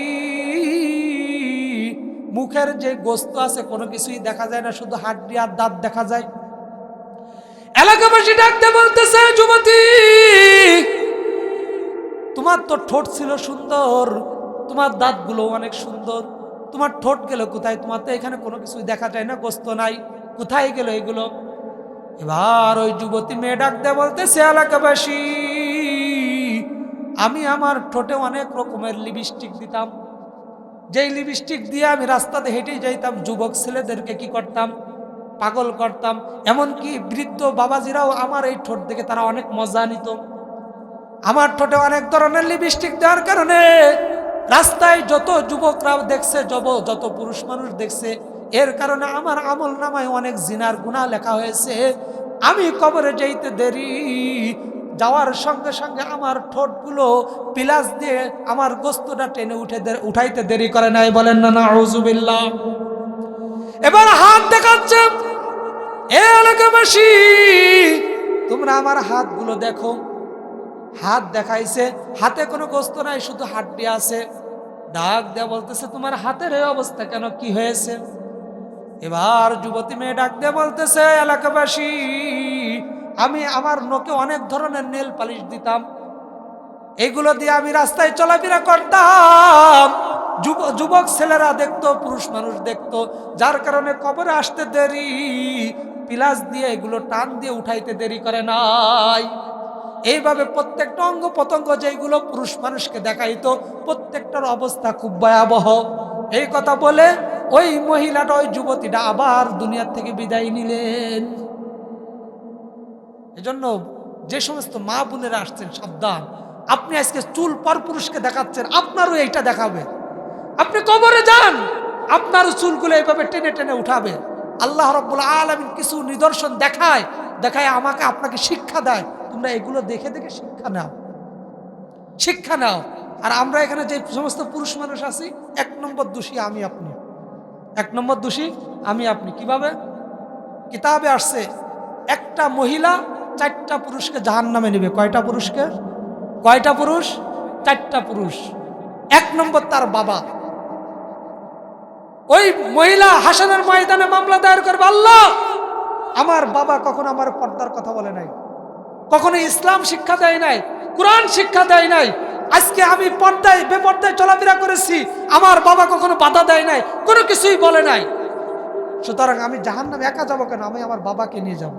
মুখের যে গোস্ত আছে কোনো কিছুই দেখা যায় না, শুধু হাড্ডি আর দাঁত দেখা যায়। এলাকাবাসী ডাকতে বলতেছে, যুবতী তোমার তো ঠোঁট ছিল সুন্দর, তোমার দাঁতগুলো অনেক সুন্দর, তোমার ঠোঁট গেল কোথায়? তোমার তো এখানে কোনো কিছুই দেখা যায় না, গোস্ত নাই, কোথায় গেল এগুলো? এবার ওই যুবতী মেয়ে ডাকতে বলতেছে, এলাকাবাসী আমি আমার ঠোঁটে অনেক রকমের লিপস্টিক দিতাম। যেই লিপস্টিক দিয়ে আমি রাস্তাতে হেঁটে যাইতাম, যুবক ছেলেদেরকে কি করতাম, পাগল করতাম। এমনকি বৃদ্ধ বাবাজিরাও আমার এই ঠোঁট দেখে তারা অনেক মজা নিত। আমার ঠোঁটে অনেক ধরনের লিপস্টিক দেওয়ার কারণে রাস্তায় যত যুবকরাও দেখছে, যত পুরুষ মানুষ দেখছে, এর কারণে আমার আমল নামায় অনেক জিনার গুনাহ লেখা হয়েছে। আমি কবরে যাইতে দেরি, যাওয়ার সঙ্গে সঙ্গে আমার ঠোঁটগুলো পিলাস দিয়ে আমার গোস্তটা টেনে উঠাইতে দেরি করে নাই। বলেন না নাউজুবিল্লাহ। এবার হাত দেখাচ্ছে, এ এলাকাবাসী তোমরা আমার হাতগুলো দেখো। হাত দেখাইছে, হাতে কোনো গোস্ত নাই, শুধু হাড্ডি আছে। ডাক দেয়া বলতেছে, তোমার হাতের এই অবস্থা কেন, কি হয়েছে? এবার যুবতী মেয়ে ডাক দিয়ে বলতেছে, এলাকাবাসী আমি আমার নোকে অনেক ধরনের নেল পালিশ দিতাম, এগুলো দিয়ে আমি রাস্তায় চলাফেরা করতাম। যুবক ছেলেরা দেখতো, পুরুষ মানুষ দেখতো, যার কারণে কবরে আসতে দেরি, পিলাস দিয়ে এগুলো টান দিয়ে উঠাইতে দেরি করে নাই। এইভাবে প্রত্যেকটা অঙ্গ প্রত্যঙ্গ যেগুলো পুরুষ মানুষকে দেখাইতো, প্রত্যেকটার অবস্থা খুব ভয়াবহ। এই কথা বলে ওই মহিলাটা, ওই যুবতীটা আবার দুনিয়ার থেকে বিদায় নিলেন। এজন্য যে সমস্ত মা বোনেরা আসছেন, সাবধান। আপনি আজকে চুল পর পুরুষকে দেখাচ্ছেন, আপনারও এইটা দেখাবে। আপনি কবরে যান, আপনারও চুলগুলো এইভাবে টেনে টেনে উঠাবে। আল্লাহ রাব্বুল আলামিন কিছু নিদর্শন দেখায় আমাকে আপনাকে শিক্ষা দেয়, তোমরা এগুলো দেখে দেখে শিক্ষা নাও। আর আমরা এখানে যে সমস্ত পুরুষ মানুষ আছি, 1 নম্বর দোষী আমি আপনি। 1 নম্বর দোষী আমি আপনি। কিভাবে? কিতাবে আসছে একটা মহিলা 4টা পুরুষকে জাহান্নামে নেবে। কয়টা পুরুষকে? কয়টা পুরুষ? 4টা পুরুষ। 1 নম্বর তার বাবা। ওই মহিলা হাসরের ময়দানে মামলা দায়ের করবে, আল্লাহ আমার বাবা কখনো আমার পর্দার কথা বলে নাই, কখনো ইসলাম শিক্ষা দেয় নাই, কোরআন শিক্ষা দেয় নাই। আজকে আমি পর্দায় বেপর্দায় চলাফেরা করেছি, আমার বাবা কখনো বাধা দেয় নাই, কোনো কিছুই বলে নাই। সুতরাং আমি জাহান্নামে একা যাবো কেন? আমি আমার বাবাকে নিয়ে যাব।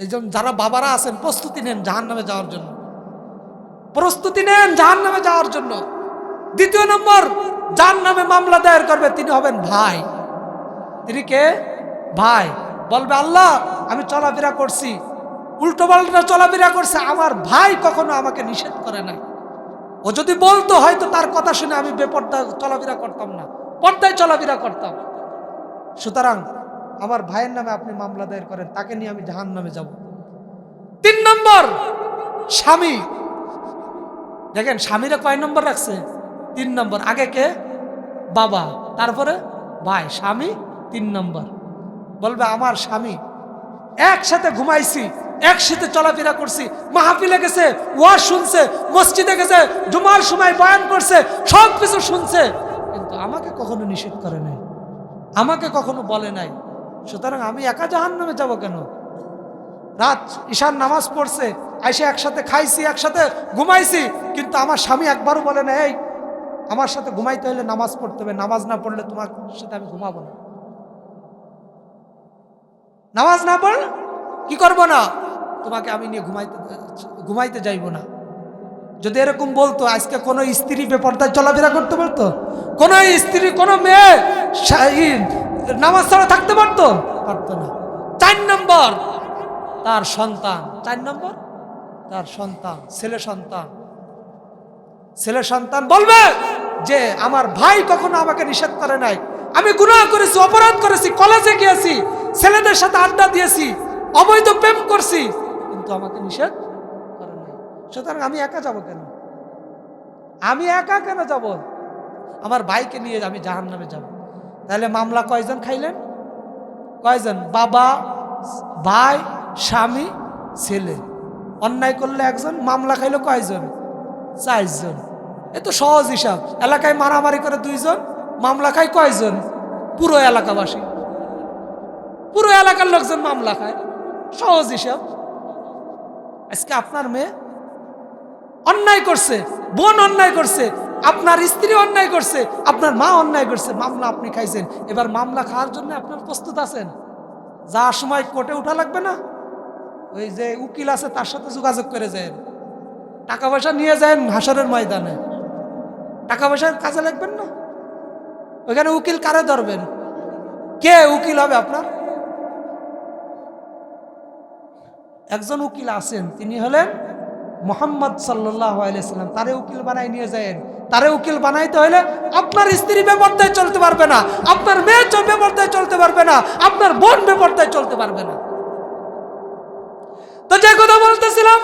এই জন্য যারা বাবারা আছেন, প্রস্তুতি নেন জাহান্নামে যাওয়ার জন্য, প্রস্তুতি নেন জাহান্নামে যাওয়ার জন্য। 2 নম্বর জাহান্নামে মামলা দায়ের করবে, তিনি হবেন ভাই। তিনি কে? ভাই। বলবে, আল্লাহ আমি চলাফেরা করছি, উল্টো পাল্টা চলাফেরা করছে, আমার ভাই কখনো আমাকে নিষেধ করে নাই। ও যদি বলতো হয়তো তার কথা শুনে আমি বেপর্দা চলাফেরা করতাম না, পর্দায় চলাফেরা করতাম। সুতরাং আমার ভাইয়ের নামে আপনি মামলা দায়ের করেন, তাকে নিয়ে আমি জাহান্নামে যাব। 3 নম্বর স্বামী। দেখেন স্বামীরা কয় নম্বর রাখছে? 3 নম্বর। আগে কে? বাবা, তারপরে ভাই, স্বামী 3 নম্বর। বলবে, আমার স্বামী, একসাথে ঘুমাইছি, একসাথে চলাফেরা করছি, মাহফিলে গেছে, ওয়াজ শুনছে, মসজিদে গেছে, জুমার সময় বয়ান করছে, সব কিছু শুনছে, কিন্তু আমাকে কখনো নিষেধ করে নাই, আমাকে কখনো বলে নাই। সুতরাং আমি একা জাহান্নামে যাব কেন? রাত ঈশার নামাজ পড়ছে, আইসে একসাথে খাইছি, একসাথে ঘুমাইছি, কিন্তু আমার স্বামী একবারও বলে না, এই আমার সাথে ঘুমাইতে হলে নামাজ পড়তে হবে, নামাজ না পড়লে তোমার সাথে আমি ঘুমাবো না। নামাজ না পড়লে কি করবো না, তোমাকে আমি নিয়ে ঘুমাইতে যাইব না। যদি এরকম বলতো, আজকে কোনো স্ত্রী বেপর্দায় চলাফেরা করতে পারতো? কোনো স্ত্রী, কোনো মেয়ে নামাজ ছাড়া থাকতে পারতো? পারতো না। 4 নম্বর তার সন্তান। 4 নম্বর তার সন্তান, ছেলে সন্তান। ছেলে সন্তান বলবে যে আমার ভাই কখনো আমাকে নিষেধ করে নাই, আমি গুনাহ করেছি, অপরাধ করেছি, কলেজে গিয়েছি, ছেলেদের সাথে আড্ডা দিয়েছি, অবৈধ প্রেম করছি, কিন্তু আমাকে নিষেধ করে নাই। সুতরাং আমি একা যাব কেন? আমি একা কেন যাব? আমার ভাইকে নিয়ে আমি জাহান্নামে যাব। তাহলে মামলা কয়জন খাইলেন? কয়জন? বাবা, ভাই, স্বামী, ছেলে। অন্যায় করলে একজন, মামলা খাইলো কয়জন? 4 জন। এ তো সহজ হিসাব। এলাকায় মারামারি করে 2 জন, মামলা খায় কয়জন? পুরো এলাকাবাসী, পুরো এলাকার লোকজন মামলা খায়। সহজ হিসাব। আজকে আপনার মেয়ে অন্যায় করছে, বোন অন্যায় করছে, আপনার স্ত্রী অন্যায় করছে, আপনার মা অন্যায় করছে, মামলা আপনি খাইছেন। এবার মামলা খাওয়ার জন্য আপনার প্রস্তুত আছেন? যা সময় কোর্টে উঠা লাগবে না, ওই যে উকিল আছে তার সাথে যোগাযোগ করে যায়, টাকা পয়সা নিয়ে যায় হাসরের ময়দানে। টাকা পয়সার কাজে লাগবেন না? ওইখানে উকিল কারে ধরবেন? কে উকিল হবে আপনার? একজন উকিল আছেন, তিনি হলেন মুহাম্মদ সাল্লাল্লাহু আলাইহি সাল্লাম। তারে উকিল বানাই নিয়ে যায়। তারে উকিল বানাইতে হলে আপনার স্ত্রী বেপর্দায় চলতে পারবে না, আপনার মেয়ে বেপর্দায় চলতে পারবে না, আপনার বোন বেপর্দায় চলতে পারবে না। তো যে কথা বলতে বলতেছিলাম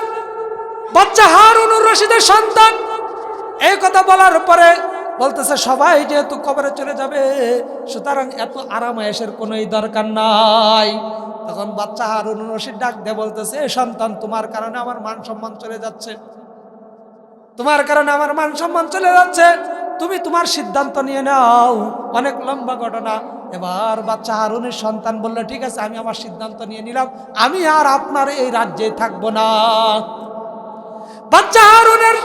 বাচ্চা হারুনুর রশিদের সন্তান। এই কথা বলার পরে বলতেছে সবাই যেহেতু কবরে চলে যাবে সুতরাং এত আরামায়েশের কোনোই দরকার নাই। তখন বাচ্চা হারুনুর রশিদ ডাক দিয়ে বলতেছে এ সন্তান, তোমার কারণে আমার মান সম্মান চলে যাচ্ছে, তোমার কারণে আমার মান সম্মান চলে যাচ্ছে, তুমি তোমার সিদ্ধান্ত নিয়ে নাও। অনেক লম্বা ঘটনা। এবার বাচ্চা হারুনের সন্তান বললো ঠিক আছে, আমি আমার সিদ্ধান্ত নিয়ে নিলাম, আমি আর আপনার এই রাজ্যে থাকবো না। বাচ্চা হারুনের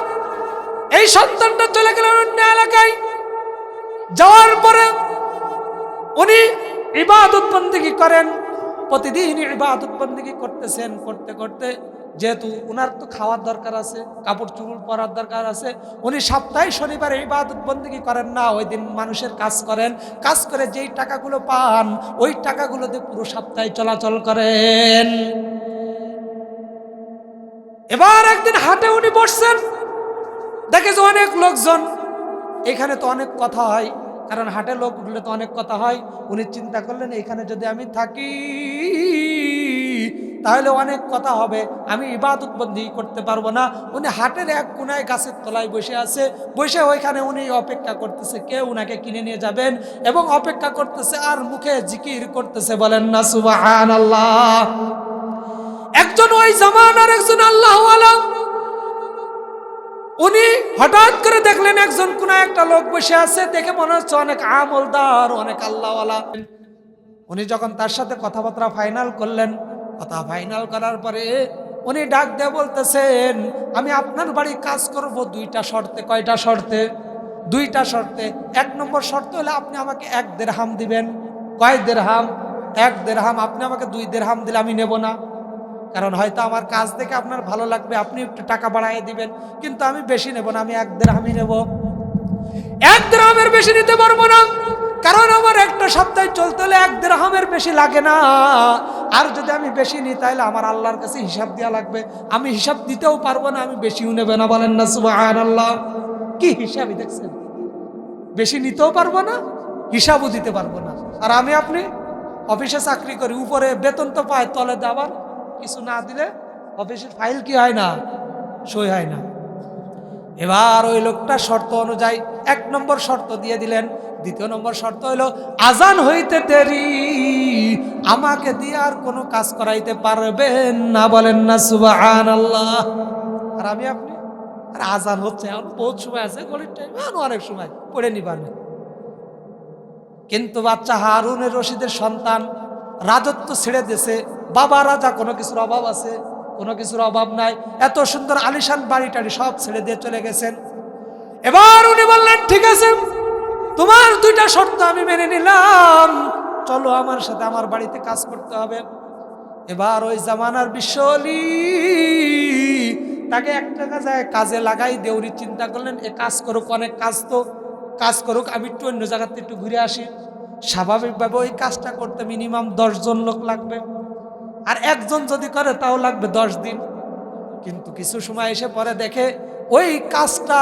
এই সন্তানটা চলে গেলেন অন্য এলাকায়। যাওয়ার পরে উনি ইবাদত বন্দেগী করেন, প্রতিদিন ইবাদত বন্দেগী করতেছেন। করতে করতে যেহেতু উনার তো খাওয়ার দরকার আছে, কাপড় চুপড় পরার দরকার আছে, উনি সপ্তাহে শনিবারে ইবাদত বন্দেগী করেন না, ওই দিন মানুষের কাজ করেন। কাজ করে যেই টাকাগুলো পান ওই টাকাগুলো দিয়ে পুরো সপ্তাহে চলাচল করেন। এবার একদিন হাটে উনি বসছেন, দেখে যে অনেক লোকজন, এখানে তো অনেক কথা হয়, কারণ হাটে লোক উঠলে তো অনেক কথা হয়। উনি চিন্তা করলেন এখানে যদি আমি থাকি তাহলে অনেক কথা হবে, আমি ইবাদত বন্দি করতে পারবো না। উনি হাটের এক কোনায় গাছের তলায় বসে আছে, বসে ওইখানে উনি অপেক্ষা করতেছে কে উনাকে কিনে নিয়ে যাবেন, এবং অপেক্ষা করতেছে আর মুখে জিকির করতেছে, বলেন না সুবহানাল্লাহ। একজন ওই জামানার একজন আল্লাহওয়ালা, উনি হঠাৎ করে দেখলেন একজন কোন একটা লোক বসে আছে, দেখে মনে হচ্ছে অনেক আমলদার, অনেক আল্লাহওয়ালা। উনি যখন তার সাথে কথাবার্তা ফাইনাল করলেন, কথা ফাইনাল করার পরে উনি ডাক দিয়ে বলতেছেন আমি আপনার বাড়ি কাজ করব দুইটা শর্তে। কয়টা শর্তে? দুইটা শর্তে। এক নম্বর শর্ত হলে আপনি আমাকে 1 দিরহাম দিবেন। কয় দিরহাম? 1 দিরহাম। আপনি আমাকে 2 দিরহাম দিলে আমি নেব না, কারণ হয়তো আমার কাজ দেখে আপনার ভালো লাগবে, আপনি একটু টাকা বাড়ায় দিবেন, কিন্তু আমি বেশি নেব না, আমি 1 দিরহামই নেব। 1 দিরহামের বেশি নিতে পারবো না, কারণ আমার একটা সপ্তাহে চলতে হলে 1 দিরহামের বেশি লাগে না। আর যদি আমি বেশি নিই তাহলে আমার আল্লাহর কাছে হিসাব দেওয়া লাগবে, আমি হিসাব দিতেও পারবো না, আমি বেশিও নেব না। বলেন না সুবহানাল্লাহ। কি হিসাবই দেখছেন, বেশি নিতেও পারবো না, হিসাবও দিতে পারবো না। আর আমি আপনি অফিসে চাকরি করি, উপরে বেতন তো পাই, তলে আবার কিছু না দিলে অফিসের ফাইল কি হয় না, সই হয় না। এবার ওই লোকটা শর্ত অনুযায়ী 1 নম্বর শর্ত দিয়ে দিলেন। 2 নম্বর শর্ত হলো আজান হইতে দেরি আমাকে দিয়ে আর কোনো কাজ করাইতে পারবেন না। বলেন না সুবহানাল্লাহ। আর আমি আপনি আর আজান হচ্ছে, এখন বহুত সময় আছে, গলির টাইম, অনেক সময় পড়ে নিবান। কিন্তু বাচ্চা হারুনের রশিদের সন্তান রাজত্ব ছেড়ে দিয়েছে, বাবা রাজা, কোনো কিছুর অভাব আছে? কোনো কিছুর অভাব নাই। এত সুন্দর আলিশান বাড়ি টাড়ি সব ছেড়ে দিয়ে চলে গেছেন। এবার উনি বললেন ঠিক আছে, তোমার 2টা শর্ত আমি মেনে নিলাম, চলো আমার সাথে আমার বাড়িতে কাজ করতে হবে। এবার ওই জামানার বিশ্বলি তাকে একটা কাজে লাগাই দেউরি চিন্তা করলেন এ কাজ করুক, অনেক কাজ তো কাজ করুক, আমি একটু অন্য জায়গাতে একটু ঘুরে আসি। স্বাভাবিকভাবে ওই কাজটা করতে মিনিমাম 10 জন লোক লাগবে, আর একজন যদি করে তাও লাগবে 10 দিন। কিন্তু কিছু সময় এসে পরে দেখে ওই কাজটা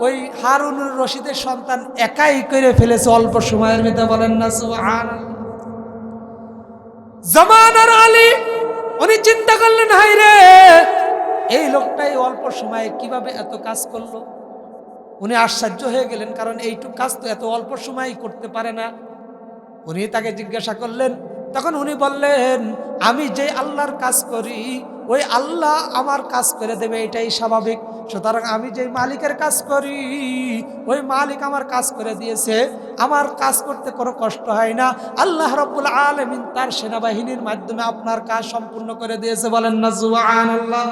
ওই হারুনুর রশিদের সন্তান একাই করে ফেলেছে অল্প সময়ের মধ্যে। বলেন না সুবহানাল্লাহ। জামানার আলী উনি চিন্তা করলেন হাই রে, এই লোকটাই অল্প সময়ে কিভাবে এত কাজ করলো। উনি আশ্চর্য হয়ে গেলেন, কারণ এইটুক কাজ তো এত অল্প সময়ই করতে পারে না। উনি তাকে জিজ্ঞাসা করলেন, তখন উনি বললেন আমি যে আল্লাহর কাজ করি ওই আল্লাহ আমার কাজ করে দেবে, এটাই স্বাভাবিক। সুতরাং আমি যে মালিকের কাজ করি ওই মালিক আমার কাজ করে দিয়েছে, আমার কাজ করতে কোনো কষ্ট হয় না। আল্লাহ রাব্বুল আলামিন তার সেনাবাহিনীর মাধ্যমে আপনার কাজ সম্পূর্ণ করে দিয়েছে। বলেন না সুবহানাল্লাহ।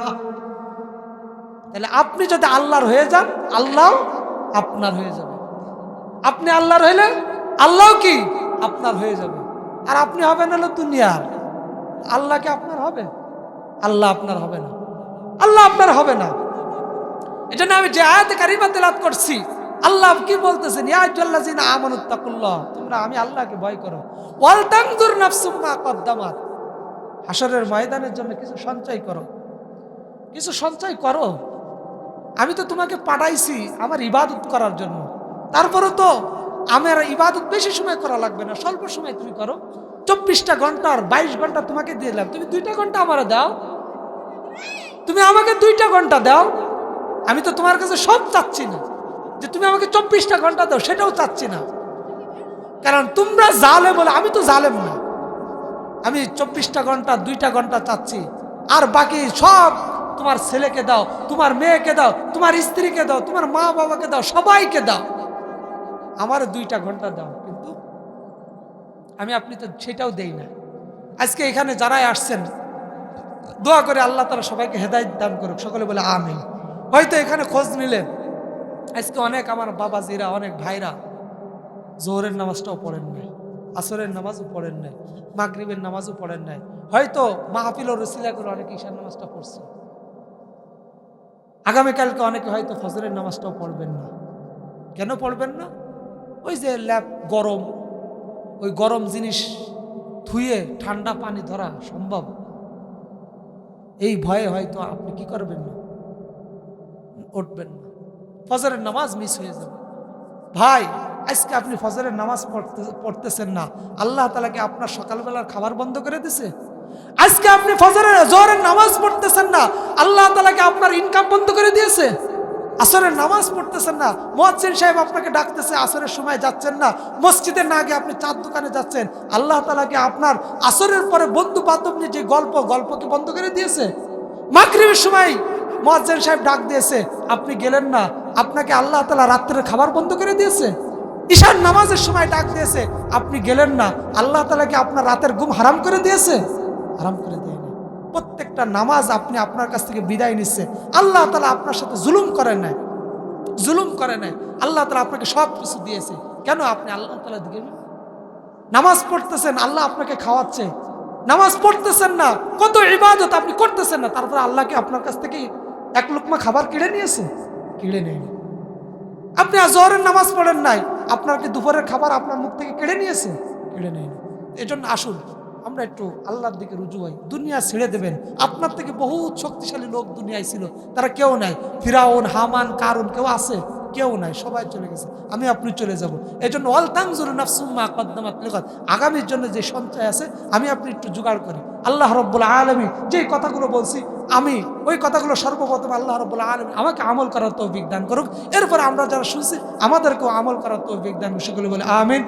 তাহলে আপনি যদি আল্লাহর হয়ে যান আল্লাহ আপনার হয়ে যাবে, আপনি আল্লাহর হইলে আল্লাহ কি আপনার হয়ে যাবে। আর আপনি হবেন হলো দুনিয়ার, আল্লাহ কি আপনার হবে? আল্লাহ আপনার হবে না, আল্লাহ আপনার হবে না। এটা না আমি যে আয়াতে কারিমা তেলাওয়াত করছি, আল্লাহ কি বলতেছেন, ইয়া আইয়ুহাল্লাযিনা আমানুত্তাকুল্লাহ, তোমরা আমি আল্লাহকে ভয় করো। ওয়াল তানজুর নাফসুম মা কদ্দামাত, হাসরের ময়দানের জন্য কিছু সঞ্চয় করো, কিছু সঞ্চয় করো। আমি তো তোমাকে পাঠাইছি আমার ইবাদত করার জন্য, তারপরে তো আমার ইবাদত বেশি সময় করা লাগবে না, স্বল্প সময় তুমি করো। 24টা ঘন্টার 22 ঘন্টা তোমাকে দিলাম, তুমি 2টা ঘন্টা আমার দাও। তুমি আমাকে 2টা ঘন্টা দাও, আমি তো তোমার কাছে সব চাচ্ছি না যে তুমি আমাকে 24টা ঘন্টা দাও, সেটাও চাচ্ছি না, কারণ তোমরা জালেম বলে, আমি তো জালেম না। আমি 24টা ঘন্টা 2টা ঘন্টা চাচ্ছি, আর বাকি সব তোমার ছেলেকে দাও, তোমার মেয়েকে দাও, তোমার স্ত্রীকে দাও, তোমার মা বাবাকে দাও, সবাইকে দাও, আমার 2টা ঘন্টা দাও, কিন্তু আপনি তো সেটাও দেই না। আজকে এখানে যারাই আসছেন, দোয়া করে আল্লাহ তাআলা সবাইকে হেদায়েত দান করুক, সকলে বলে আমিন। হয়তো এখানে খোঁজ নিলেন, আজকে অনেক আমার বাবাজিরা, অনেক ভাইরা জোহরের নামাজটাও পড়েন নাই, আসরের নামাজও পড়েন নাই, মাগরিবের নামাজও পড়েন নাই, হয়তো মাহফিলের রসিলা করে অনেকে ঈশার নামাজটা পড়ছে, আগামীকালকে অনেকে হয়তো ফজরের নামাজটাও পড়বেন না। কেন পড়বেন না? ওই যে ল্যাপ গরম, ওই গরম জিনিস ধুয়ে ঠান্ডা পানি ধরা সম্ভব, এই ভয়ে হয়তো আপনি কি করবেন না, উঠবেন না, ফজরের নামাজ মিস হয়ে যাবে। ভাই, আজকে আপনি ফজরের নামাজ পড়তেছেন না, আল্লাহ তাআলা কি আপনার সকালবেলার খাবার বন্ধ করে দিছে? আজকে আপনি জোহরের নামাজ পড়তেছেন না, আল্লাহ তাআলা কি আপনার ইনকাম বন্ধ করে দিয়েছে? আসরের নামাজ পড়তেছেন না, মুয়াজ্জিন সাহেব আপনাকে ডাকতেছে, আসরের সময় যাচ্ছেন না, মসজিদে না গিয়ে আপনি চার দোকানে যাচ্ছেন, আল্লাহ তাআলা কি আপনার আসরের পরে বন্ধু বান্ধব নিয়ে যে গল্প কি বন্ধ করে দিয়েছে? মাগরিবের সময় মুয়াজ্জিন সাহেব ডাক দিয়েছে, আপনি গেলেন না, আপনাকে আল্লাহ তাআলা রাত্রের খাবার বন্ধ করে দিয়েছে? ঈশার নামাজের সময় ডাক দিয়েছে, আপনি গেলেন না, আল্লাহ তাআলা কি আপনার রাতের ঘুম হারাম করে দিয়েছে? হারাম করে দেয়নি। প্রত্যেকটা নামাজ আপনি আপনার কাছ থেকে বিদায় নিচ্ছে, আল্লাহ তাআলা আপনার সাথে জুলুম করে নাই, আল্লাহ তাআলা আপনাকে সব কিছু দিয়েছে, কেন আপনি আল্লাহ তাআলা দিকে নামাজ পড়তেছেন, আল্লাহ আপনাকে খাওয়াচ্ছে, নামাজ পড়তেছেন না, কত ইবাদত আপনি করতেছেন না, তারপরে আল্লাহকে আপনার কাছ থেকে এক লুকমা খাবার কেড়ে নিয়েছে? কেড়ে নেয়নি। আপনি জোহরের নামাজ পড়েন নাই, আপনার কি দুপুরের খাবার আপনার মুখ থেকে কেড়ে নিয়েছে? কেড়ে নেয়নি। এই জন্য আসুন আমরা একটু আল্লাহর দিকে রুজু হই। দুনিয়া ছেড়ে দেবেন, আপনার থেকে বহুত শক্তিশালী লোক দুনিয়ায় ছিল, তারা কেউ নাই, ফিরাউন, হামান, কারুন কেউ আছে? কেউ নাই, সবাই চলে গেছে, আপনি চলে যাব। এই জন্য ওয়াল তানজুরু নাফসুম মা কদ্দামাত লিগাদ, আগামীর জন্য যে সঞ্চয় আছে আপনি একটু জোগাড় করেন। আল্লাহ রাব্বুল আলামিন যেই কথাগুলো বলছি আমি ওই কথাগুলো সর্বপ্রথম আল্লাহ রাব্বুল আলামিন আমাকে আমল করার তৌফিক দান করুক, এরপর আমরা যারা শুনছি আমাদেরকেও আমল করার তৌফিক দান, সকলে বলে আমিন।